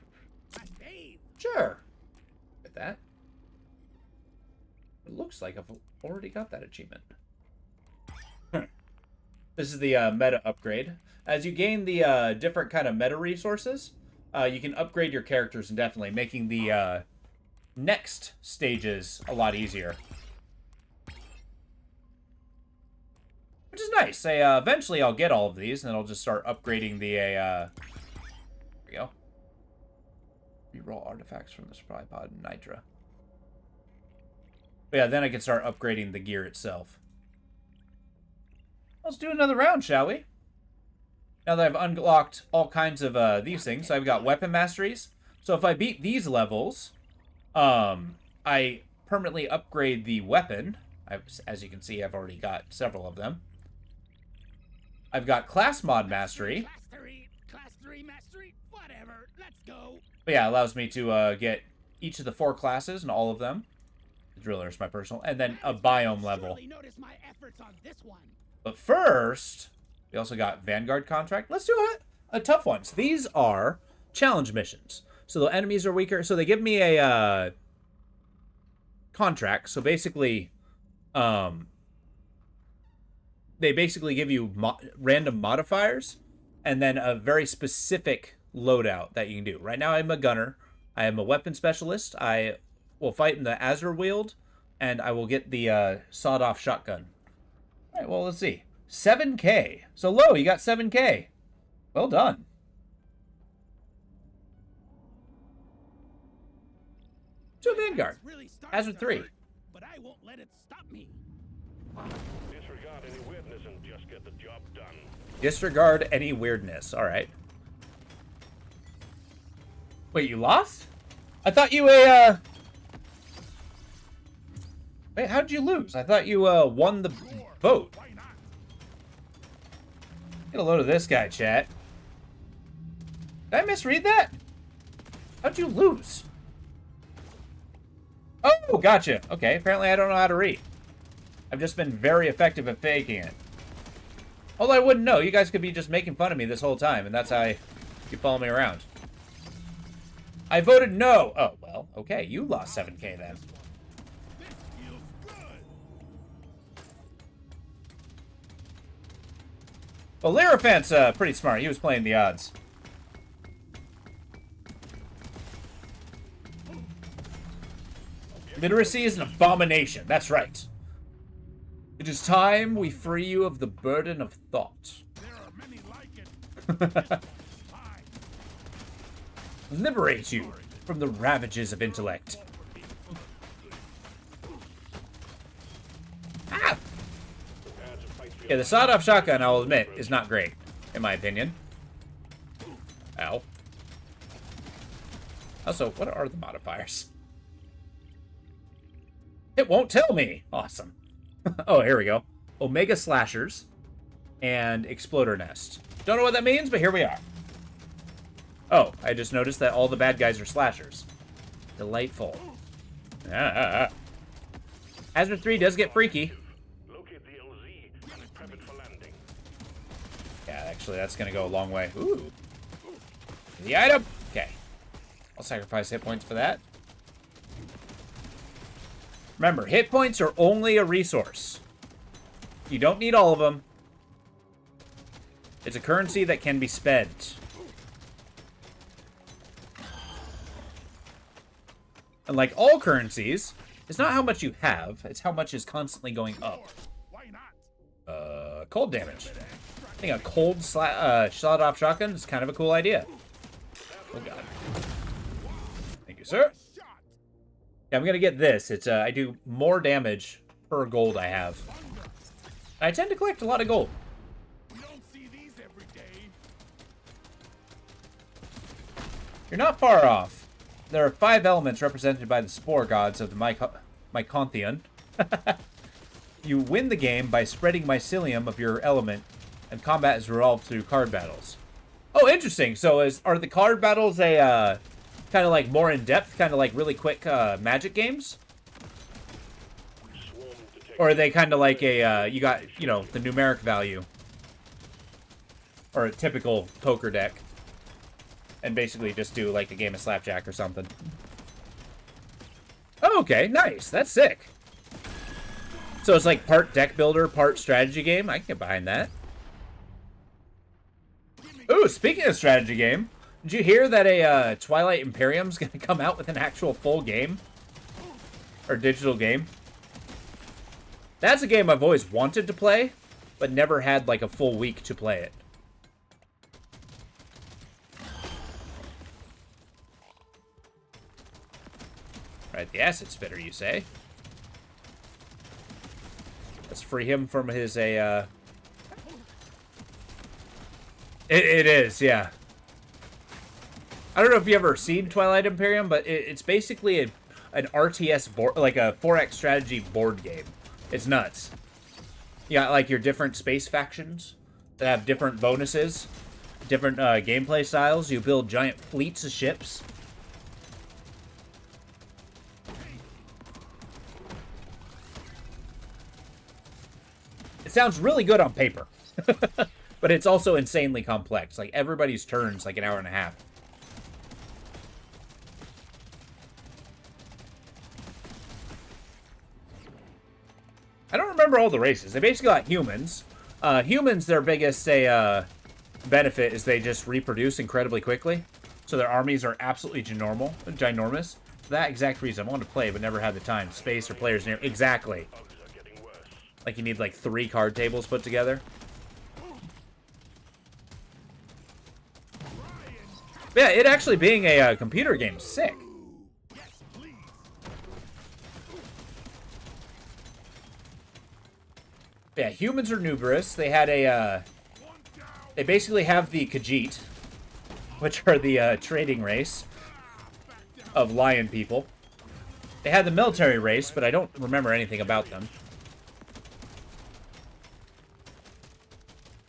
Sure. Get that. It looks like I've already got that achievement. This is the meta upgrade. As you gain the different kind of meta resources, you can upgrade your characters indefinitely, making the next stages a lot easier. Which is nice. Eventually I'll get all of these, and then I'll just start upgrading the... there we go. Reroll artifacts from the supply pod and Nitra. But yeah, then I can start upgrading the gear itself. Let's do another round, shall we? Now that I've unlocked all kinds of these things, so I've got weapon masteries. So if I beat these levels, I permanently upgrade the weapon. As you can see, I've already got several of them. I've got class mod mastery. Class 3 mastery, whatever. Let's go. But yeah, it allows me to get each of the 4 classes and all of them. The driller is my personal, and then a biome level. Notice my efforts on this one. But first, we also got Vanguard contract. Let's do a tough one. So these are challenge missions. So the enemies are weaker. So they give me a contract. So basically, they basically give you random modifiers and then a very specific loadout that you can do. Right now, I'm a gunner. I am a weapon specialist. I will fight in the Azure wield, and I will get the sawed-off shotgun. All right, well, let's see. 7K. So, Lo, you got 7K. Well done. To Vanguard. Hazard 3. But I won't let it stop me. Disregard any weirdness and just get the job done. Disregard any weirdness. All right. Wait, you lost? I thought you Wait, how'd you lose? I thought you won the vote. Get a load of this guy, chat. Did I misread that? How'd you lose? Oh, gotcha. Okay, apparently I don't know how to read. I've just been very effective at faking it. Although I wouldn't know. You guys could be just making fun of me this whole time, and that's how you follow me around. I voted no. Oh, well, okay. You lost 7K then. Well, Lyrifant's pretty smart. He was playing the odds. Literacy is an abomination. That's right. It is time we free you of the burden of thought. There are many like it. Liberate you from the ravages of intellect. Ah! Yeah, the sawed-off shotgun, I'll admit, is not great, in my opinion. Ow. Also, what are the modifiers? It won't tell me! Awesome. Oh, here we go. Omega Slashers and Exploder Nest. Don't know what that means, but here we are. Oh, I just noticed that all the bad guys are slashers. Delightful. Hazard 3 does get freaky. Locate the LZ and prep it for landing. Yeah, actually, that's going to go a long way. Ooh. The item! Okay. I'll sacrifice hit points for that. Remember, hit points are only a resource. You don't need all of them. It's a currency that can be spent. And like all currencies, it's not how much you have, it's how much is constantly going up. Why not? Cold damage. I think a cold sawed-off shotgun is kind of a cool idea. Oh god. Thank you, sir. Yeah, I'm gonna get this. It's I do more damage per gold I have. I tend to collect a lot of gold. We don't see these every day. You're not far off. There are 5 elements represented by the spore gods of the Mycontheon. You win the game by spreading mycelium of your element, and combat is resolved through card battles. Oh, interesting. So are the card battles a kind of like more in-depth, kind of like really quick magic games? Or are they kind of like a, you got, you know, the numeric value? Or a typical poker deck? And basically just do like a game of slapjack or something. Oh, okay, nice. That's sick. So it's like part deck builder, part strategy game. I can get behind that. Ooh, speaking of strategy game, did you hear that a Twilight Imperium's gonna come out with an actual full game? Or digital game? That's a game I've always wanted to play, but never had like a full week to play it. Right, the acid spitter, you say? Let's free him from his It is, yeah. I don't know if you ever seen Twilight Imperium, but it's basically an RTS board, like a 4X strategy board game. It's nuts. You got like your different space factions that have different bonuses, different gameplay styles. You build giant fleets of ships. It sounds really good on paper, but it's also insanely complex. Like everybody's turn's like an hour and a half. I don't remember all the races. They basically got humans. Humans, their biggest benefit is they just reproduce incredibly quickly. So their armies are absolutely ginormous. For that exact reason, I wanted to play but never had the time, space, or players near. Exactly. Like you need like 3 card tables put together. But yeah, it actually being a computer game is sick. Yeah, humans are numerous. They had they basically have the Khajiit, which are the trading race of lion people. They had the military race, but I don't remember anything about them.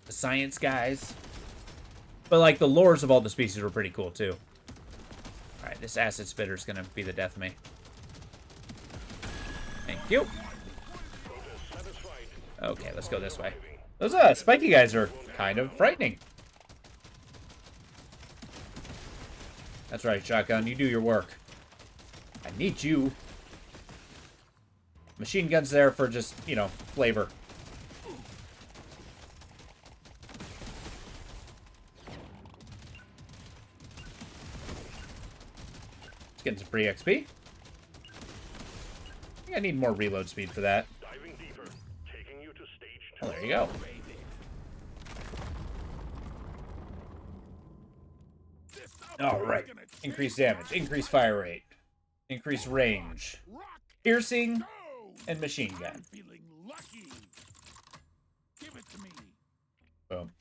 The science guys. But like the lores of all the species were pretty cool too. Alright. Alright, this acid spitter's gonna be the death of me. Thank you. Okay, let's go this way. Those spiky guys are kind of frightening. That's right, shotgun. You do your work. I need you. Machine gun's there for just, you know, flavor. Let's get some free XP. I think I need more reload speed for that. Diving deeper, taking you to stage 2. Oh, there you go. All right. Increase damage, increase fire rate, increase range, piercing, and machine gun. Feeling lucky. Give it to me. Boom.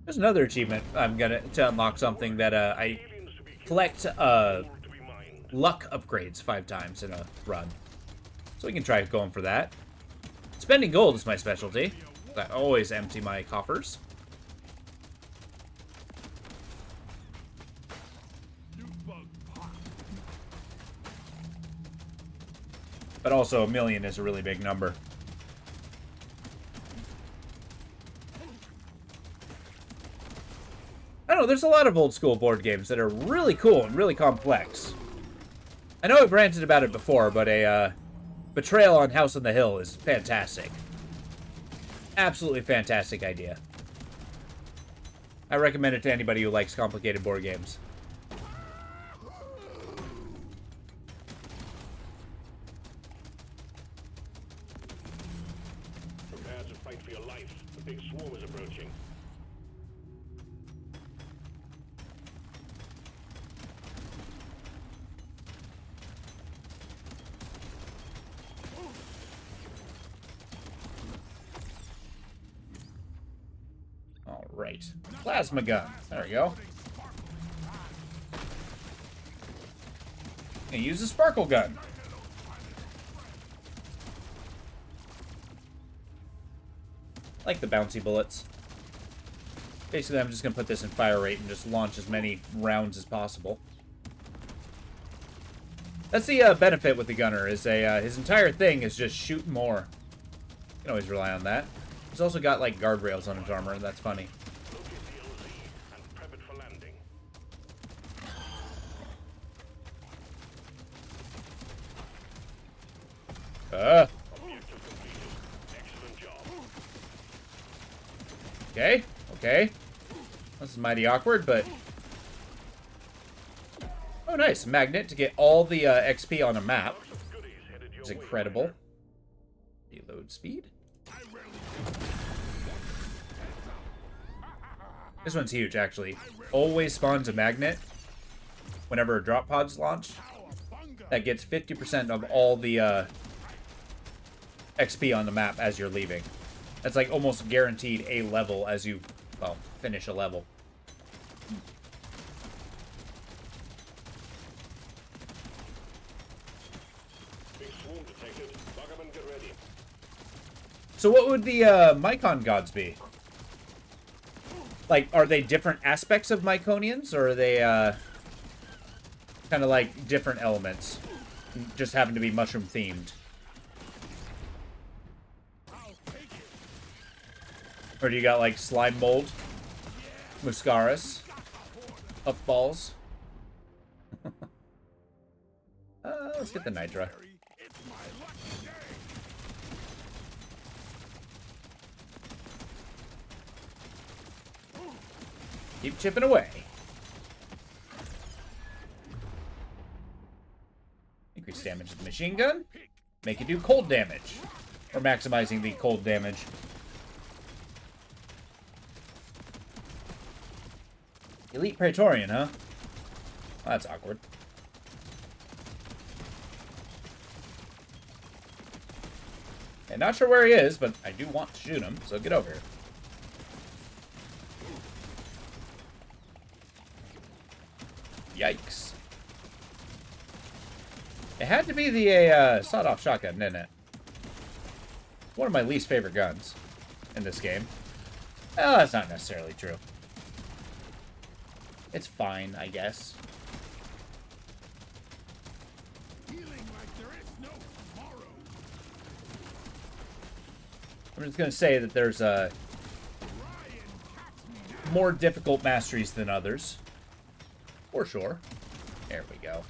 There's another achievement I'm gonna to unlock something that I collect luck upgrades 5 times in a run. So we can try going for that. Spending gold is my specialty. I always empty my coffers. But also, 1 million is a really big number. I don't know, there's a lot of old school board games that are really cool and really complex. I know I've ranted about it before, but a Betrayal on House on the Hill is fantastic. Absolutely fantastic idea. I recommend it to anybody who likes complicated board games. Prepare to fight for your life. The big swarm is approaching. Alright. Plasma gun. There we go. And use a sparkle gun. I like the bouncy bullets. Basically, I'm just going to put this in fire rate and just launch as many rounds as possible. That's the benefit with the gunner, is his entire thing is just shoot more. You can always rely on that. He's also got, like, guardrails on his armor, and that's funny. Locate the LZ and prep it for landing. Objective completed. Excellent job. Okay, okay. This is mighty awkward, but... Oh, nice. Magnet to get all the XP on a map. Lots of goodies headed your It's way. incredible. Reload speed. This one's huge, actually. Always spawns a magnet whenever a drop pod's launched. That gets 50% of all the XP on the map as you're leaving. That's like almost guaranteed a level as you, well, finish a level. Big swarm detected. Buggerman, get ready. So what would the Mycon gods be? Like, are they different aspects of Myconians, or are they kind of like different elements? Just happen to be mushroom themed. Or do you got like slime mold, Muscaris, puffballs? Let's get the Nitra. Keep chipping away. Increase damage with the machine gun. Make it do cold damage. Or maximizing the cold damage. Elite Praetorian, huh? Well, that's awkward. And not sure where he is, but I do want to shoot him, so get over here. Yikes. It had to be the sawed-off shotgun, didn't it? One of my least favorite guns in this game. Well, that's not necessarily true. It's fine, I guess. I'm just gonna say that there's more difficult masteries than others. For sure. There we go.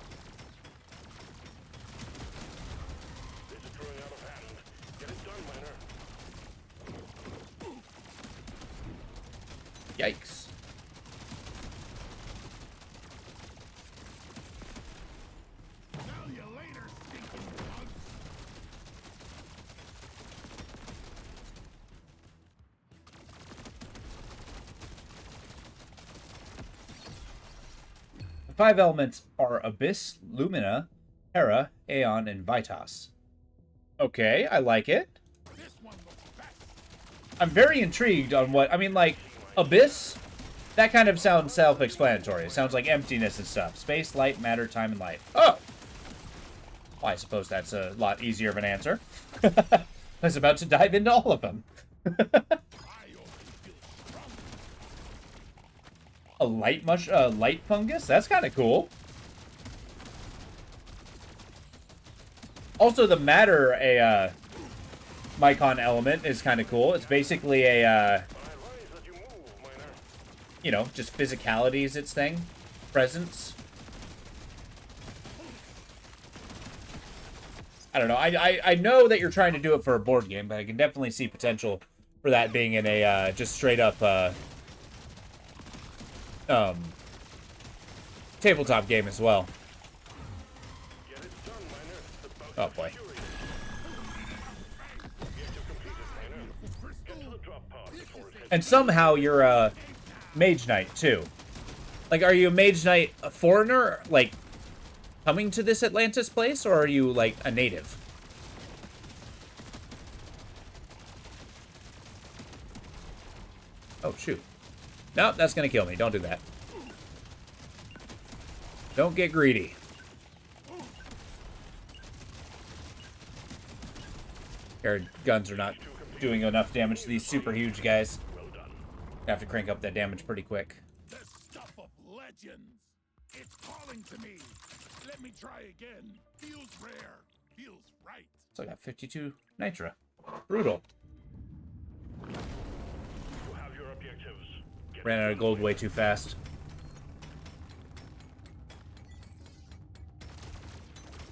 This is growing out of hand. Get it done, miner. Yikes. Tell you later, stinking bug. The 5 elements are Abyss, Lumina, Terra, Aeon, and Vitas. Okay, I like it. This one looks best. I'm very intrigued on what... I mean, like, Abyss? That kind of sounds self-explanatory. It sounds like emptiness and stuff. Space, light, matter, time, and life. Oh! Well, I suppose that's a lot easier of an answer. I was about to dive into all of them. I already feel strong. A light fungus? That's kind of cool. Also, the matter, Mycon element is kind of cool. It's basically a, I advise that you move, miner. you know, just physicality is its thing. Presence. I don't know. I know that you're trying to do it for a board game, but I can definitely see potential for that being in a, just straight up, tabletop game as well. Get it done, miner. The boat Oh, is boy. furious. Objective completed, miner. Get to the drop pod before it heads And somehow you're a mage knight, too. Like, are you a mage knight, a foreigner, like, coming to this Atlantis place, or are you, like, a native? Oh, shoot. Nope, that's gonna kill me. Don't do that. Don't get greedy. Our guns are not doing enough damage to these super huge guys. well done. I have to crank up that damage pretty quick. The stuff of legends. It's calling to me. Let me try again. Feels rare. Feels right. So I got 52 Nitra. Brutal. You have your objectives. Get Ran out of gold way too fast.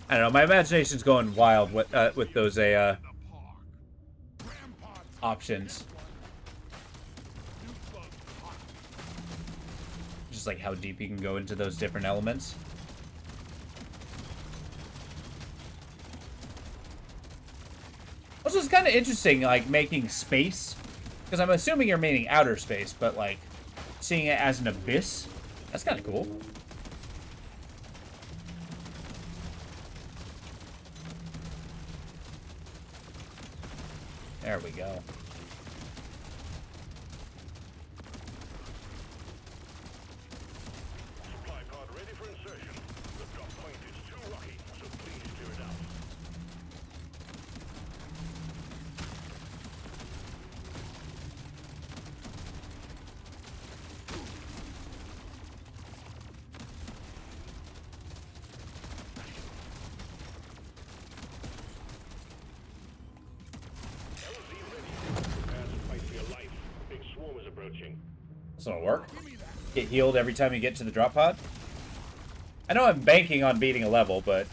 I don't know, my imagination's going wild with those The park. Grandpa's options. new bug hot. Just like how deep you can go into those different elements. Also, it's kind of interesting, like, making space. Because I'm assuming you're meaning outer space, but, like, seeing it as an abyss, that's kind of cool. There we go. Supply pod ready for insertion. The drop point is too rocky, so please clear it out. LZ ready. Prepare to fight for your life. Big swarm is approaching. This will work. Get healed every time you get to the drop pod. I know I'm banking on beating a level, but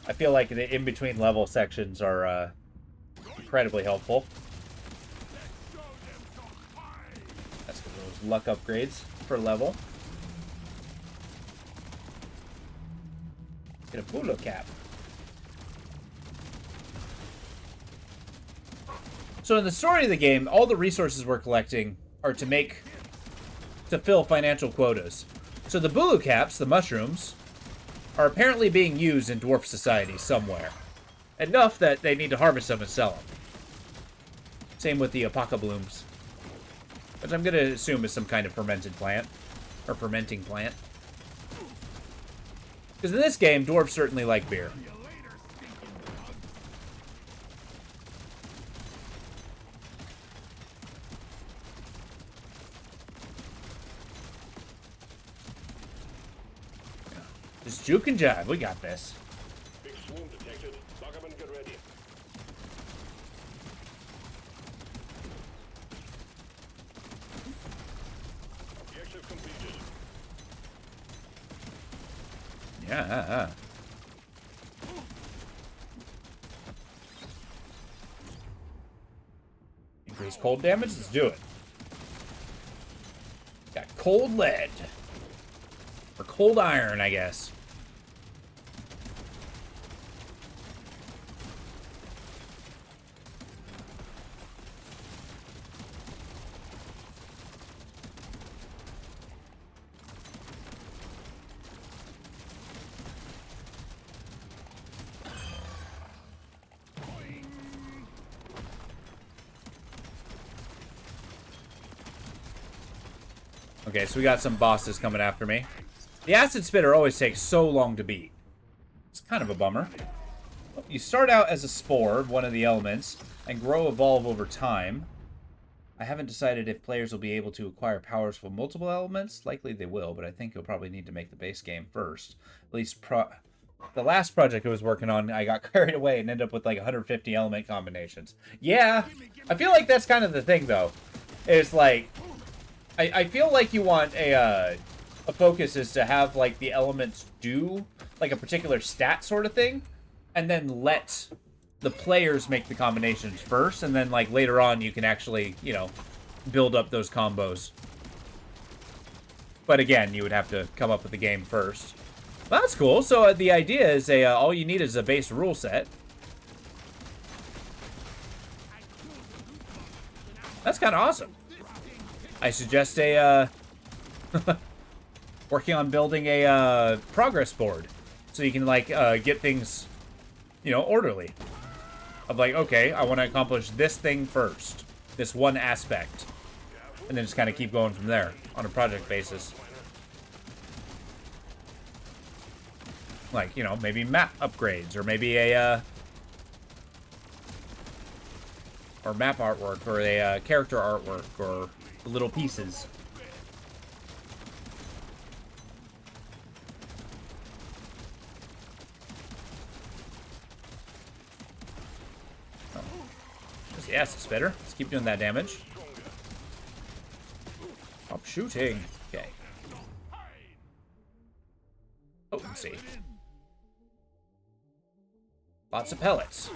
I feel like the in-between level sections are incredibly helpful. Show them some fight. That's because of those luck upgrades for level. Get a Bulu cap. So in the story of the game, all the resources we're collecting are to fill financial quotas. So the Bulu caps, the mushrooms, are apparently being used in dwarf society somewhere. Enough that they need to harvest them and sell them. Same with the Apaca blooms. Which I'm going to assume is some kind of fermented plant. Or fermenting plant. Because in this game, dwarves certainly like beer. See you later, stinking bug. Just juke and jive. We got this. Big swarm detected. Lock up and get ready. Increase cold damage? Let's do it. Got cold lead. Or cold iron, I guess. Okay, so we got some bosses coming after me. The acid spitter always takes so long to beat. It's kind of a bummer. You start out as a spore, one of the elements, and evolve over time. I haven't decided if players will be able to acquire powers from multiple elements. Likely they will, but I think you'll probably need to make the base game first. At least the last project I was working on, I got carried away and ended up with like 150 element combinations. Yeah, I feel like that's kind of the thing, though. It's like... I feel like you want a focus is to have, like, the elements do, like, a particular stat sort of thing, and then let the players make the combinations first, and then, like, later on you can actually, you know, build up those combos. But again, you would have to come up with the game first. Well, that's cool. So the idea is all you need is a base rule set. That's kind of awesome. I suggest working on building a progress board so you can like get things, you know, orderly. Of like, okay, I want to accomplish this thing first, this one aspect, and then just kind of keep going from there on a project basis. Like, you know, maybe map upgrades, or maybe a or map artwork, or a character artwork, or little pieces. Oh. Yes, it's better. Let's keep doing that damage. Stop shooting. Okay. Potency. Lots of pellets.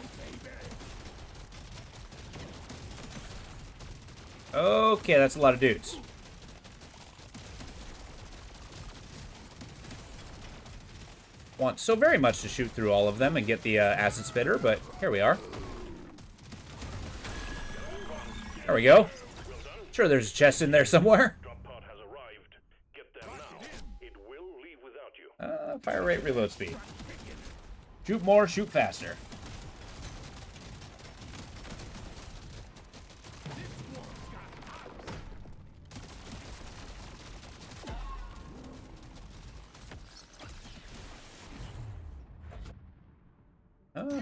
Okay, that's a lot of dudes. Want so very much to shoot through all of them and get the acid spitter, but here we are. There we go. Sure, there's a chest in there somewhere. Drop pod has arrived. Get them now. It will leave without you. Fire rate, reload speed. Shoot more, shoot faster.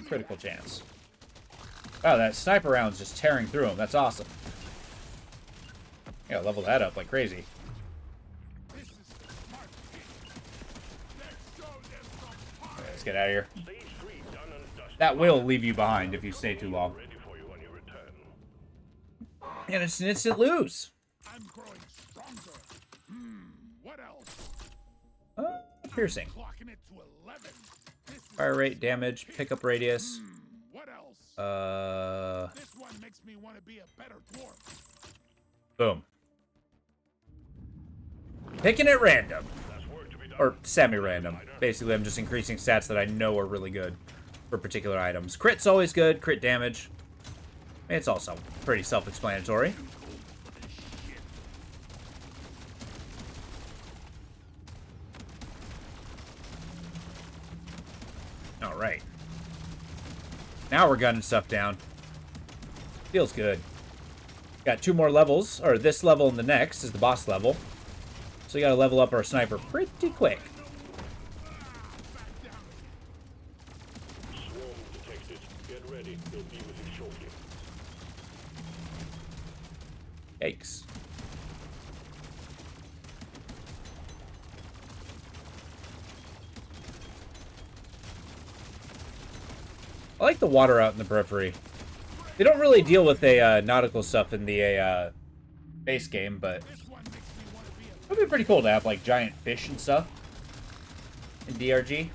Critical chance. Wow, that sniper round's just tearing through them. That's awesome. Yeah, level that up like crazy. Okay, let's get out of here. That will leave you behind if you stay too long. And it's an instant lose. I'm growing stronger. What else? Piercing. Clocking it to 11. Fire rate, damage, pickup radius. What else? This one makes me want to be a better dwarf. Boom. Picking at random. Or semi-random. Basically, I'm just increasing stats that I know are really good for particular items. Crit's always good. Crit damage. It's also pretty self-explanatory. Alright. Now we're gunning stuff down. Feels good. Got 2 more levels, or this level and the next is the boss level. So we gotta level up our sniper pretty quick. Swarm detected. Get ready. They'll be with you shortly. Yikes. I like the water out in the periphery. They don't really deal with the nautical stuff in the base game, but it would be pretty cool to have like giant fish and stuff. in DRG.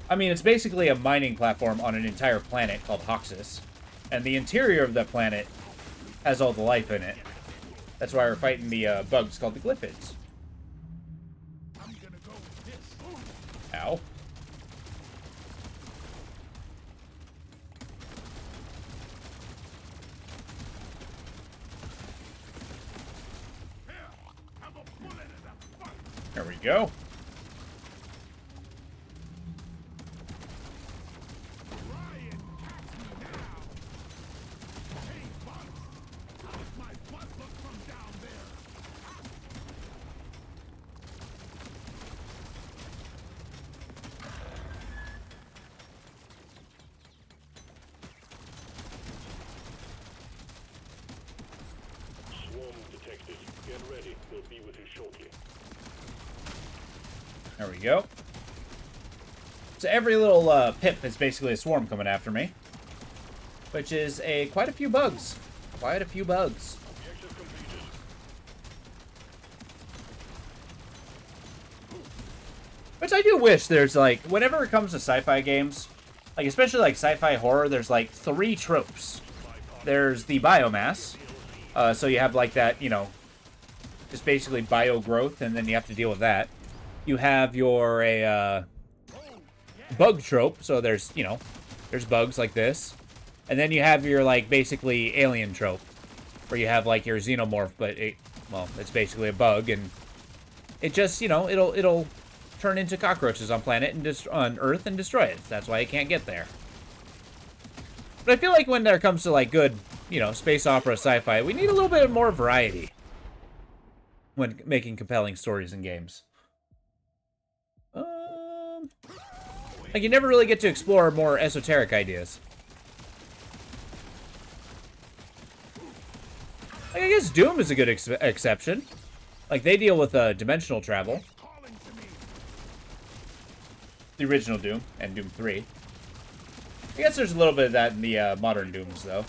I mean, it's basically a mining platform on an entire planet called Hoxus. And the interior of that planet has all the life in it. That's why we're fighting the bugs called the Glyphids. I'm gonna go with this. Ow. Here, have a bullet in the fight. There we go. Ryan, catch me now. Hey, bugs. How's my butt look from down there? Swarm detected. Get ready. We'll be with you shortly. There we go. So every little pip is basically a swarm coming after me. Which is quite a few bugs. Quite a few bugs. Objective completed. Which I do wish there's, like, whenever it comes to sci-fi games, like, especially, like, sci-fi horror, there's, like, 3 tropes. There's the biomass. So you have, like, that, you know, just basically bio growth, and then you have to deal with that. You have your, bug trope, so there's, you know, there's bugs like this. And then you have your, like, basically alien trope, where you have, like, your xenomorph, but, well, it's basically a bug, and it just, you know, it'll turn into cockroaches on planet and on Earth and destroy it. That's why it can't get there. But I feel like when there comes to, like, good, you know, space opera sci-fi, we need a little bit more variety when making compelling stories in games. Like, you never really get to explore more esoteric ideas. Like, I guess Doom is a good exception. Like, they deal with dimensional travel. Calling to me. The original Doom and Doom 3. I guess there's a little bit of that in the modern Dooms, though.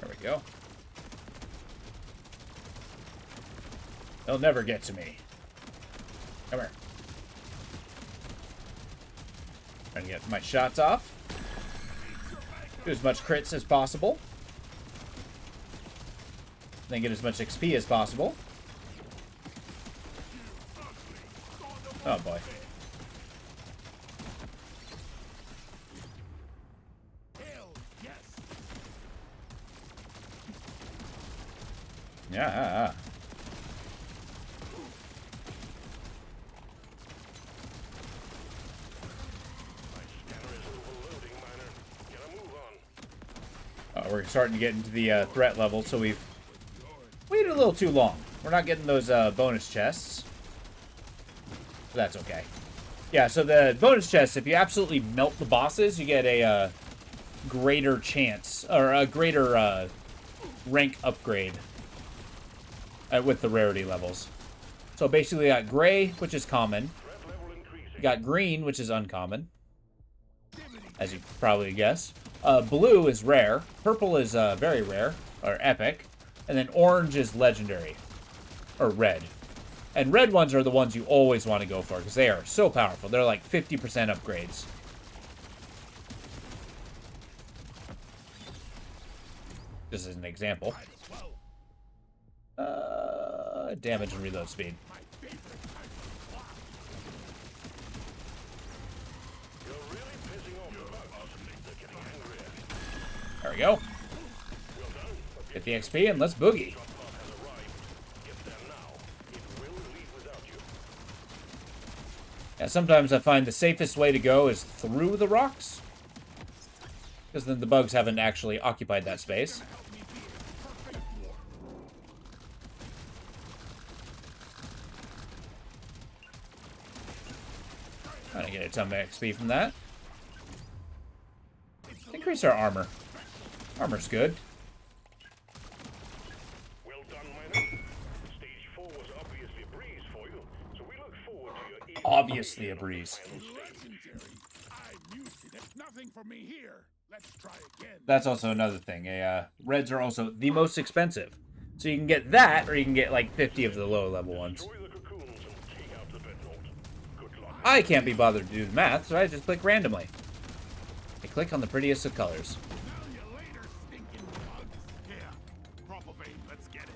There we go. They'll never get to me. Come here. Trying to get my shots off. Do as much crits as possible. Then get as much XP as possible. Oh boy. Hell, yes. Yeah. We're starting to get into the threat level, so we've waited a little too long. We're not getting those bonus chests. But that's okay. Yeah, so the bonus chests, if you absolutely melt the bosses, you get a greater chance, or a greater rank upgrade with the rarity levels. So basically you got gray, which is common. You got green, which is uncommon, as you probably guessed. Blue is rare. Purple is very rare, or epic. And then orange is legendary, or red. And red ones are the ones you always want to go for, because they are so powerful. They're like 50% upgrades. This is an example. Damage and reload speed. There we go. Get the XP and let's boogie. Yeah, sometimes I find the safest way to go is through the rocks, because then the bugs haven't actually occupied that space. Trying to get a ton of XP from that. Increase our armor. Armor's good. Well done, miner. Stage 4 was obviously a breeze for you, so we look forward to your Obviously a breeze. Legendary. I'm used to Nothing for me here. Let's try again. That's also another thing. Reds are also the most expensive. So you can get that, or you can get like 50 of the lower level ones. Destroy the cocoons and take out the dreadnought. Good luck. I can't be bothered to do the math, so I just click randomly. I click on the prettiest of colors. Smell you later, stinking bugs. Yeah, crop of aim. Let's get it.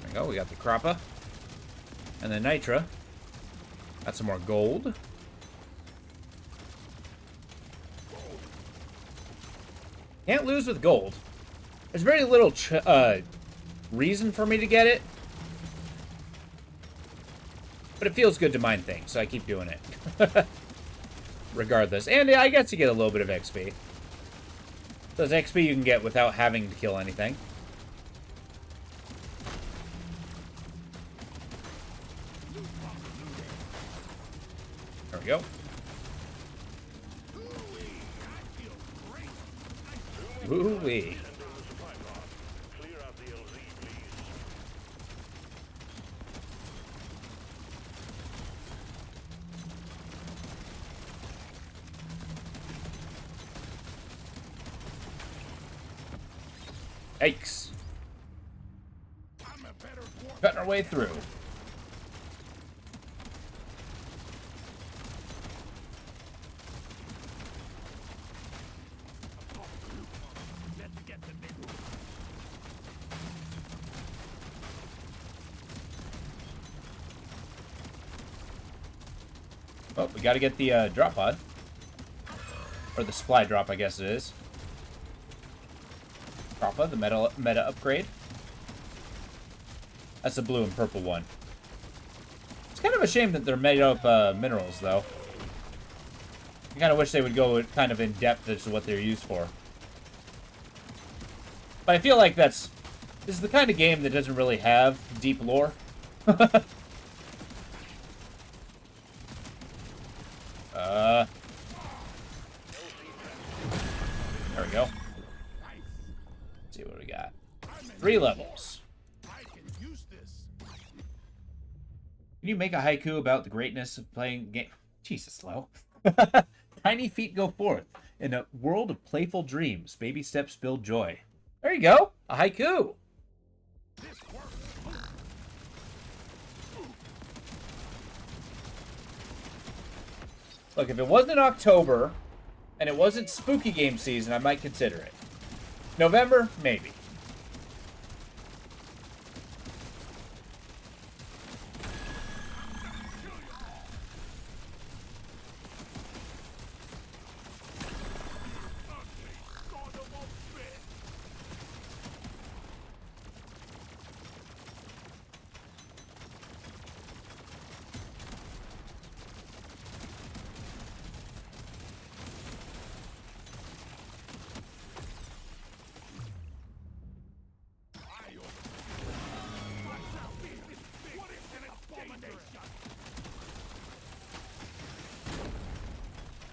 There we go, we got the Crappa. And the Nitra. Got some more gold. Can't lose with gold. There's very little reason for me to get it. But it feels good to mine things, so I keep doing it. Regardless. And I guess you get a little bit of XP. So it's XP you can get without having to kill anything. There we go. Ooh-wee. Send in the supply pod. Clear out the LZ, please. Yikes. I'm a better dwarf. Cutting our way through. Let's get them in. Oh, we gotta get the drop pod. Or the supply drop, I guess it is. Crappa, the meta upgrade. That's the blue and purple one. It's kind of a shame that they're made up minerals, though. I kind of wish they would go kind of in depth as to what they're used for. But I feel like this is the kind of game that doesn't really have deep lore. There we go. Let's see what we got. 3 levels. I can use this. Can you make a haiku about the greatness of playing game? Jesus, slow. Tiny feet go forth. In a world of playful dreams, baby steps build joy. There you go. A haiku. This works. Look, if it wasn't October and it wasn't spooky game season, I might consider it. November, maybe.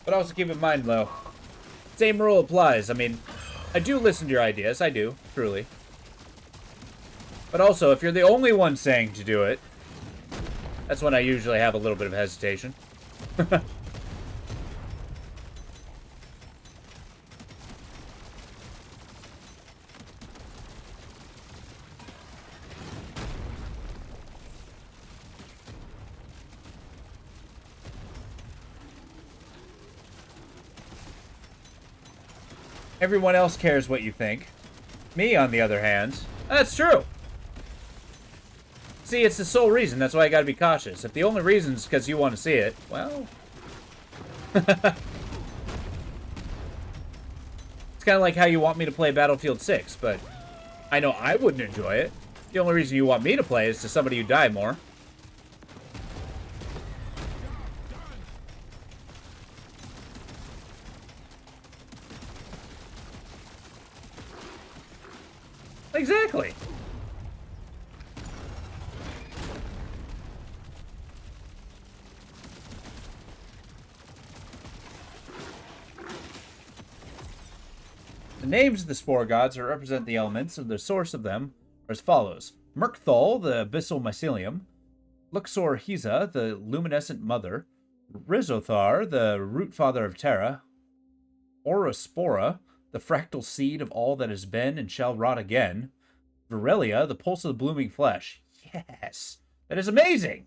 But also keep in mind, though, same rule applies. I mean, I do listen to your ideas. I do, truly. But also, if you're the only one saying to do it, that's when I usually have a little bit of hesitation. Everyone else cares what you think. Me, on the other hand, that's true. See, it's the sole reason. That's why I gotta be cautious. If the only reason's because you want to see it, well... It's kind of like how you want me to play Battlefield 6, but I know I wouldn't enjoy it. The only reason you want me to play is to somebody who die more. Exactly. The names of the spore gods represent the elements, and the source of them as follows. Murkthal, the abyssal mycelium. Luxor Hiza, the luminescent mother. Rizothar, the root father of Terra. Orospora, the fractal seed of all that has been and shall rot again. Virelia, the pulse of the blooming flesh. Yes! That is amazing!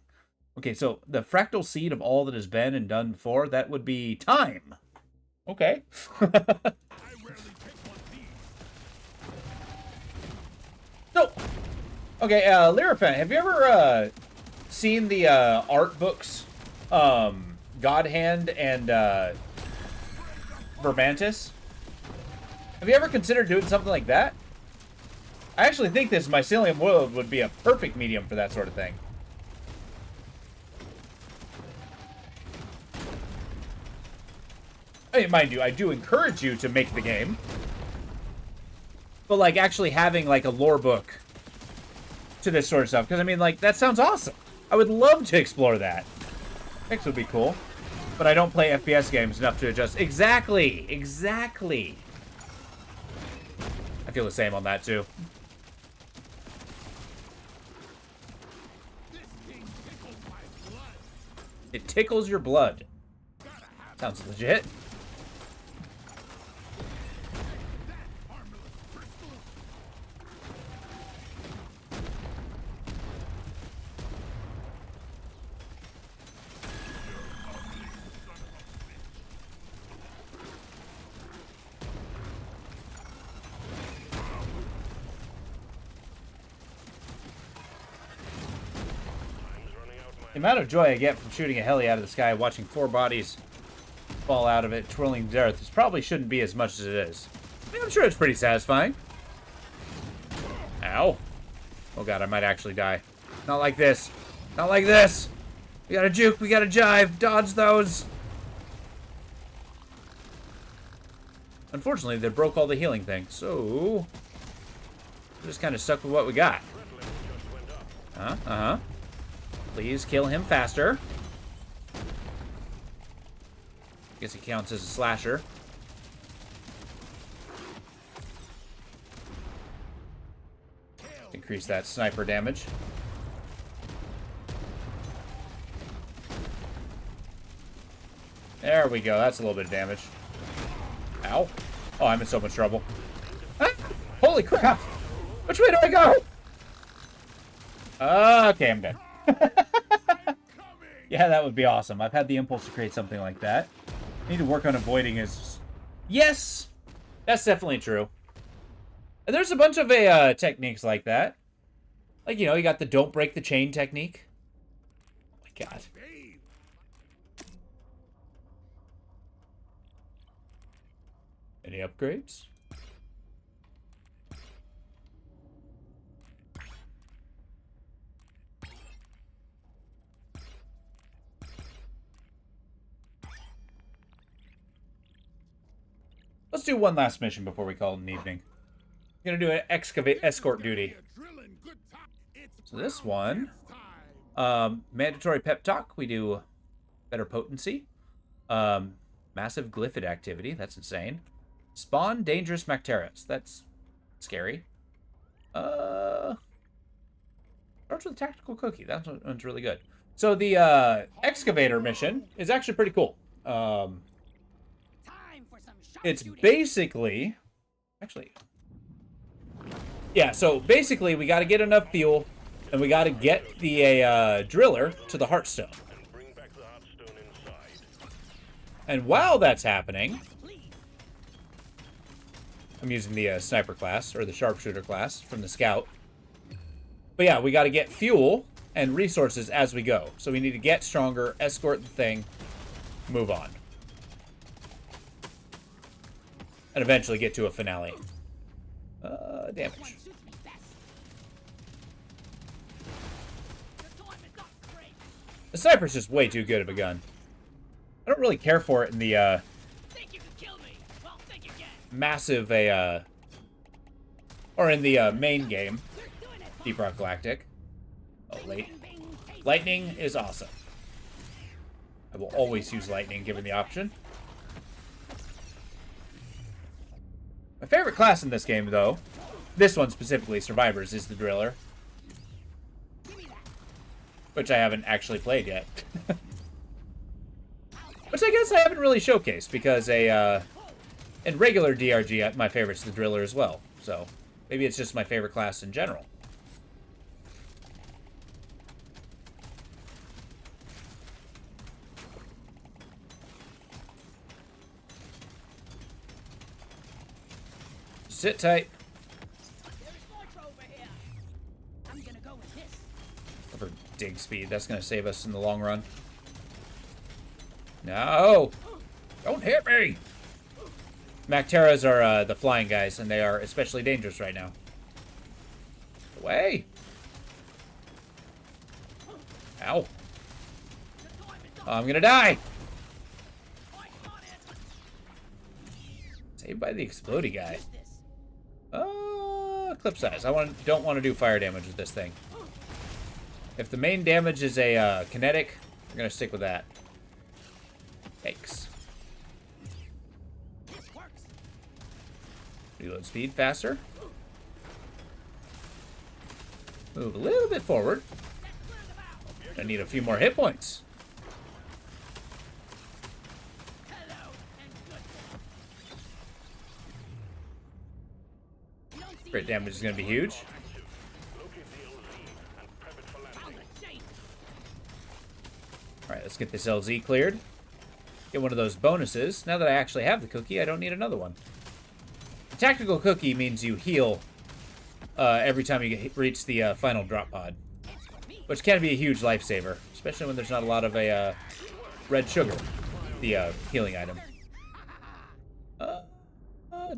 Okay, so the fractal seed of all that has been and done before, that would be time. Okay. I rarely pick one of these. So, okay, Lirapen, have you ever seen the art books, God Hand and Verbantis? Have you ever considered doing something like that? I actually think this mycelium world would be a perfect medium for that sort of thing. I mean, mind you, I do encourage you to make the game. But, like, actually having, like, a lore book to this sort of stuff. Because, I mean, like, that sounds awesome. I would love to explore that. X would be cool. But I don't play FPS games enough to adjust. Exactly! Exactly! I feel the same on that, too. This thing tickles my blood. It tickles your blood. Gotta have Sounds legit. that harmless crystal. The amount of joy I get from shooting a heli out of the sky, watching 4 bodies fall out of it, twirling to death, this probably shouldn't be as much as it is. I mean, I'm sure it's pretty satisfying. Ow. Oh god, I might actually die. Not like this. Not like this. We gotta juke, we gotta jive, dodge those. Unfortunately, they broke all the healing things, so we're just kind of stuck with what we got. Uh-huh. Please kill him faster. Guess he counts as a slasher. Increase that sniper damage. There we go. That's a little bit of damage. Ow. Oh, I'm in so much trouble. Ah! Holy crap! Which way do I go? Okay, I'm dead. Yeah, that would be awesome. I've had the impulse to create something like that. I need to work on avoiding his... Yes! That's definitely true. And there's a bunch of techniques like that. Like, you know, you got the don't break the chain technique. Oh my god. Babe. Any upgrades? Let's do one last mission before we call it an evening. I'm gonna do an escort duty. So this one, mandatory pep talk. We do better potency, massive glyphid activity. That's insane. Spawn dangerous Macteras. That's scary. Starts with a tactical cookie. That one's really good. So the excavator mission is actually pretty cool. Time for some It's sharpshooting. basically, actually, yeah. So basically, we got to get enough fuel, and we got to get the driller to the Heartstone. And bring back the Heartstone inside. And while that's happening, Please. I'm using the sniper class or the sharpshooter class from the scout. But yeah, we got to get fuel and resources as we go. So we need to get stronger, escort the thing, move on, and eventually get to a finale. One Damage. suits me best. The time is not great. The sniper's just way too good of a gun. I don't really care for it in the Think you can kill me? Well, think again. massive or in the main game, We're doing it. Deep Rock Galactic. Oh, late. Bing, bing, taste Lightning is awesome. I will always use lightning given the option. My favorite class in this game, though, this one specifically, Survivors, is the driller. Which I haven't actually played yet. Which I guess I haven't really showcased, because in regular DRG, my favorite's the driller as well. So, maybe it's just my favorite class in general. Sit tight. There's more over here. I'm gonna go with this. For dig speed, that's going to save us in the long run. No! Don't hit me! Macteras are the flying guys, and they are especially dangerous right now. Away! Ow. Oh, I'm going to die! Saved by the explodey guy. Clip size. Don't want to do fire damage with this thing. If the main damage is a kinetic, we're going to stick with that. Thanks. Reload speed faster. Move a little bit forward. I need a few more hit points. Crit damage is going to be huge. Alright, let's get this LZ cleared. Get one of those bonuses. Now that I actually have the cookie, I don't need another one. The tactical cookie means you heal every time you reach the final drop pod. Which can be a huge lifesaver. Especially when there's not a lot of red sugar. The healing item.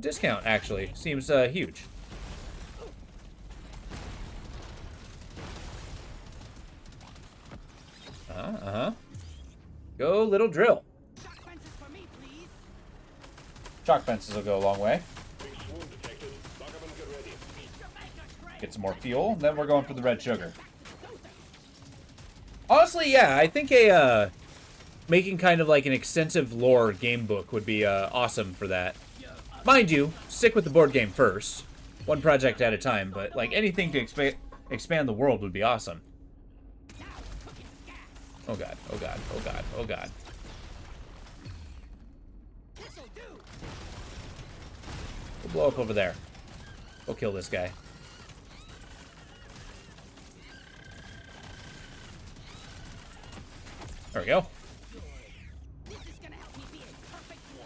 Discount, actually. Seems huge. Go, little drill. Chalk fences will go a long way. Get some more fuel, then we're going for the red sugar. Honestly, yeah, I think making kind of like an extensive lore game book would be awesome for that. Mind you, stick with the board game first. One project at a time, but like anything to expand the world would be awesome. Oh god, oh god, oh god, oh god. We'll blow up over there. We'll kill this guy. There we go. This is gonna help me be a perfect war.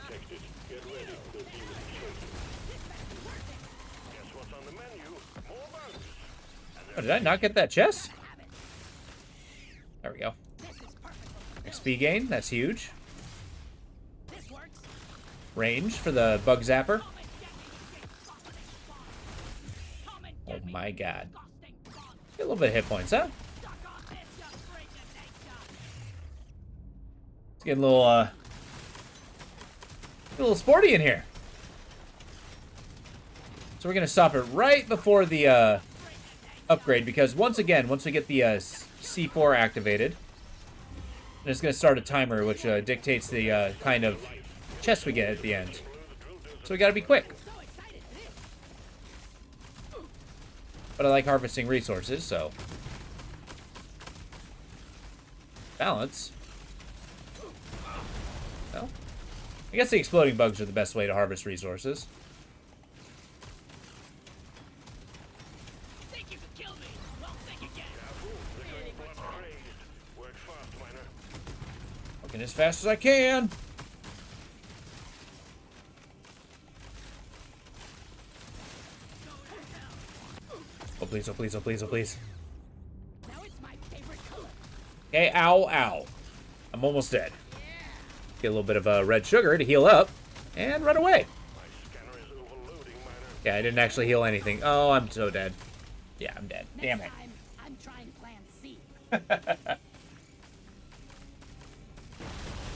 Get ready. The deal is Guess what's on the menu? More bugs. Oh, did I not get that chest? There we go. XP gain, that's huge. Range for the bug zapper. Oh my god. Get a little bit of hit points, huh? It's getting a little sporty in here. So we're gonna stop it right before the upgrade, because once we get the C4 activated, and it's gonna start a timer which dictates the kind of chest we get at the end. So we gotta be quick. But I like harvesting resources, so balance. Well, I guess the exploding bugs are the best way to harvest resources. Working as fast as I can. Oh please, oh please, oh please, oh please. Now it's my favorite color. Okay, ow, ow. I'm almost dead. Get a little bit of red sugar to heal up, and run away. Yeah, I didn't actually heal anything. Oh, I'm so dead. Yeah, I'm dead. Damn it. Next time, I'm trying plan C.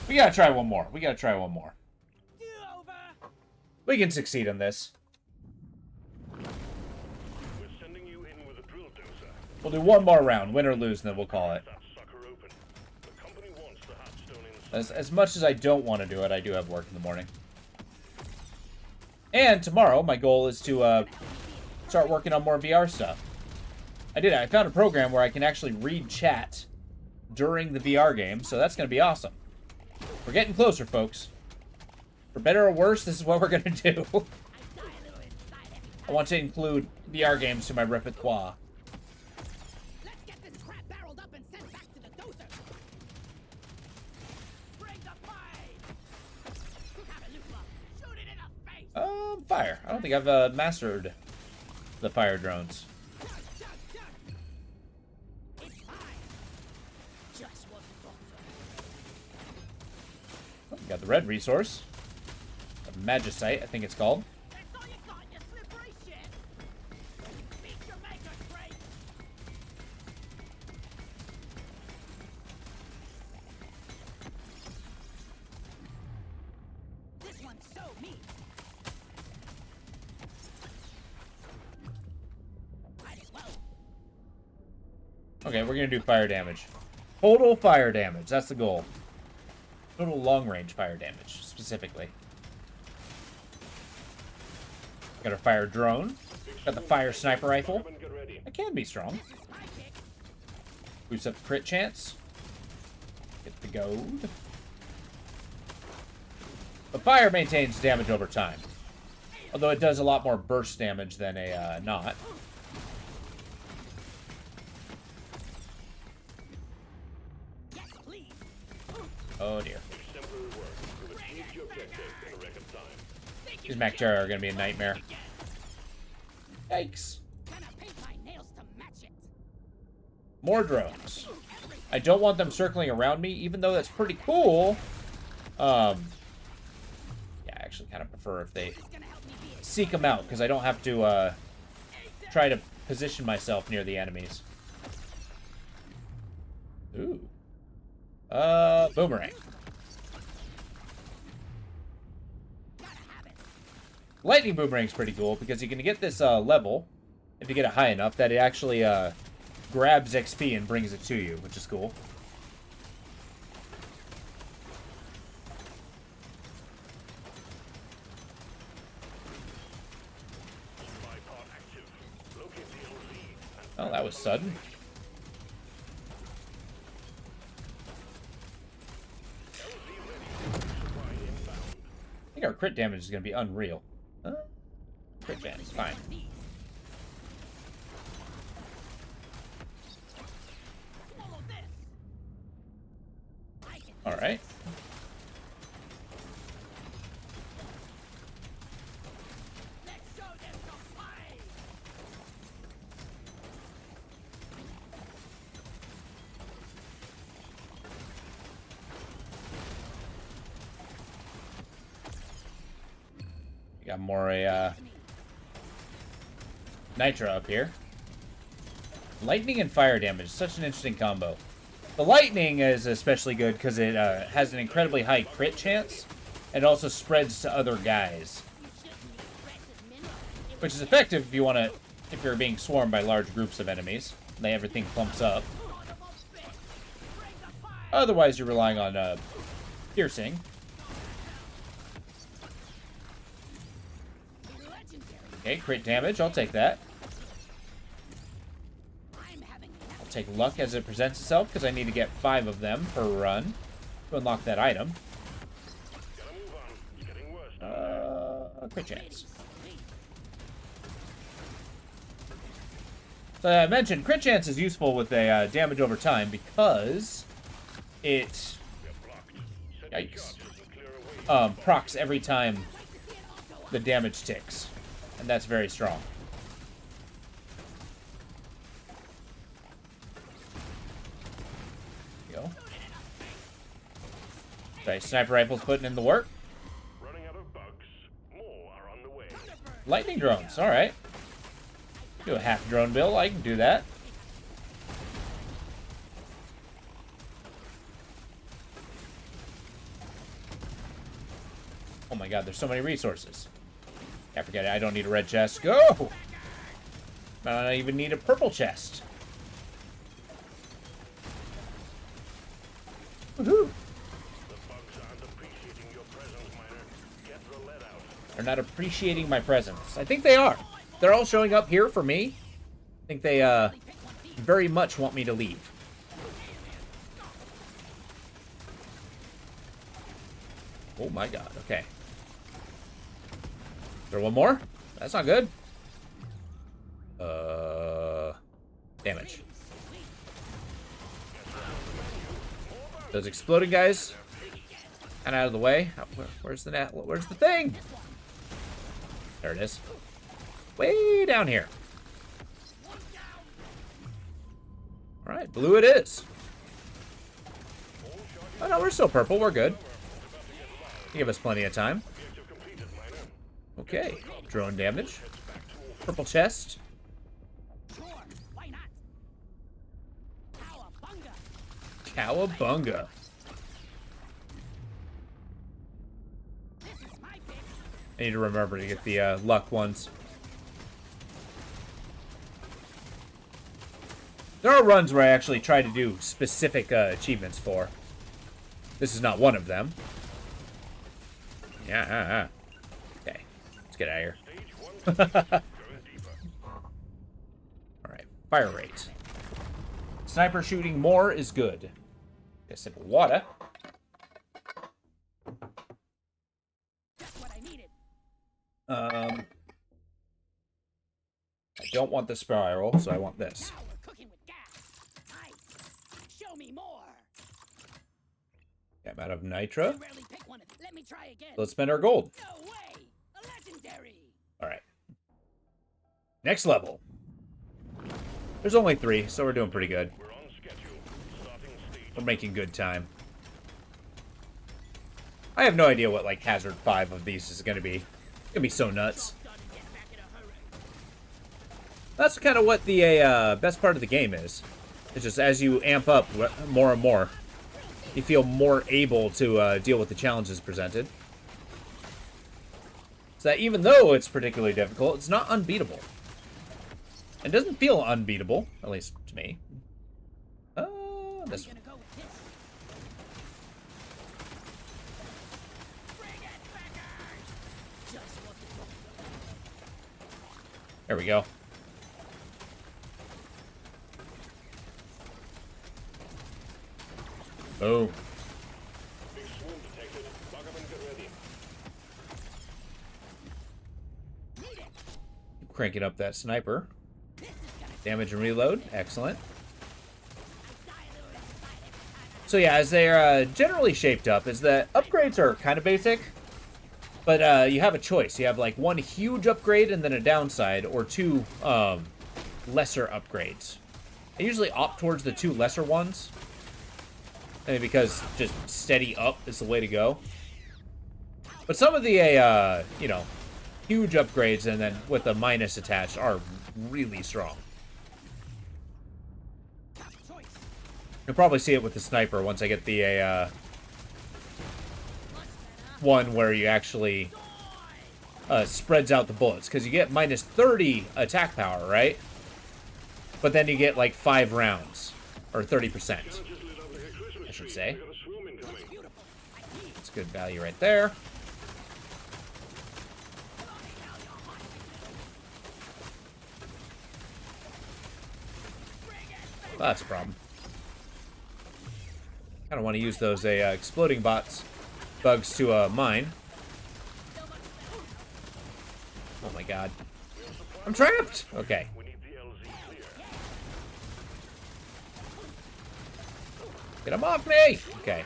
We gotta try one more. We gotta try one more. Do over. We can succeed in this. We're sending you in with a drill dozer. We'll do one more round, win or lose, and then we'll call it. That sucker open. The company wants the hot stone inside. As much as I don't want to do it, I do have work in the morning. And tomorrow, my goal is to start working on more VR stuff. I found a program where I can actually read chat during the VR game, so that's going to be awesome. We're getting closer, folks. For better or worse, this is what we're going to do. I want to include VR games to my repertoire. Let's get this crap barreled up and sent back to the dozer. Bring the fight. Have a loop up. Shoot it in the face. Fire. I don't think I've mastered the fire drones. It's fine. Just what we thought. Oh, we got the red resource. The Magicite, I think it's called. That's all you got, you slippery shit. Beat your maker, Drake. This one's so mean. Might as well. Okay, we're gonna do fire damage. Total fire damage, that's the goal. Total long-range fire damage, specifically. Got our fire drone. Got the fire sniper rifle. Get ready. That can be strong. This is my kick. Boosts up the crit chance. Get the gold. The fire maintains damage over time. Although it does a lot more burst damage than a not. Yes, please. Oh dear. Exemplary work. You've achieved your objective in a record time. Think you These can Mac kill are gonna be a nightmare. again. Yikes. Gonna paint my nails to match it. More drones. I don't want them circling around me, even though that's pretty cool. Yeah, I actually kind of prefer if they This is gonna help me be a seek them out, because I don't have to try to position myself near the enemies. Ooh. Boomerang. gotta have it. Lightning boomerang's pretty cool, because you can get this level, if you get it high enough, that it actually grabs XP and brings it to you, which is cool. Bipod active. Locate the LZ and Oh, that was sudden. supply inbound. I think our crit damage is going to be unreal. Huh? Crit damage, fine. These. Swallow this. I can All right. let's show them some fight. We got more Nitro up here. Lightning and fire damage, such an interesting combo. The lightning is especially good because it has an incredibly high crit chance, and also spreads to other guys, You shouldn't be aggressive, Minnow. It which is effective if you want to, if you're being swarmed by large groups of enemies. They everything clumps up. was son of a bitch. Bring the fight. Otherwise, you're relying on piercing. Legendary. Okay, crit damage. I'll take that. I'm having enough. I'll take luck as it presents itself because I need to get 5 of them per run to unlock that item. Gotta move on. It's getting worse. Crit chance. So I mentioned crit chance is useful with a damage over time because it We're blocked. Sending yikes shots doesn't clear away. procs every time the damage ticks, and that's very strong. There you go. Okay, sniper rifle's putting in the work. Running out of bugs. More are on the way. Lightning drones, all right. Do a half drone build. I can do that. Oh my god, there's so many resources. Can't forget it. I don't need a red chest. Go! I don't even need a purple chest. Woohoo! The bugs aren't appreciating your presence, Miner. Get the lead out. They're not appreciating my presence. I think they are. They're all showing up here for me. I think they very much want me to leave. Oh my god, okay. Is there one more? That's not good. Damage. Those exploding guys. And out of the way. Oh, where's the net? Where's the thing? There it is. Way down here. Alright, blue it is. Oh no, we're still purple. We're good. Give us plenty of time. Okay, drone damage. Purple chest. Sure, why not? Cowabunga! Cowabunga. This is my pick. I need to remember to get the luck ones. There are runs where I actually try to do specific achievements for. This is not one of them. Yeah. Okay, let's get out of here. Alright, fire rate. Sniper shooting more is good. Get a sip of water. Just what I needed. I don't want the spiral, so I want this. Now we're cooking with gas. Nice. Show me more. Okay, I'm out of nitra. You rarely pick one. Let me try again. Let's spend our gold. No way. A legendary. Alright. Next level. There's only 3, so we're doing pretty good. We're on schedule. Starting stage. We're making good time. I have no idea what, like, Hazard 5 of these is gonna be. It's gonna be so nuts. Done and get back in a hurry. That's kind of what the best part of the game is. It's just as you amp up more and more, you feel more able to deal with the challenges presented. So that even though it's particularly difficult, it's not unbeatable. It doesn't feel unbeatable, at least to me. This Gonna go with this. Bring it, Beckers! Just what the There we go. Boom. Big swoon detected. Lock up and get ready. need it. Cranking up that sniper. This is gonna Damage and reload. Excellent. die a little inside every time I So yeah, as they're generally shaped up, is that upgrades are kind of basic, but you have a choice. You have like one huge upgrade and then a downside, or 2 lesser upgrades. I usually opt towards the 2 lesser ones, maybe because just steady up is the way to go. But some of the you know, huge upgrades and then with a minus attached are really strong. choice. You'll probably see it with the sniper once I get the one where you actually spreads out the bullets, because you get minus 30 attack power, right? But then you get like 5 rounds, or 30%, Just lit up like a Christmas I should tree. say. We got a swoon incoming. Beautiful. I need. That's good value right there. Well, that's a problem. Kind of want to use those exploding bugs to mine. Oh my god. I'm trapped! Okay. We need the LZ clear. Get him off me! Okay.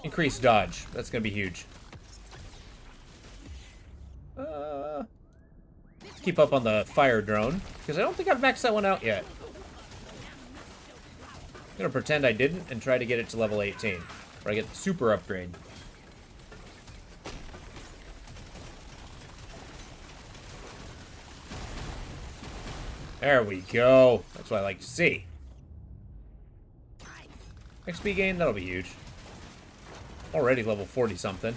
Increased dodge. That's gonna be huge. Keep up on the fire drone, because I don't think I've maxed that one out yet. I'm gonna pretend I didn't and try to get it to level 18, where I get the super upgrade. There we go. That's what I like to see. XP gain, that'll be huge. Already level 40 something.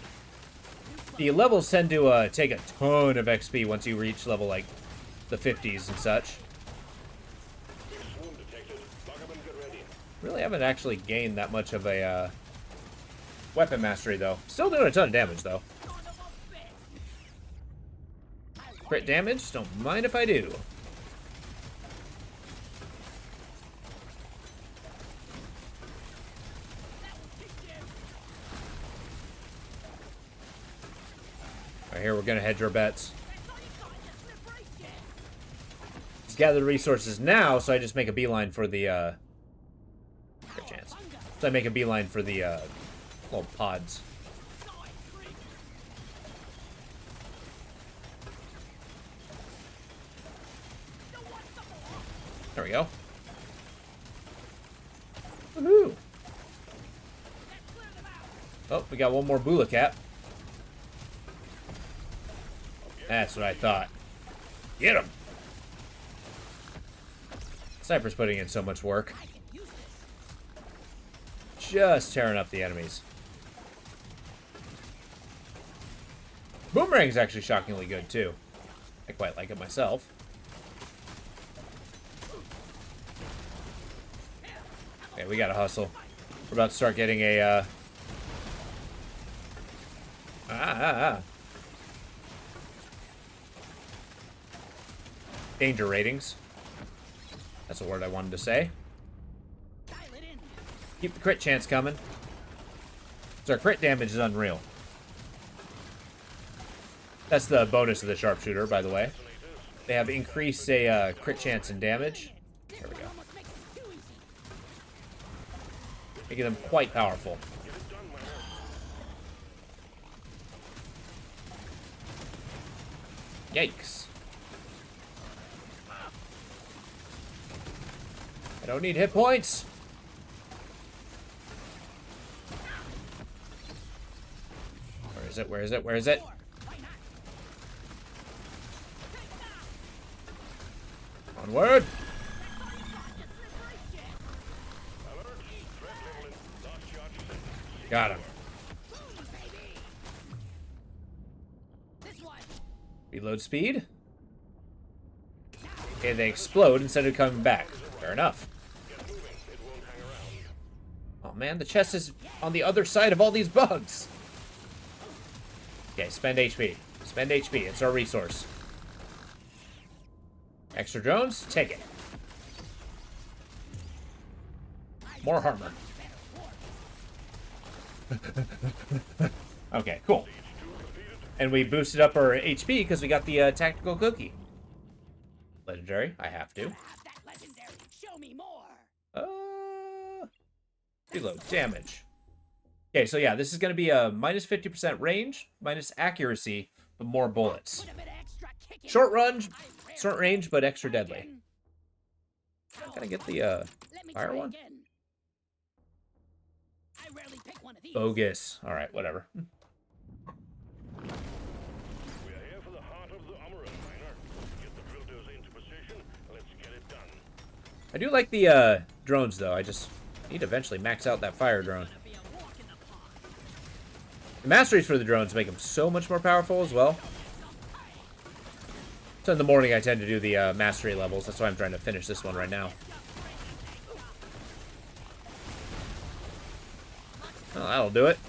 The levels tend to take a ton of XP once you reach level like the 50s and such. Big swoon detected. Lock up and get ready. Really haven't actually gained that much of a weapon mastery, though. Still doing a ton of damage, though. Crit damage? Don't mind if I do. Alright, here we're gonna hedge our bets. Let's gather the resources now, so I just make a beeline for the, crit chance. So I make a beeline for the, little pods. There we go. Woohoo! Oh, we got one more Bula cap. That's what I thought. Get him! Sniper's putting in so much work. Just tearing up the enemies. Boomerang's actually shockingly good, too. I quite like it myself. Okay, we gotta hustle. We're about to start getting a, danger ratings. That's a word I wanted to say. Keep the crit chance coming. So our crit damage is unreal. That's the bonus of the sharpshooter, by the way. They have increased crit chance and damage. There we go. Making them quite powerful. Yikes. I don't need hit points. Where is it? Where is it? Where is it? Onward. Got him. Reload speed. Okay, they explode instead of coming back. Fair enough. Oh man, the chest is on the other side of all these bugs. Okay, spend HP. Spend HP. It's our resource. Extra drones? Take it. More armor. Okay, cool. And we boosted up our HP because we got the tactical cookie. Legendary. I have to. Show me more. Reload. Damage. Okay, so yeah, this is going to be a minus 50% range, minus accuracy, but more bullets. Short range, but extra deadly. Can I get the fire one? Bogus. Alright, whatever. We are here for the heart of the Umara miner. Get the drill doors into position. Let's get it done. I do like the drones, though. I just need to eventually max out that fire drone. The masteries for the drones make them so much more powerful as well. So in the morning, I tend to do the mastery levels. That's why I'm trying to finish this one right now. Well, that'll do it.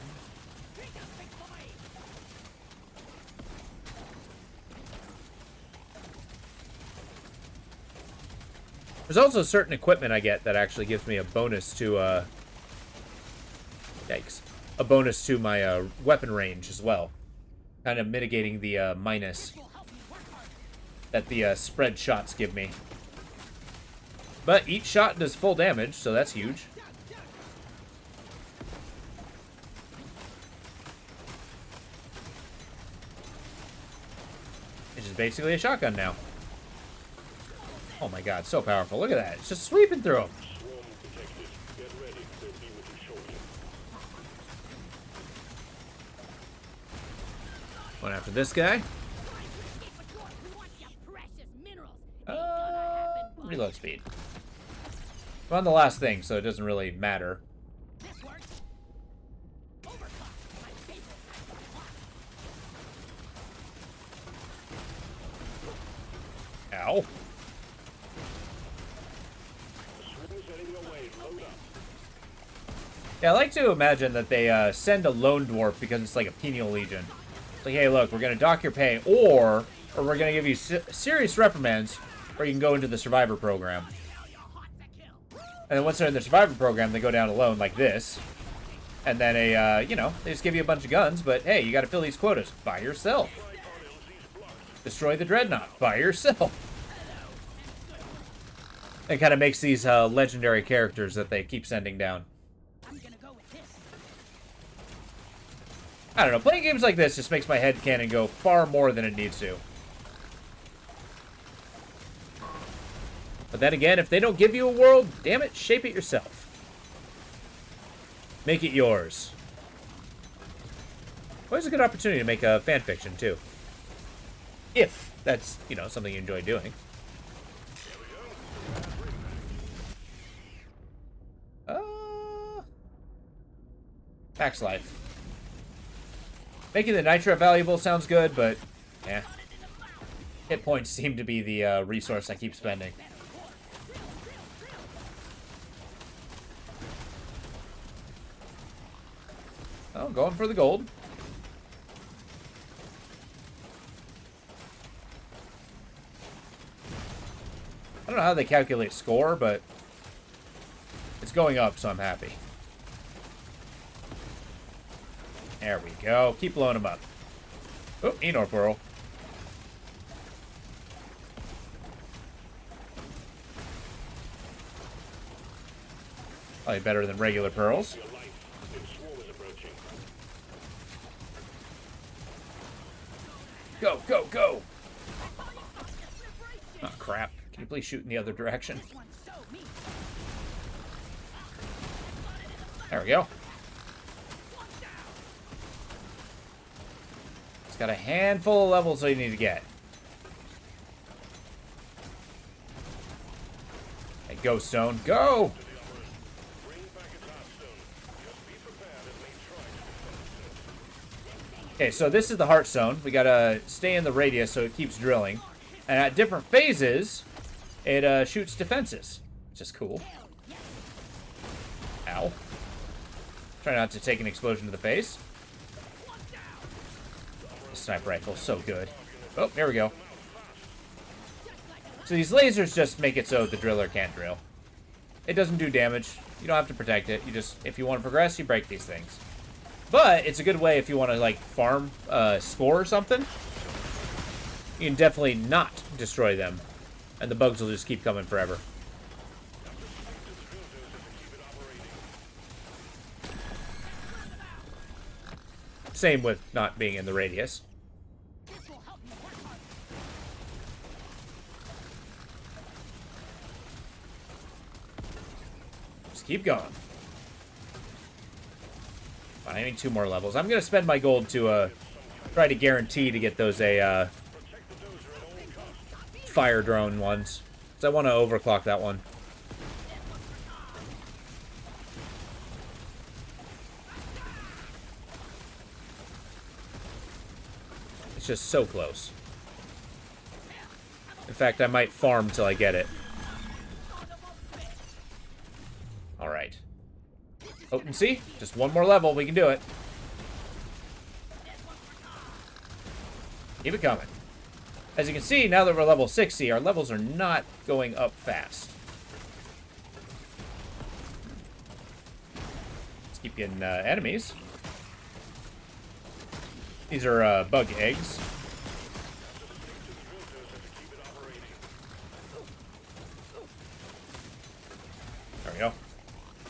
There's also certain equipment I get that actually gives me a bonus to, yikes. A bonus to my weapon range as well. Kind of mitigating the minus that the spread shots give me. But each shot does full damage, so that's huge. It's just basically a shotgun now. Oh my god, so powerful. Look at that. It's just sweeping through them. Swarm detected. Get ready. They'll be with you shortly. One after this guy. Reload speed. I'm on the last thing, so it doesn't really matter. Ow. Yeah, I like to imagine that they send a lone dwarf because it's like a penal legion. It's like, hey, look, we're going to dock your pay, or we're going to give you serious reprimands, or you can go into the survivor program. And then once they're in the survivor program, they go down alone like this. And then you know, they just give you a bunch of guns, but hey, you got to fill these quotas by yourself. Destroy the dreadnought by yourself. It kind of makes these legendary characters that they keep sending down. I'm gonna go with this. I don't know, playing games like this just makes my headcanon go far more than it needs to. But then again, if they don't give you a world, damn it, shape it yourself. Make it yours. Always a good opportunity to make a fan fiction, too. If that's, you know, something you enjoy doing. Max life. Making the nitra valuable sounds good, but yeah. Hit points seem to be the resource I keep spending. Oh, going for the gold. I don't know how they calculate score, but it's going up, so I'm happy. There we go. Keep blowing them up. Oh, Enor Pearl. Probably better than regular pearls. Go, go, go! Oh, crap. Can you please shoot in the other direction? There we go. It's got a handful of levels that you need to get. Hey, go, Stone. Go! Okay, so this is the Heartstone. We gotta stay in the radius so it keeps drilling. And at different phases, it shoots defenses, which is cool. Ow. Try not to take an explosion to the face. The sniper rifle, so good. Oh, there we go. So these lasers just make it so the driller can't drill. It doesn't do damage. You don't have to protect it. You just, if you want to progress, you break these things. But it's a good way if you want to, like, farm score or something. You can definitely not destroy them. And the bugs will just keep coming forever. Same with not being in the radius. Just keep going. I need 2 more levels. I'm going to spend my gold to try to guarantee to get those fire drone ones. Because I want to overclock that one. It's just so close. In fact, I might farm till I get it. Alright. Oh, and see? Just 1 more level, we can do it. Keep it coming. As you can see, now that we're level 60, our levels are not going up fast. Let's keep getting enemies. These are bug eggs. There we go.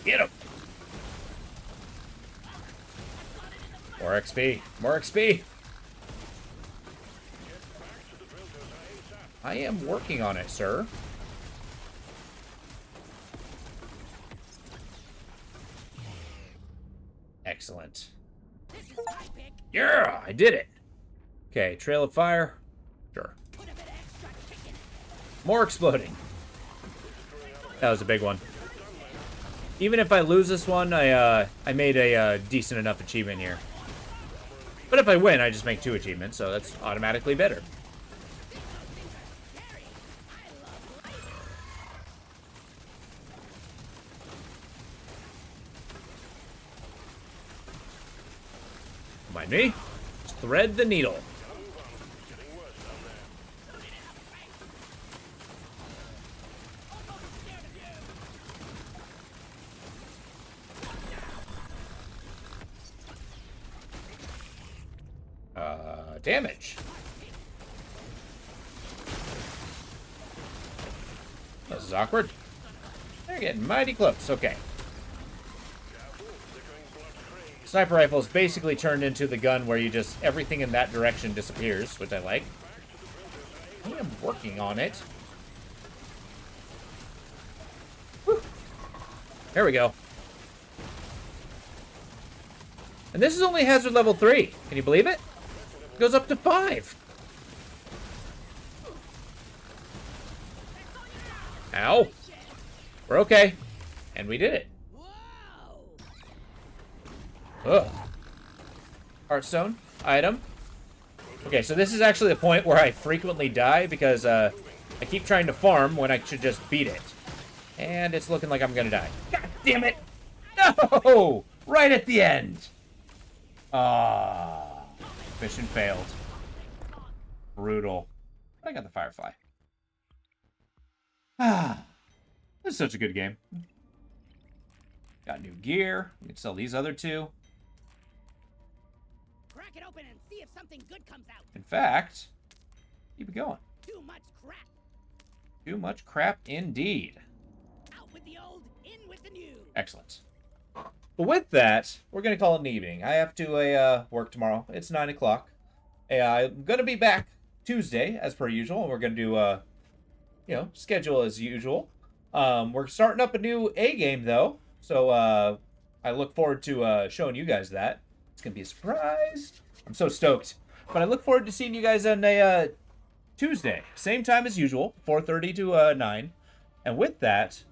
Get him! More XP. More XP! I am working on it, sir. Excellent. Yeah, I did it. Okay, trail of fire. Sure. More exploding. That was a big one. Even if I lose this one, I made a decent enough achievement here. But if I win, I just make 2 achievements, so that's automatically better. Mind me. Just thread the needle. Damage. This is awkward. They're getting mighty close. Okay. Sniper rifle is basically turned into the gun where you just, everything in that direction disappears, which I like. I am working on it. Whew. There we go. And this is only hazard level 3. Can you believe it? It goes up to 5. Ow. We're okay. And we did it. Ugh. Heartstone. Item. Okay, so this is actually the point where I frequently die because I keep trying to farm when I should just beat it. And it's looking like I'm gonna die. God damn it! No! Right at the end! Ah. Mission failed. Brutal. But I got the Firefly. Ah. This is such a good game. Got new gear. We can sell these other 2. Crack it open and see if something good comes out. In fact, keep it going. Too much crap. Too much crap indeed. Out with the old, in with the new. Excellent. But with that, we're going to call it an evening. I have to work tomorrow. It's 9 o'clock. I'm going to be back Tuesday, as per usual. We're going to do, you know, schedule as usual. We're starting up a new A game, though. So I look forward to showing you guys that. It's going to be a surprise. I'm so stoked. But I look forward to seeing you guys on a Tuesday. Same time as usual, 4:30 to 9. And with that,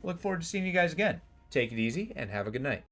I look forward to seeing you guys again. Take it easy and have a good night.